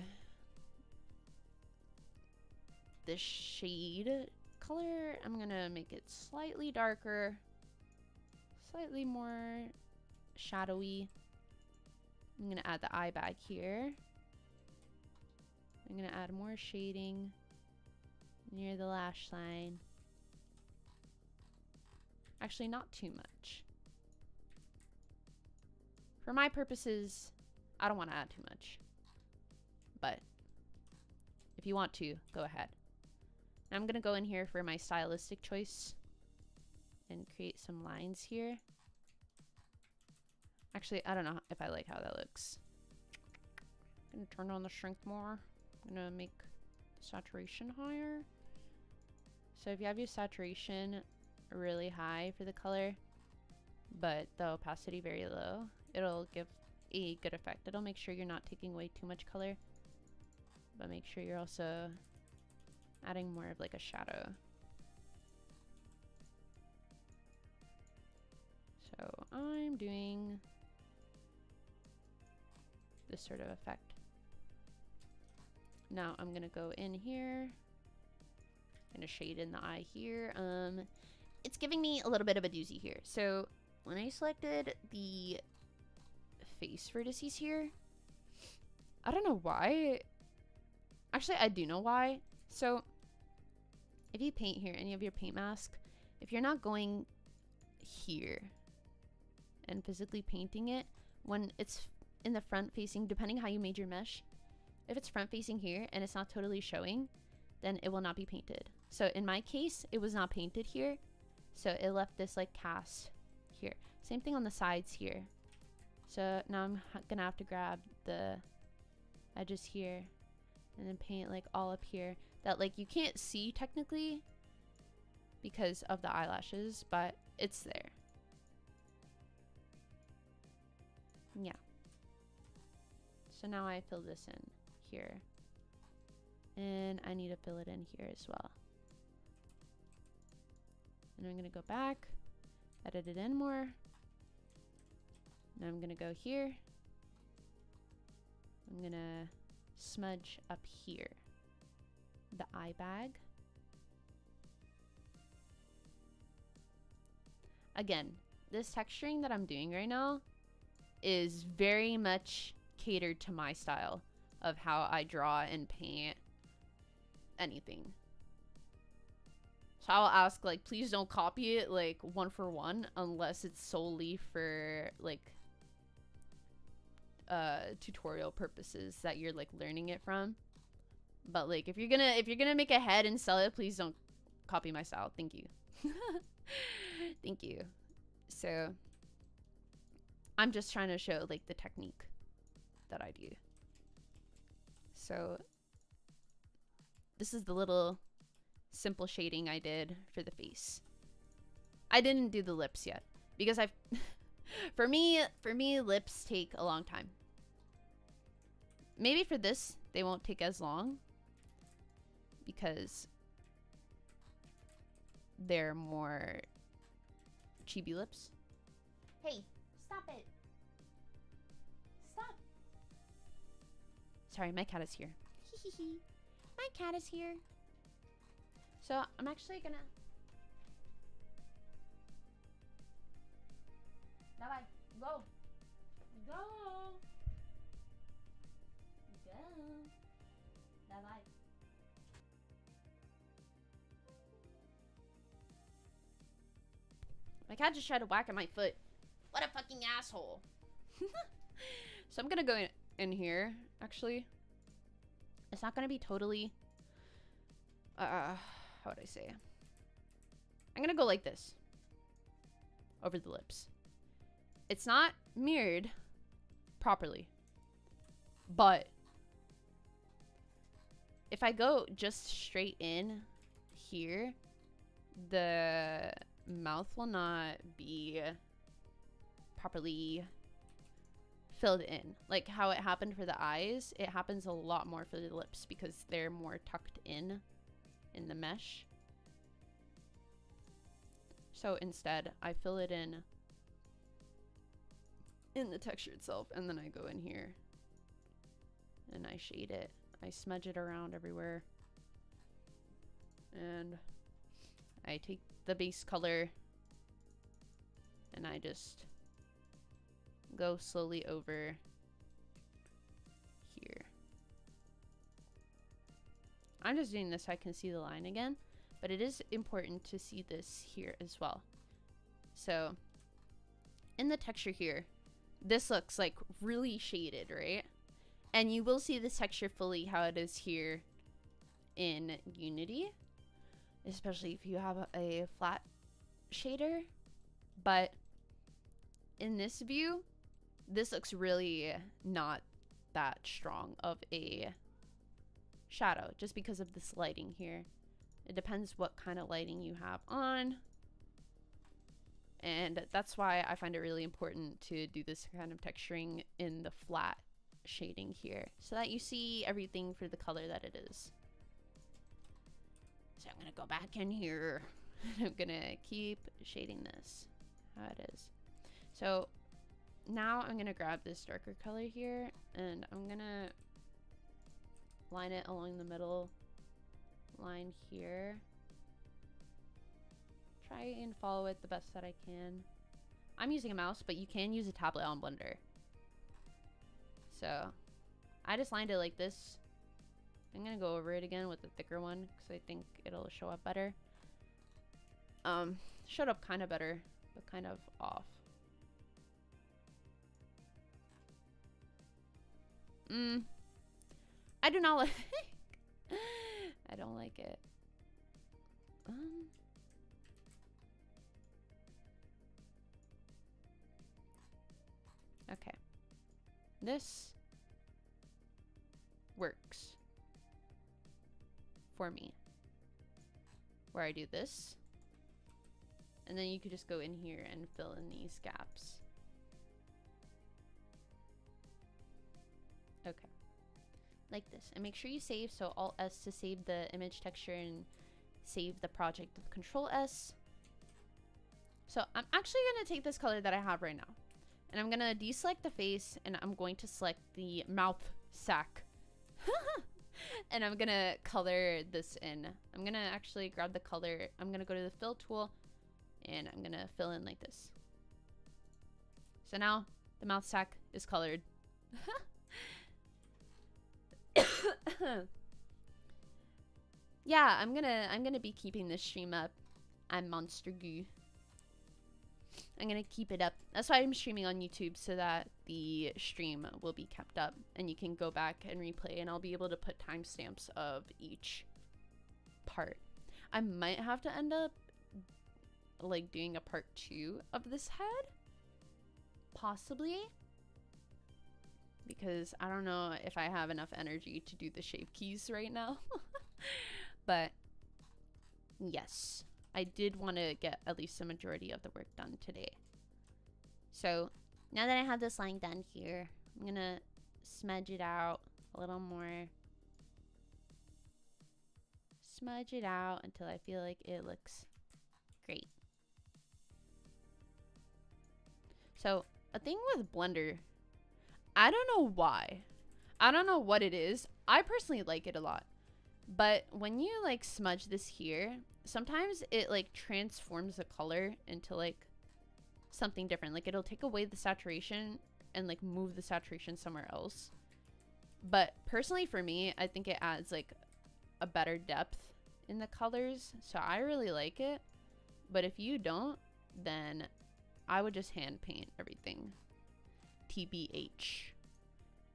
shade color. I'm gonna make it slightly darker, slightly more shadowy. I'm gonna add the eye bag here. I'm gonna add more shading near the lash line. Actually, not too much. For my purposes, I don't want to add too much, but if you want to, go ahead. I'm gonna go in here for my stylistic choice and create some lines here. Actually, I don't know if I like how that looks. I'm gonna turn on the shrink more. I'm gonna make the saturation higher. So if you have your saturation really high for the color, but the opacity very low, it'll give a good effect. It'll make sure you're not taking away too much color, but make sure you're also adding more of like a shadow. So I'm doing this sort of effect. Now I'm gonna go in here, gonna shade in the eye here. It's giving me a little bit of a doozy here. So when I selected the face vertices here, I don't know why. Actually, I do know why. So if you paint here and you have your paint mask, if you're not going here and physically painting it, when it's in the front facing, depending how you made your mesh, if it's front facing here and it's not totally showing, then it will not be painted. So in my case, it was not painted here, so it left this like cast here. Same thing on the sides here. So now I'm gonna have to grab the edges here and then paint like all up here that like you can't see technically because of the eyelashes, but it's there. Yeah. So now I fill this in here. And I need to fill it in here as well. And I'm going to go back, edit it in more. Now I'm going to go here. I'm going to smudge up here the eye bag. Again, this texturing that I'm doing right now is very much catered to my style of how I draw and paint anything. So I'll ask, like, please don't copy it like one for one unless it's solely for like tutorial purposes that you're like learning it from. But like if you're gonna make a head and sell it, please don't copy my style. Thank you. Thank you. So I'm just trying to show like the technique that I do. So this is the little simple shading I did for the face. I didn't do the lips yet because I've for me lips take a long time. Maybe for this they won't take as long because they're more chibi lips. Hey, stop it. Stop. Sorry, my cat is here. My cat is here. So I'm actually gonna... Bye-bye. Go. Go. Go. Bye-bye. My cat just tried to whack at my foot. What a fucking asshole. So I'm gonna go in here, actually. It's not gonna be totally... how would I say? I'm gonna go like this. Over the lips. It's not mirrored properly. But if I go just straight in here, the mouth will not be properly filled in. Like how it happened for the eyes, it happens a lot more for the lips because they're more tucked in the mesh. So instead, I fill it in the texture itself, and then I go in here and I shade it. I smudge it around everywhere. And I take the base color and I just go slowly over here. I'm just doing this so I can see the line again, but it is important to see this here as well. So in the texture here, this looks like really shaded, right? And you will see this texture fully how it is here in Unity, especially if you have a flat shader. But in this view, this looks really not that strong of a shadow just because of this lighting here. It depends what kind of lighting you have on. And that's why I find it really important to do this kind of texturing in the flat shading here so that you see everything for the color that it is. So I'm gonna go back in here and I'm gonna keep shading this how it is. So now I'm gonna grab this darker color here and I'm gonna line it along the middle line here. Try and follow it the best that I can. I'm using a mouse, but you can use a tablet on Blender. So I just lined it like this. I'm gonna go over it again with the thicker one because I think it'll show up better. Showed up kind of better, but kind of off. I do not like I don't like it. Okay. This works for me. Where I do this. And then you could just go in here and fill in these gaps. Okay. Like this. And make sure you save, so Alt S to save the image texture and save the project with Control S. So I'm actually going to take this color that I have right now. And I'm going to deselect the face and I'm going to select the mouth sack. And I'm going to color this in. I'm going to actually grab the color. I'm going to go to the fill tool and I'm going to fill in like this. So now the mouth sack is colored. Yeah, I'm gonna be keeping this stream up. I'm Monster Goo. I'm gonna keep it up. That's why I'm streaming on YouTube, so that the stream will be kept up and you can go back and replay, and I'll be able to put timestamps of each part. I might have to end up like doing a part 2 of this head, possibly, because I don't know if I have enough energy to do the shape keys right now. But yes, I did want to get at least the majority of the work done today. So now that I have this line done here, I'm gonna smudge it out a little more. Smudge it out until I feel like it looks great. So a thing with Blender, I don't know why. I don't know what it is. I personally like it a lot. But when you like smudge this here, sometimes it like transforms the color into like something different. Like it'll take away the saturation and like move the saturation somewhere else. But personally for me, I think it adds like a better depth in the colors. So I really like it. But if you don't, then I would just hand paint everything. TBH.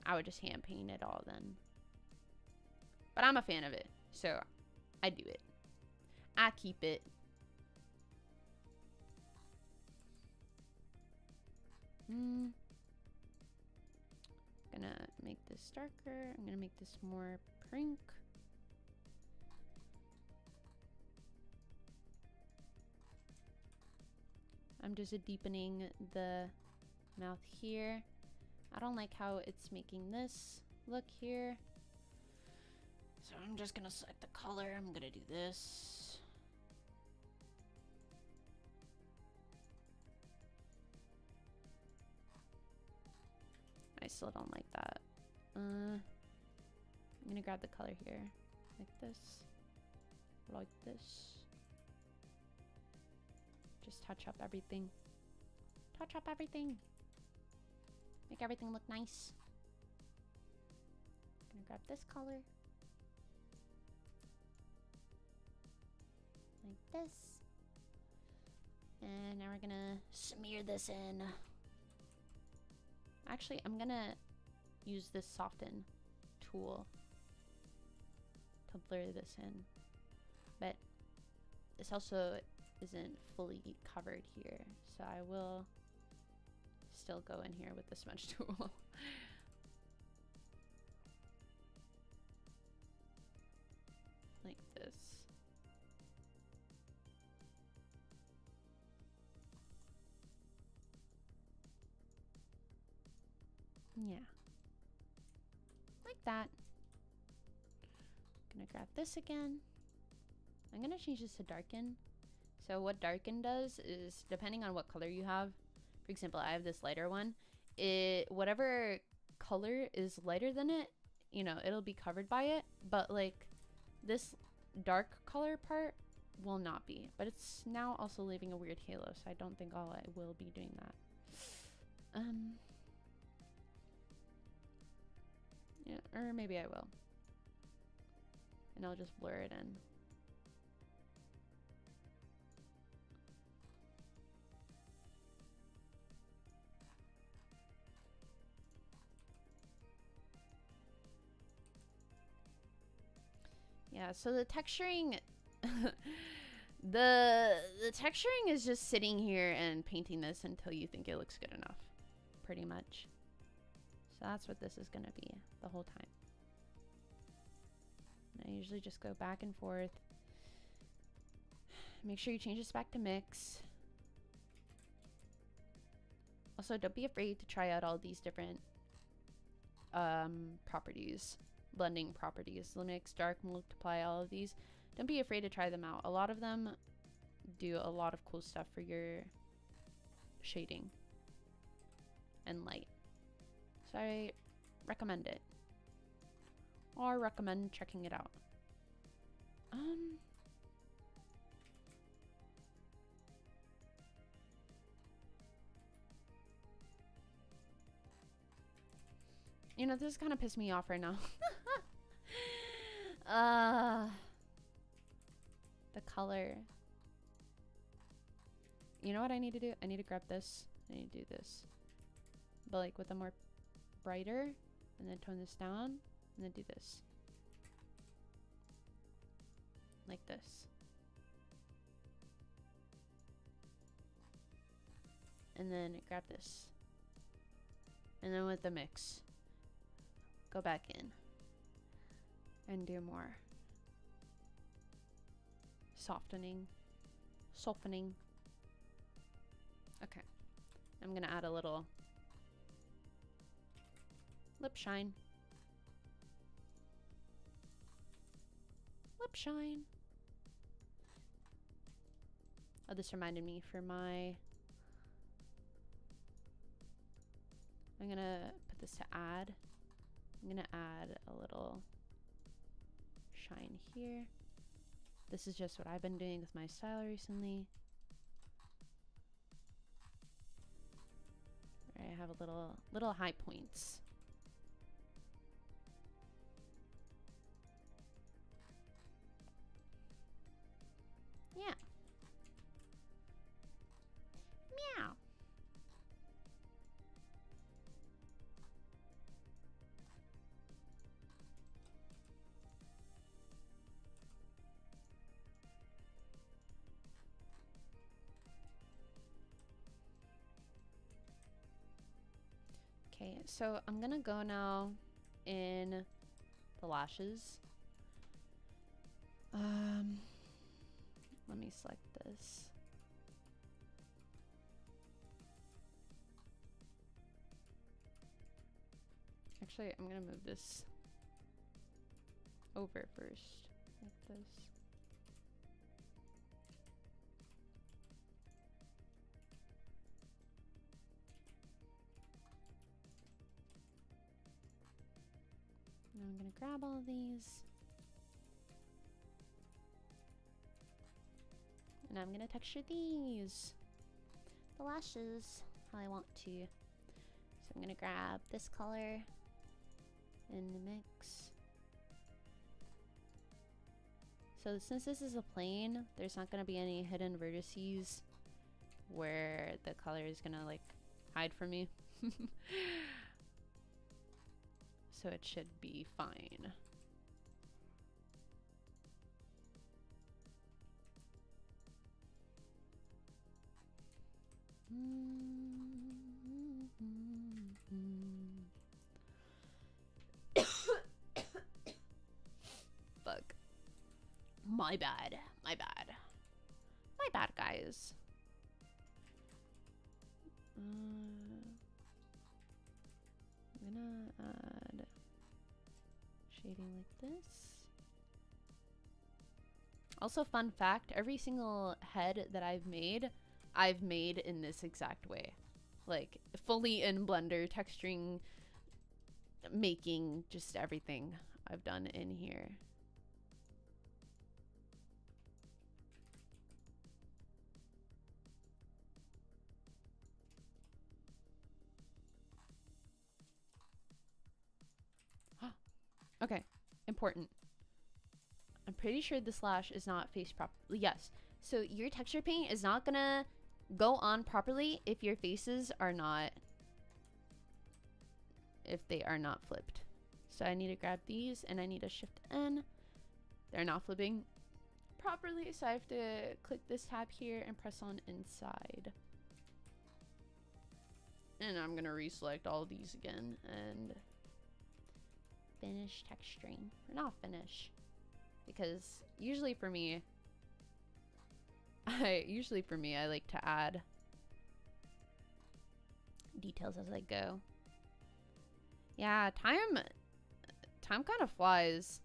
I would just hand paint it all then. But I'm a fan of it, so I do it. I keep it. Gonna make this darker. I'm gonna make this more pink. I'm just deepening the mouth here. I don't like how it's making this look here. So I'm just gonna select the color. I'm gonna do this. I still don't like that. I'm gonna grab the color here. Like this. Like this. Just touch up everything. Touch up everything. Make everything look nice. Gonna grab this color. Like this. And now we're gonna smear this in. Actually, I'm gonna use this soften tool to blur this in. But this also isn't fully covered here, so I will still go in here with the smudge tool. Like this. Yeah. Like that. Gonna grab this again. I'm gonna change this to darken. So what darken does is, depending on what color you have, for example, I have this lighter one, whatever color is lighter than it, you know, it'll be covered by it, but like this dark color part will not be. But it's now also leaving a weird halo, so I don't think I will be doing that. Yeah, or maybe I will. And I'll just blur it in. Yeah, so the texturing the texturing is just sitting here and painting this until you think it looks good enough, pretty much. So that's what this is gonna be the whole time. And I usually just go back and forth. Make sure you change this back to mix. Also, don't be afraid to try out all these different properties, blending properties. Limix, dark, multiply, all of these. Don't be afraid to try them out. A lot of them do a lot of cool stuff for your shading and light. So I recommend it. Or recommend checking it out. You know, this kind of pissed me off right now. The color. You know what I need to do? I need to grab this. I need to do this. But like with a more brighter, and then tone this down, and then do this. Like this. And then grab this. And then with the mix, go back in and do more softening. Okay, I'm gonna add a little lip shine. Oh, this reminded me for my, I'm gonna put this to add. I'm gonna add a little shine here. This is just what I've been doing with my style recently. I have a little high points. Yeah. Meow. Okay, so I'm gonna go now in the lashes. Let me select this. Actually, I'm gonna move this over first, like this. Now I'm gonna grab all of these. And I'm gonna texture these. The lashes, how I want to. So I'm gonna grab this color in the mix. So since this is a plane, there's not gonna be any hidden vertices where the color is gonna like hide from me. So it should be fine. Fuck. My bad. My bad. My bad, guys. I'm gonna add shading like this. Also, fun fact, every single head that I've made in this exact way. Like, fully in Blender, texturing, making, just everything I've done in here. Okay, important. I'm pretty sure this lash is not faced properly. Yes. So your texture paint is not gonna go on properly if your faces are not, if they are not flipped. So I need to grab these and I need to shift N. They're not flipping properly, so I have to click this tab here and press on inside. And I'm gonna reselect all of these again and finish texturing. Or not finish. Because usually for me, I like to add details as I go. Yeah, time kind of flies.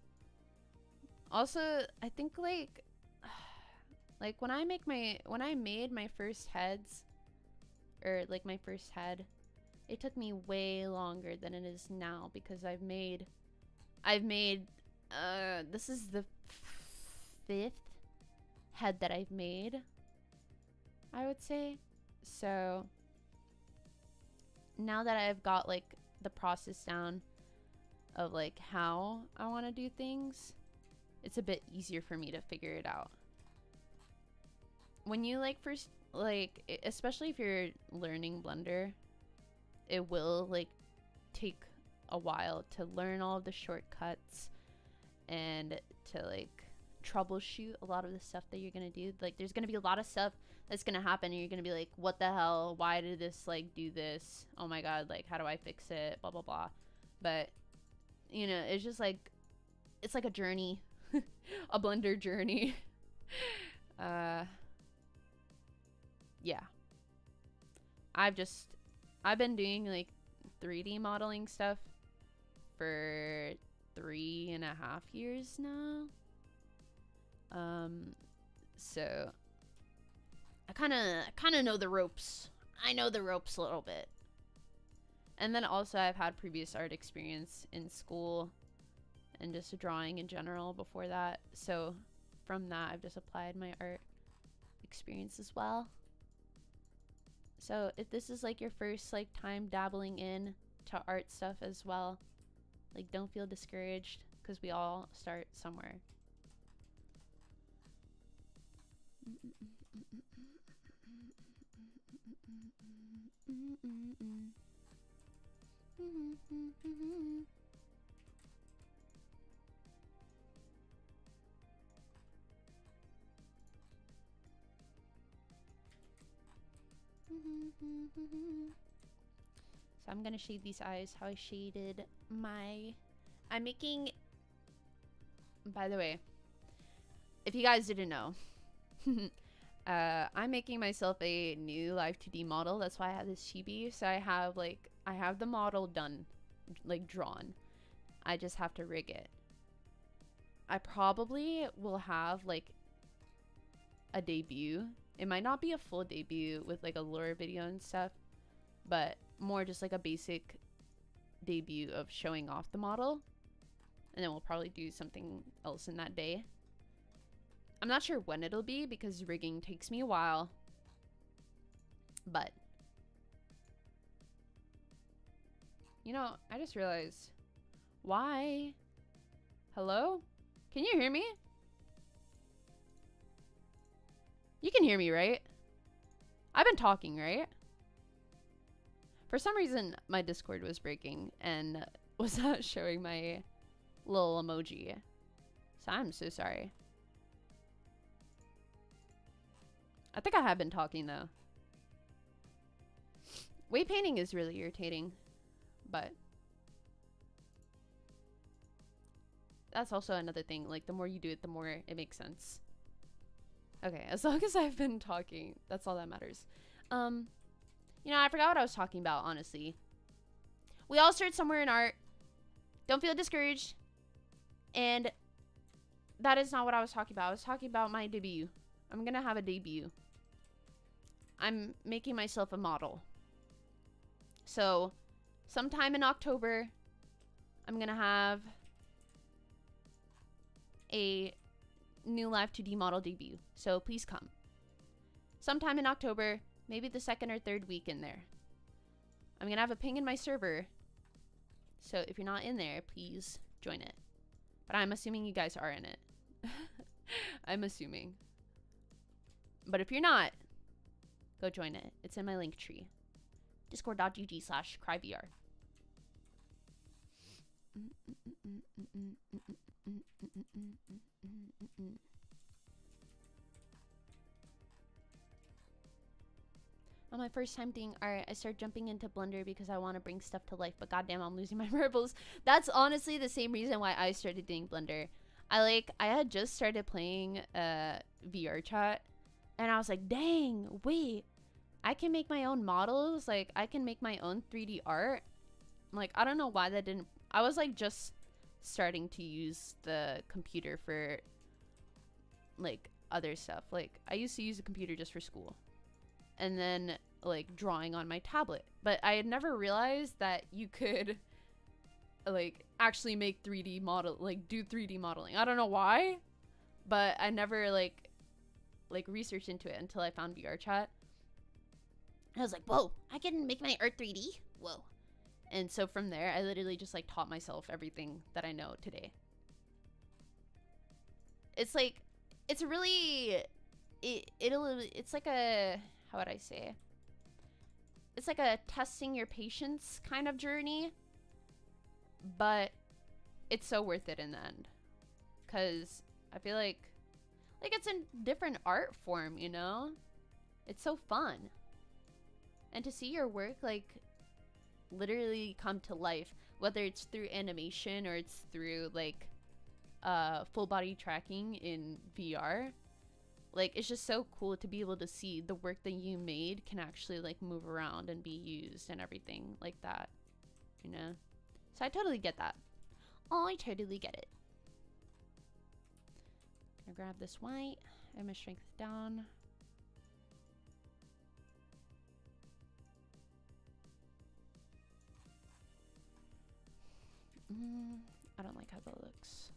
Also, I think like when I made my first heads, or like my first head, it took me way longer than it is now because I've made this is the 5th head that I've made, I would say. So now that I've got like the process down of like how I want to do things, it's a bit easier for me to figure it out. When you like first, like, especially if you're learning Blender, it will like take a while to learn all of the shortcuts and to like troubleshoot a lot of the stuff that you're gonna do. Like there's gonna be a lot of stuff that's gonna happen and you're gonna be like, what the hell, why did this like do this, oh my god, like how do I fix it, blah blah blah. But you know, it's just like, it's like a journey. A Blender journey. Yeah, I've been doing like 3D modeling stuff for 3.5 years now. So I kind of know the ropes. I know the ropes a little bit. And then also I've had previous art experience in school and just drawing in general before that. So from that, I've just applied my art experience as well. So if this is like your first like time dabbling in to art stuff as well, like don't feel discouraged, because we all start somewhere. So I'm gonna shade these eyes how I shaded my... I'm making... By the way, if you guys didn't know, I'm making myself a new live 2D model. That's why I have this Chibi. So I have the model done, like drawn. I just have to rig it. I probably will have like a debut. It might not be a full debut with like a lure video and stuff, but more just like a basic debut of showing off the model. And then we'll probably do something else in that day. I'm not sure when it'll be because rigging takes me a while. But, you know, I just realized, why? Hello? Can you hear me? You can hear me, right? I've been talking, right? For some reason, my Discord was breaking and was not showing my little emoji. So I'm so sorry. I think I have been talking though. Weight painting is really irritating, but that's also another thing. Like the more you do it, the more it makes sense. Okay, as long as I've been talking, that's all that matters. You know, I forgot what I was talking about, honestly. We all start somewhere in art. Don't feel discouraged. And that is not what I was talking about. I was talking about my debut. I'm gonna have a debut. I'm making myself a model. So, sometime in October, I'm gonna have a new live 2D model debut. So, please come. Sometime in October, maybe the 2nd or 3rd week in there. I'm gonna have a ping in my server. So, if you're not in there, please join it. But I'm assuming you guys are in it. I'm assuming. But if you're not, go join it. It's in my link tree. Discord.gg/crybr. On my first time doing art, I started jumping into Blender because I want to bring stuff to life, but goddamn, I'm losing my marbles. That's honestly the same reason why I started doing Blender. I had just started playing VR chat, and I was like, dang, wait, I can make my own models, like I can make my own 3D art, Like, I don't know why that didn't. I was like just starting to use the computer for like other stuff. Like, I used to use a computer just for school, and then like drawing on my tablet. But I had never realized that you could like actually make 3D model, like do 3D modeling. I don't know why, but I never like researched into it until I found VR chat. I was like, whoa, I can make my art 3D. Whoa. And so from there, I literally just like taught myself everything that I know today. It's like, it's really, it's like a, how would I say? It's like a testing your patience kind of journey, but it's so worth it in the end. Cause I feel like it's a different art form, you know? It's so fun. And to see your work like literally come to life, whether it's through animation or it's through like full body tracking in VR, like it's just so cool to be able to see the work that you made can actually like move around and be used and everything like that, you know? So I totally get that. Oh, I totally get it. Gonna grab this white and my strength down. I don't like how that looks.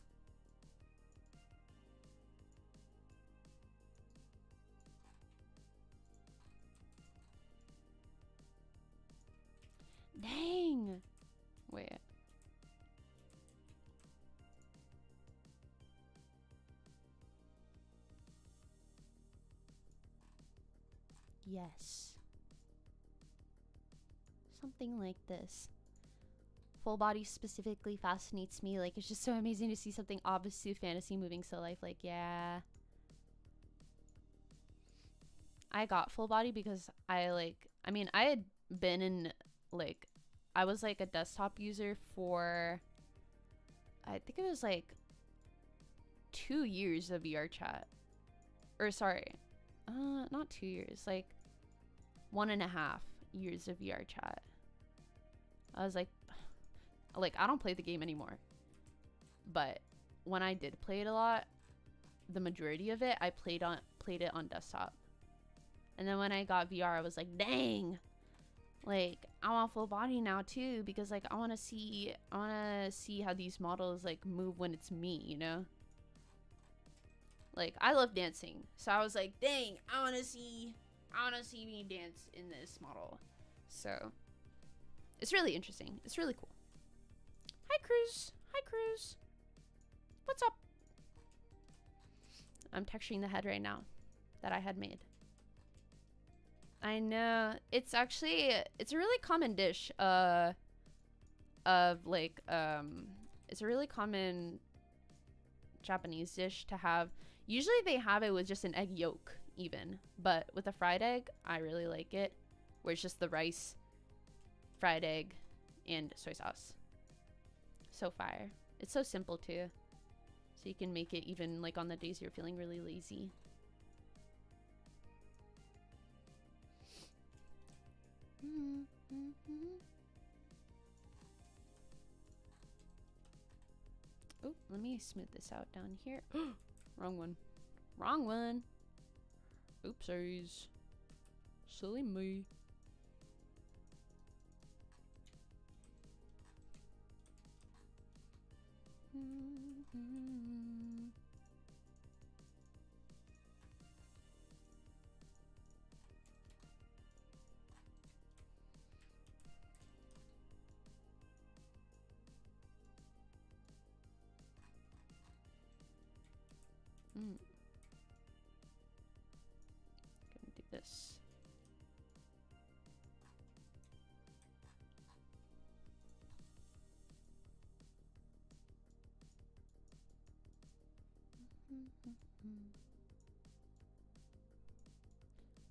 Dang! Wait. Yes. Something like this. Full body specifically fascinates me. Like, it's just so amazing to see something obviously fantasy moving so life. Like, yeah. I got full body because I mean, I had been in, like, I was like a desktop user for, I think it was like 2 years of VR chat. Or sorry, not 2 years, like 1.5 years of VR chat. I was like, I don't play the game anymore, but when I did play it a lot, the majority of it I played it on desktop. And then when I got VR, I was like, dang, like I want full body now too, because like I want to see how these models like move when it's me, you know? Like, I love dancing, so I was like, dang, I want to see me dance in this model. So it's really interesting. It's really cool. Hi, Cruz. Hi, Cruz. What's up? I'm texturing the head right now that I had made. I know. It's actually, it's a really common dish of like, it's a really common Japanese dish to have. Usually they have it with just an egg yolk even, but with a fried egg, I really like it, where it's just the rice, fried egg, and soy sauce. So fire. It's so simple too. So you can make it even like on the days you're feeling really lazy. Oh, let me smooth this out down here. Wrong one. Wrong one. Oopsies. Silly me. Gonna do this. I'm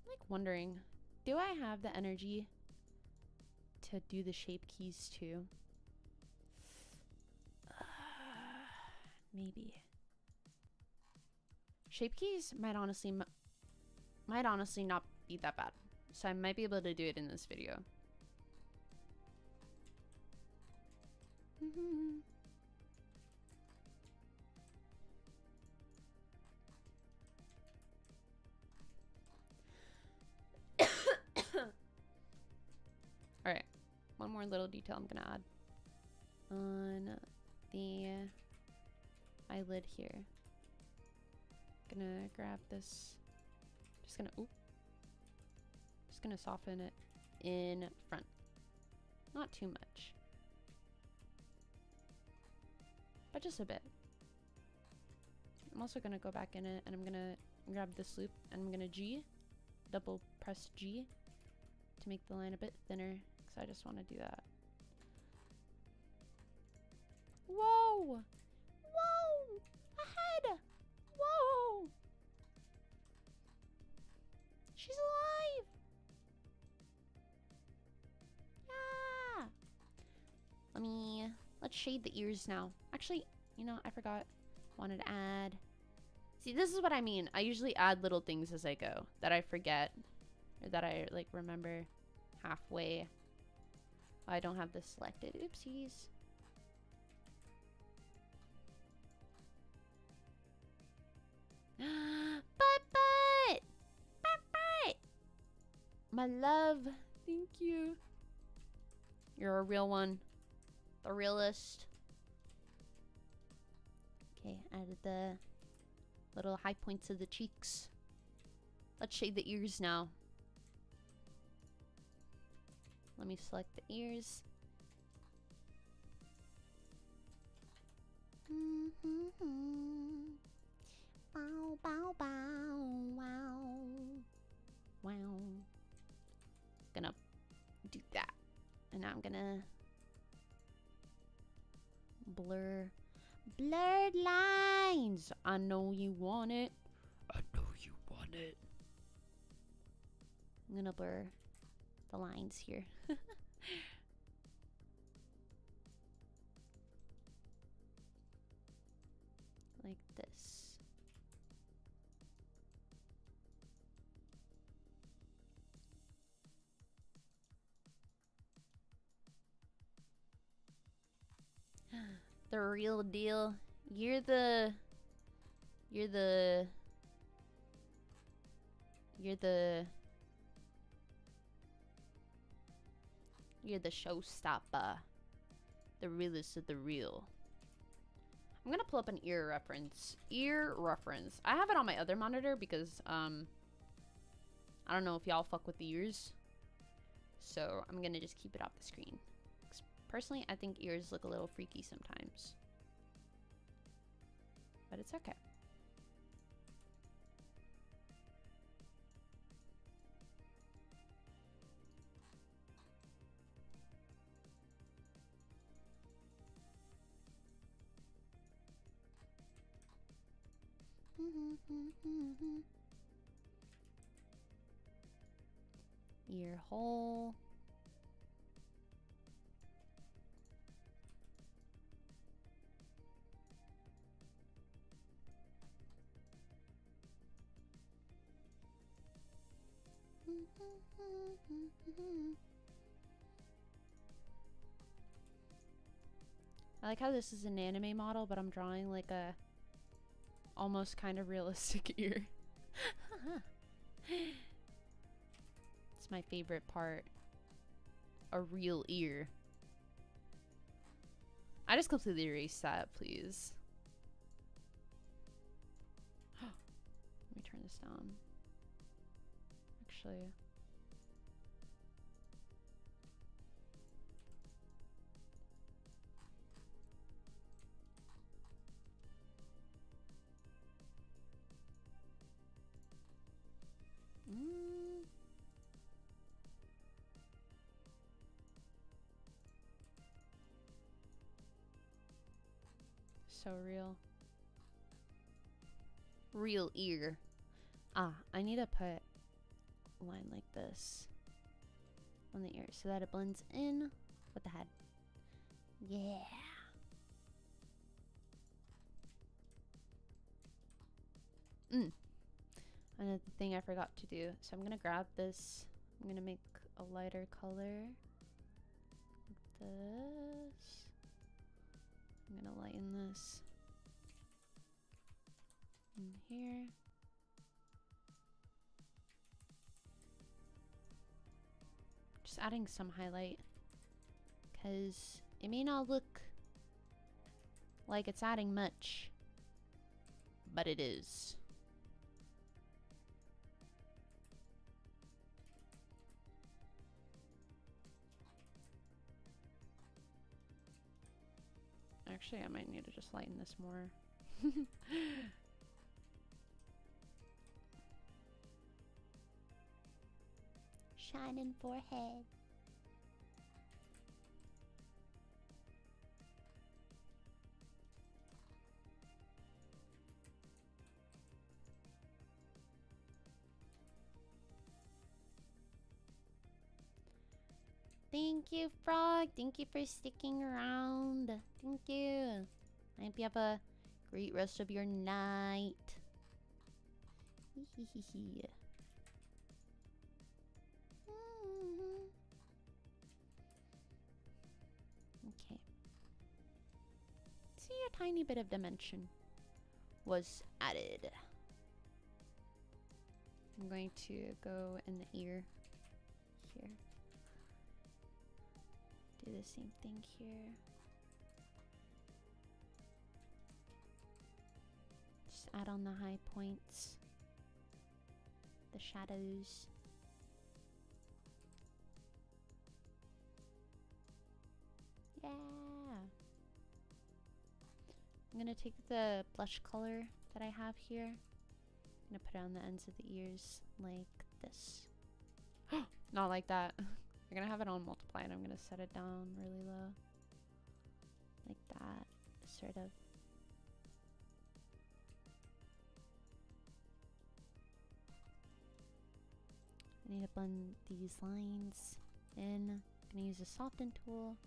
like wondering, do I have the energy to do the shape keys too? Maybe. Shape keys might honestly not be that bad, so I might be able to do it in this video. Alright, one more little detail I'm gonna add on the eyelid here. Gonna grab this, just gonna soften it in front. Not too much, but just a bit. I'm also gonna go back in it and I'm gonna grab this loop and I'm gonna double press G to make the line a bit thinner, because I just want to do that. Whoa! Whoa! Ahead! Whoa! She's alive! Yeah! Let's shade the ears now. Actually, you know, I forgot. Wanted to add. See, this is what I mean. I usually add little things as I go that I forget, or that I like remember halfway. I don't have this selected. Oopsies. But my love, thank you. You're a real one, the realist. Okay, added the little high points of the cheeks. Let's shade the ears now. Let me select the ears. Bow, bow, bow, wow. Wow. Gonna do that. And now I'm gonna blur. Blurred lines. I know you want it. I know you want it. I'm gonna blur the lines here. Like this. The real deal. You're the showstopper. The realest of the real. I'm gonna pull up an ear reference. Ear reference. I have it on my other monitor because I don't know if y'all fuck with the ears. So I'm gonna just keep it off the screen. Personally, I think ears look a little freaky sometimes. But it's okay. Ear hole. I like how this is an anime model, but I'm drawing like a almost kind of realistic ear. It's my favorite part. A real ear. I just completely erased that, please. Let me turn this down. Actually. So real. Real ear. Ah, I need to put a line like this on the ear so that it blends in with the head. Yeah. Another thing I forgot to do. So I'm gonna grab this. I'm gonna make a lighter color. Like this. just adding some highlight, because it may not look like it's adding much, but it is. Actually, I might need to just lighten this more. Shining forehead. Thank you, Frog. Thank you for sticking around. Thank you. I hope you have a great rest of your night. Okay. See, a tiny bit of dimension was added. I'm going to go in the ear here. Do the same thing here. Just add on the high points, the shadows. Yeah. I'm gonna take the blush color that I have here. I'm gonna put it on the ends of the ears like this. Not like that. I'm gonna have it on multiply and I'm gonna set it down really low. Like that, sort of. I need to blend these lines in. I'm gonna use a soften tool.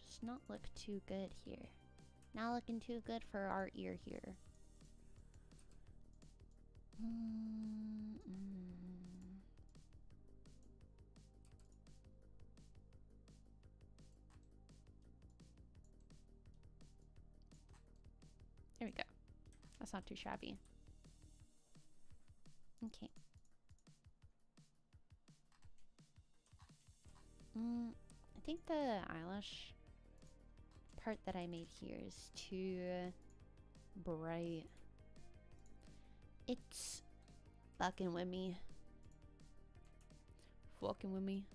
Does not look too good here. Not looking too good for our ear here. There we go. That's not too shabby. Okay. I think the eyelash part that I made here is too bright. It's fucking with me. Fucking with me.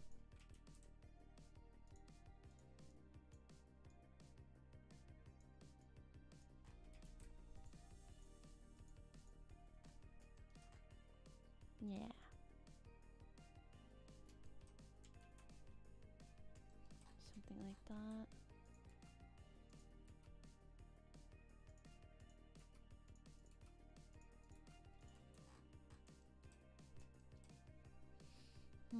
Yeah. Something like that. Yeah.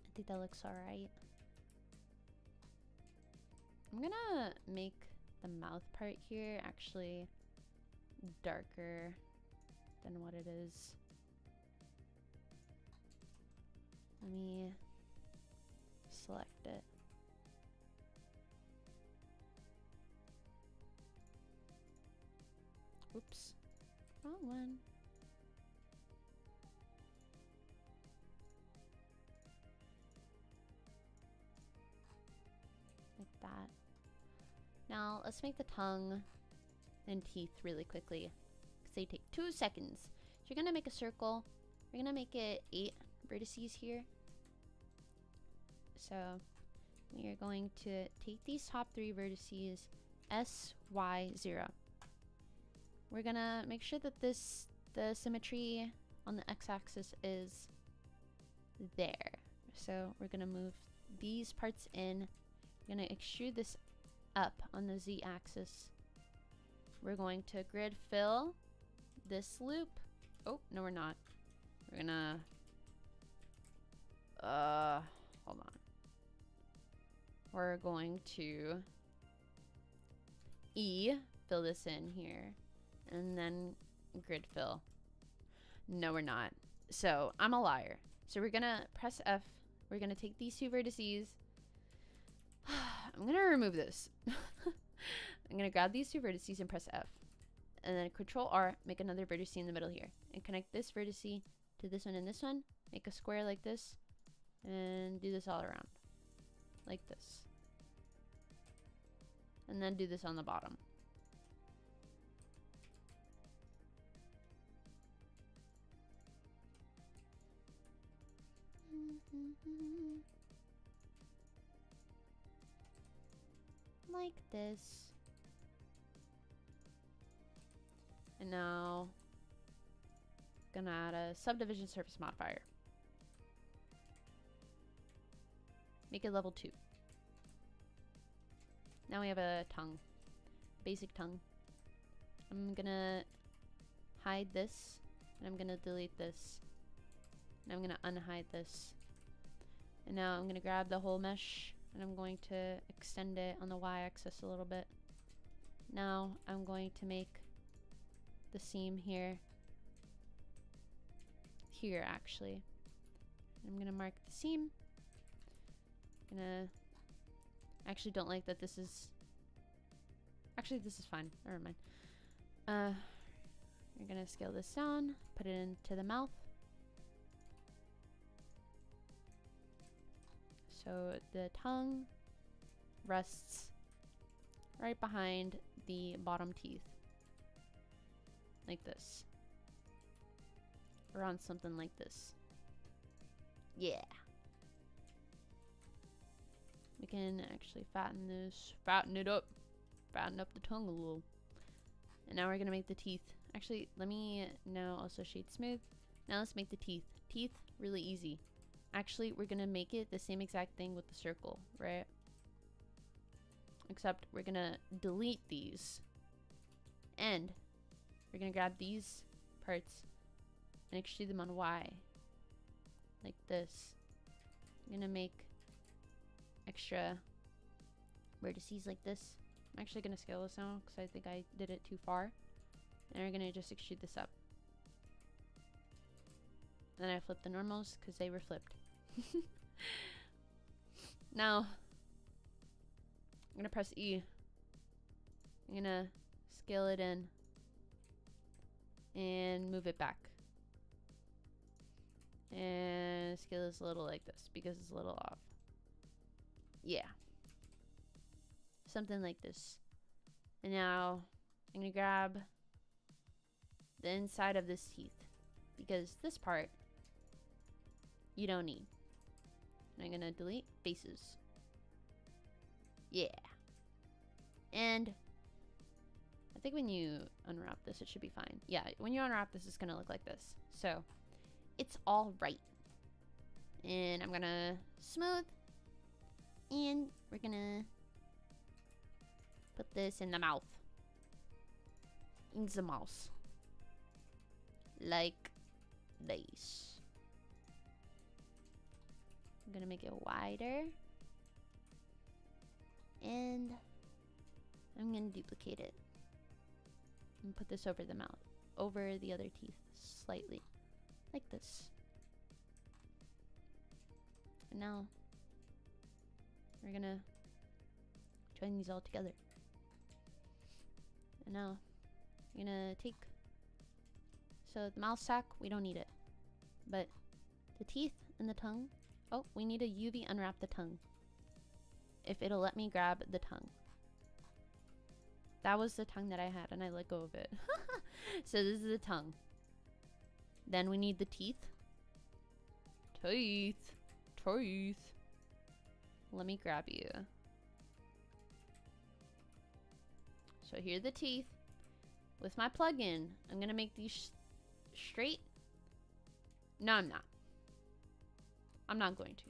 I think that looks alright. I'm gonna make the mouth part here actually darker than what it is. Let me select it. Oops, wrong one. Like that. Now let's make the tongue and teeth really quickly, because they take 2 seconds. So you're gonna make a circle. We're gonna make it 8 vertices here. So we are going to take these top 3 vertices, S, Y, 0. We're gonna make sure that the symmetry on the x-axis is there. So we're gonna move these parts in. We're gonna extrude this up on the z-axis. We're going to grid fill this loop. Oh, no we're not. We're gonna hold on. We're going to fill this in here and then grid fill. No we're not. So I'm a liar. So we're gonna press F. We're gonna take these 2 vertices. I'm gonna remove this. I'm gonna grab these two vertices and press F. And then Control R, make another vertex in the middle here. And connect this vertex to this one and this one. Make a square like this. And do this all around. Like this. And then do this on the bottom. Like this. And now, gonna add a subdivision surface modifier. Make it level 2. Now we have a tongue. Basic tongue. I'm gonna hide this. And I'm gonna delete this. And I'm gonna unhide this. And now I'm gonna grab the whole mesh. And I'm going to extend it on the y-axis a little bit. Now I'm going to make the seam here. Here actually. I'm gonna mark the seam. I actually don't like that this is... Actually, this is fine. Never mind. You're gonna scale this down, put it into the mouth. So the tongue rests right behind the bottom teeth. Like this. Or on something like this. Yeah. We can actually fatten this, fatten it up, fatten up the tongue a little. And now we're gonna make the teeth. Actually, let me now also shade smooth. Now let's make the teeth. Teeth, really easy. Actually, we're gonna make it the same exact thing with the circle, right? Except we're gonna delete these. And we're gonna grab these parts and extrude them on Y. Like this. I'm gonna make extra vertices like this. I'm actually gonna scale this now because I think I did it too far. And we're gonna just extrude this up. Then I flipped the normals because they were flipped. Now I'm gonna press E. I'm gonna scale it in and move it back. And scale this a little like this because it's a little off. Yeah. Something like this. And now I'm gonna grab the inside of this teeth because this part you don't need. And I'm gonna delete faces. Yeah. And I think when you unwrap this, it should be fine. Yeah, when you unwrap this, it's gonna look like this. So it's all right. And I'm gonna smooth. And we're gonna put this in the mouth. In the mouth. Like this. I'm gonna make it wider. And I'm gonna duplicate it. And put this over the mouth. Over the other teeth slightly. Like this. And now we're gonna join these all together. And now we're gonna take, so the mouth sack, we don't need it. But the teeth and the tongue, oh, we need to UV unwrap the tongue. If it'll let me grab the tongue. That was the tongue that I had and I let go of it. So this is the tongue. Then we need the teeth. Teeth. Teeth. Let me grab you. So here are the teeth. With my plug-in, I'm gonna make these straight. No, I'm not. I'm not going to.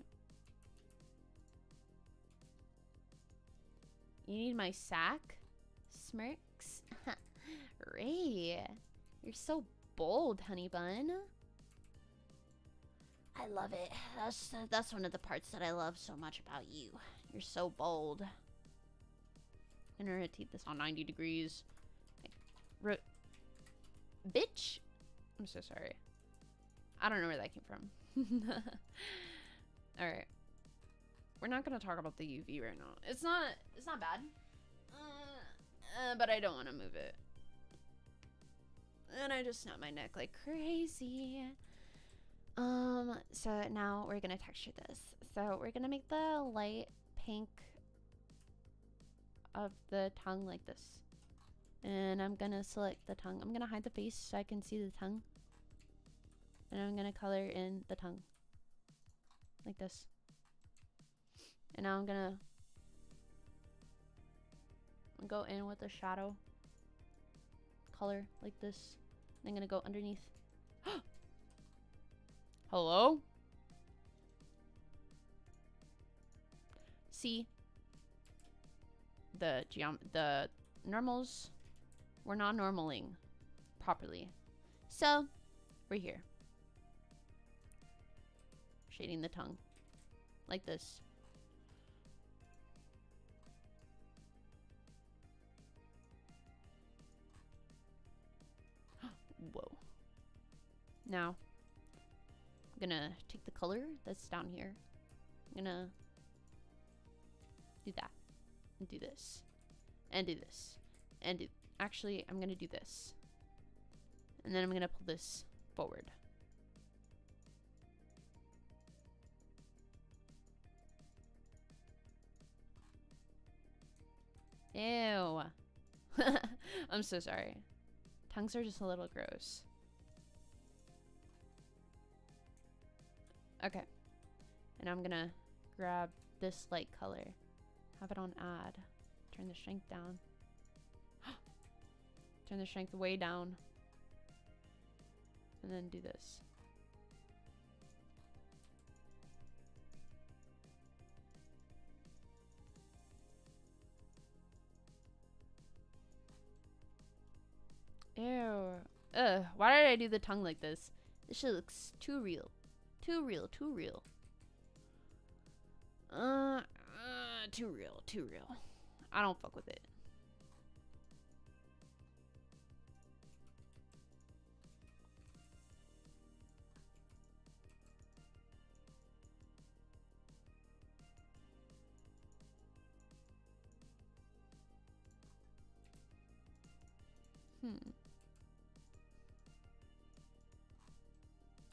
You need my sack? Smirks? Ray, you're so bold, honey bun. I love it. That's one of the parts that I love so much about you. You're so bold. I'm gonna rotate this on 90 degrees. Bitch! I'm so sorry. I don't know where that came from. Alright. we're not gonna talk about the UV right now. It's not bad. But I don't want to move it. And I just snap my neck like crazy. So now we're gonna texture this. So we're gonna make the light pink of the tongue like this. And I'm gonna select the tongue. I'm gonna hide the face so I can see the tongue. And I'm gonna color in the tongue. Like this. And now I'm gonna go in with the shadow color like this. And I'm gonna go underneath. Hello? See? The normals were not normaling properly. So, we're here. Shading the tongue. Like this. Whoa. Now, I'm gonna take the color that's down here. I'm gonna do that. And do this. And do this. And do... Actually, I'm gonna do this. And then I'm gonna pull this forward. Ew. I'm so sorry. Tongues are just a little gross. Okay. And I'm gonna grab this light color. Have it on add. Turn the strength down. Turn the strength way down. And then do this. Ew. Ugh. Why did I do the tongue like this? This shit looks too real. Too real. Too real. Too real. Too real. I don't fuck with it.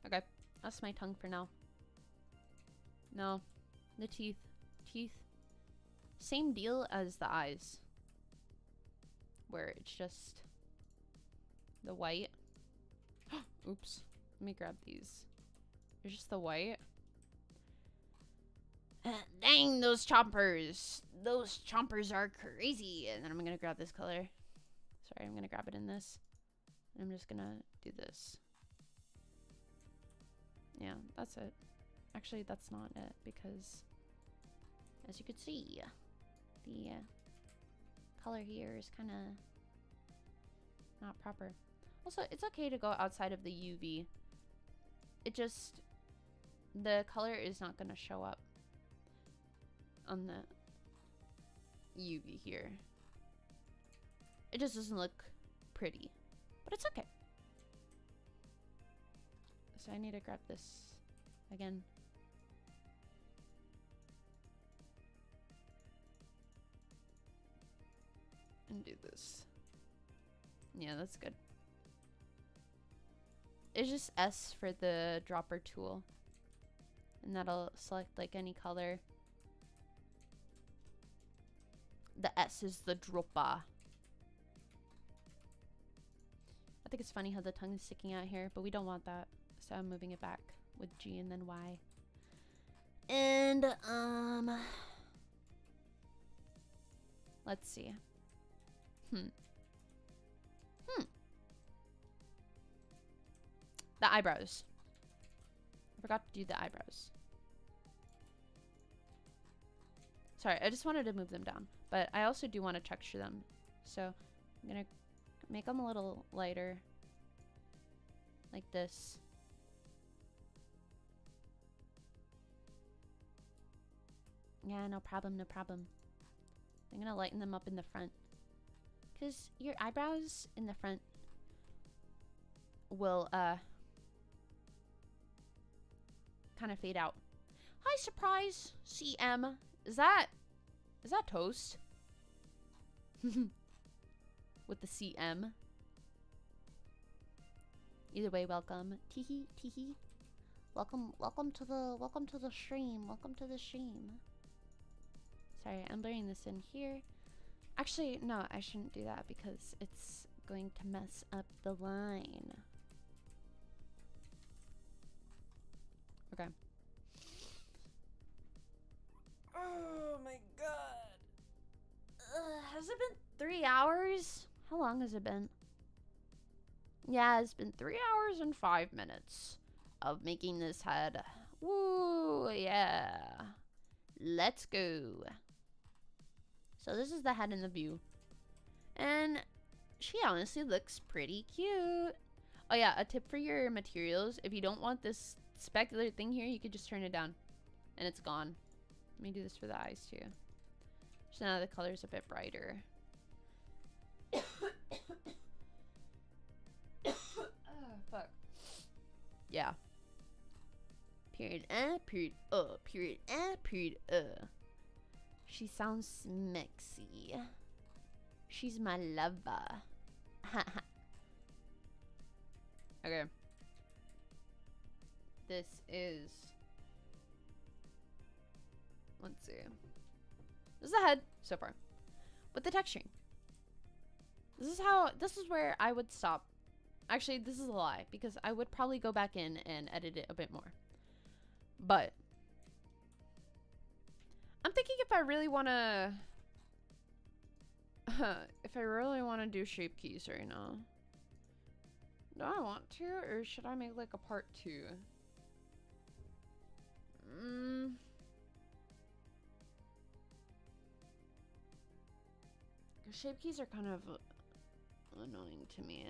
Okay, that's my tongue for now. No, the teeth. Teeth. Same deal as the eyes. Where it's just the white. Oops. Let me grab these. It's just the white. Dang, those chompers. Those chompers are crazy. And then I'm gonna grab this color. Sorry, I'm gonna grab it in this. And I'm just gonna do this. Yeah, that's it. Actually, that's not it because, as you could see, the color here is kind of not proper. Also, it's okay to go outside of the UV. It just, the color is not going to show up on the UV here. It just doesn't look pretty, but it's okay. So I need to grab this again. And do this. Yeah, that's good. It's just S for the dropper tool. And that'll select like any color. The S is the dropper. I think it's funny how the tongue is sticking out here, but we don't want that. So I'm moving it back with G and then Y. And, let's see. The eyebrows. I forgot to do the eyebrows. Sorry, I just wanted to move them down. But I also do want to texture them. So I'm going to make them a little lighter. Like this. Yeah, no problem, no problem. I'm going to lighten them up in the front. Because your eyebrows in the front will kind of fade out. Hi, surprise. CM. Is that toast? With the CM. Either way, welcome. Teehee, teehee. Welcome to the stream. Welcome to the stream. Sorry, I'm blurring this in here. Actually, no, I shouldn't do that because it's going to mess up the line. Okay. Oh my god. Has it been 3 hours? How long has it been? Yeah, it's been 3 hours and 5 minutes of making this head. Woo, yeah. Let's go. So this is the head in the view. And she honestly looks pretty cute. Oh yeah, a tip for your materials. If you don't want this specular thing here, you could just turn it down. And it's gone. Let me do this for the eyes too. So now the color's a bit brighter. Oh, fuck. Yeah. Period, period, period, period, She sounds smexy. She's my lover. Okay. This is... Let's see. This is the head so far. With the texturing. This is where I would stop. Actually, this is a lie, because I would probably go back in and edit it a bit more. But I'm thinking if I really want to do shape keys right now. Do I want to, or should I make like a part 2? Shape keys are kind of annoying to me.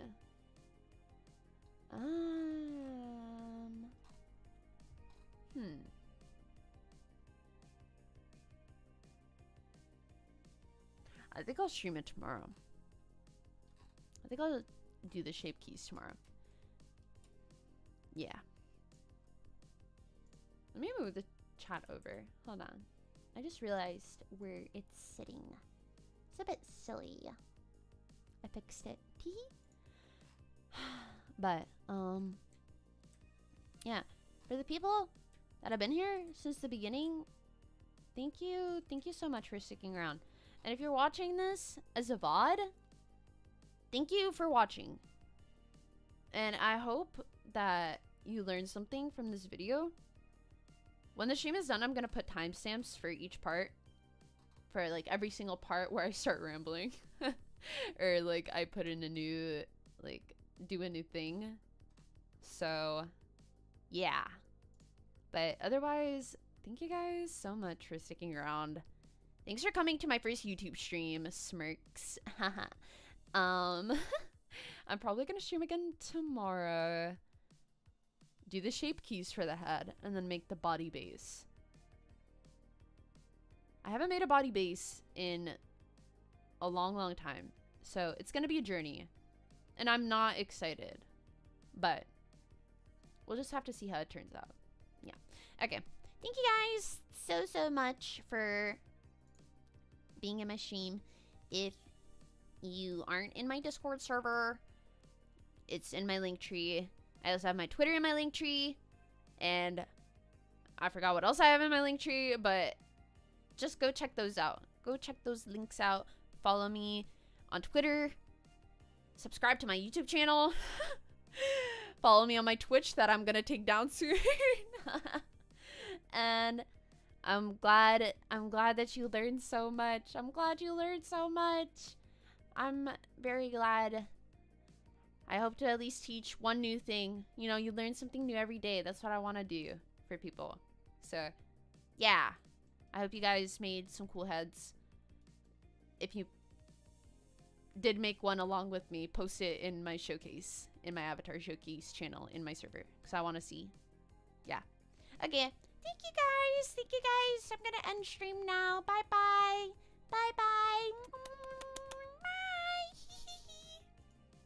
I think I'll stream it tomorrow. I think I'll do the shape keys tomorrow. Yeah. Let me move the chat over. Hold on. I just realized where it's sitting. It's a bit silly. I fixed it. Tee. But, yeah. For the people that have been here since the beginning, thank you. Thank you so much for sticking around. And if you're watching this as a VOD, thank you for watching. And I hope that you learned something from this video. When the stream is done, I'm going to put timestamps for each part. For like every single part where I start rambling. Or like I put in a new, like, do a new thing. So, yeah. But otherwise, thank you guys so much for sticking around. Thanks for coming to my first YouTube stream, Smirks. I'm probably gonna stream again tomorrow. Do the shape keys for the head, and then make the body base. I haven't made a body base in a long time, so it's gonna be a journey. And I'm not excited, but we'll just have to see how it turns out. Yeah. Okay. Thank you guys so much for being in my stream. If you aren't in my Discord server, it's in my link tree. I also have my Twitter in my link tree, and I forgot what else I have in my link tree, but just go check those out. Go check those links out. Follow me on Twitter. Subscribe to my YouTube channel. Follow me on my Twitch that I'm gonna take down soon. And I'm glad that you learned so much. I'm glad you learned so much. I'm very glad. I hope to at least teach one new thing. You know, you learn something new every day. That's what I want to do for people. So, yeah. I hope you guys made some cool heads. If you did make one along with me, post it in my showcase, in my avatar showcase channel in my server, because I want to see. Yeah. Okay. Thank you guys. I'm gonna end stream now. Bye bye.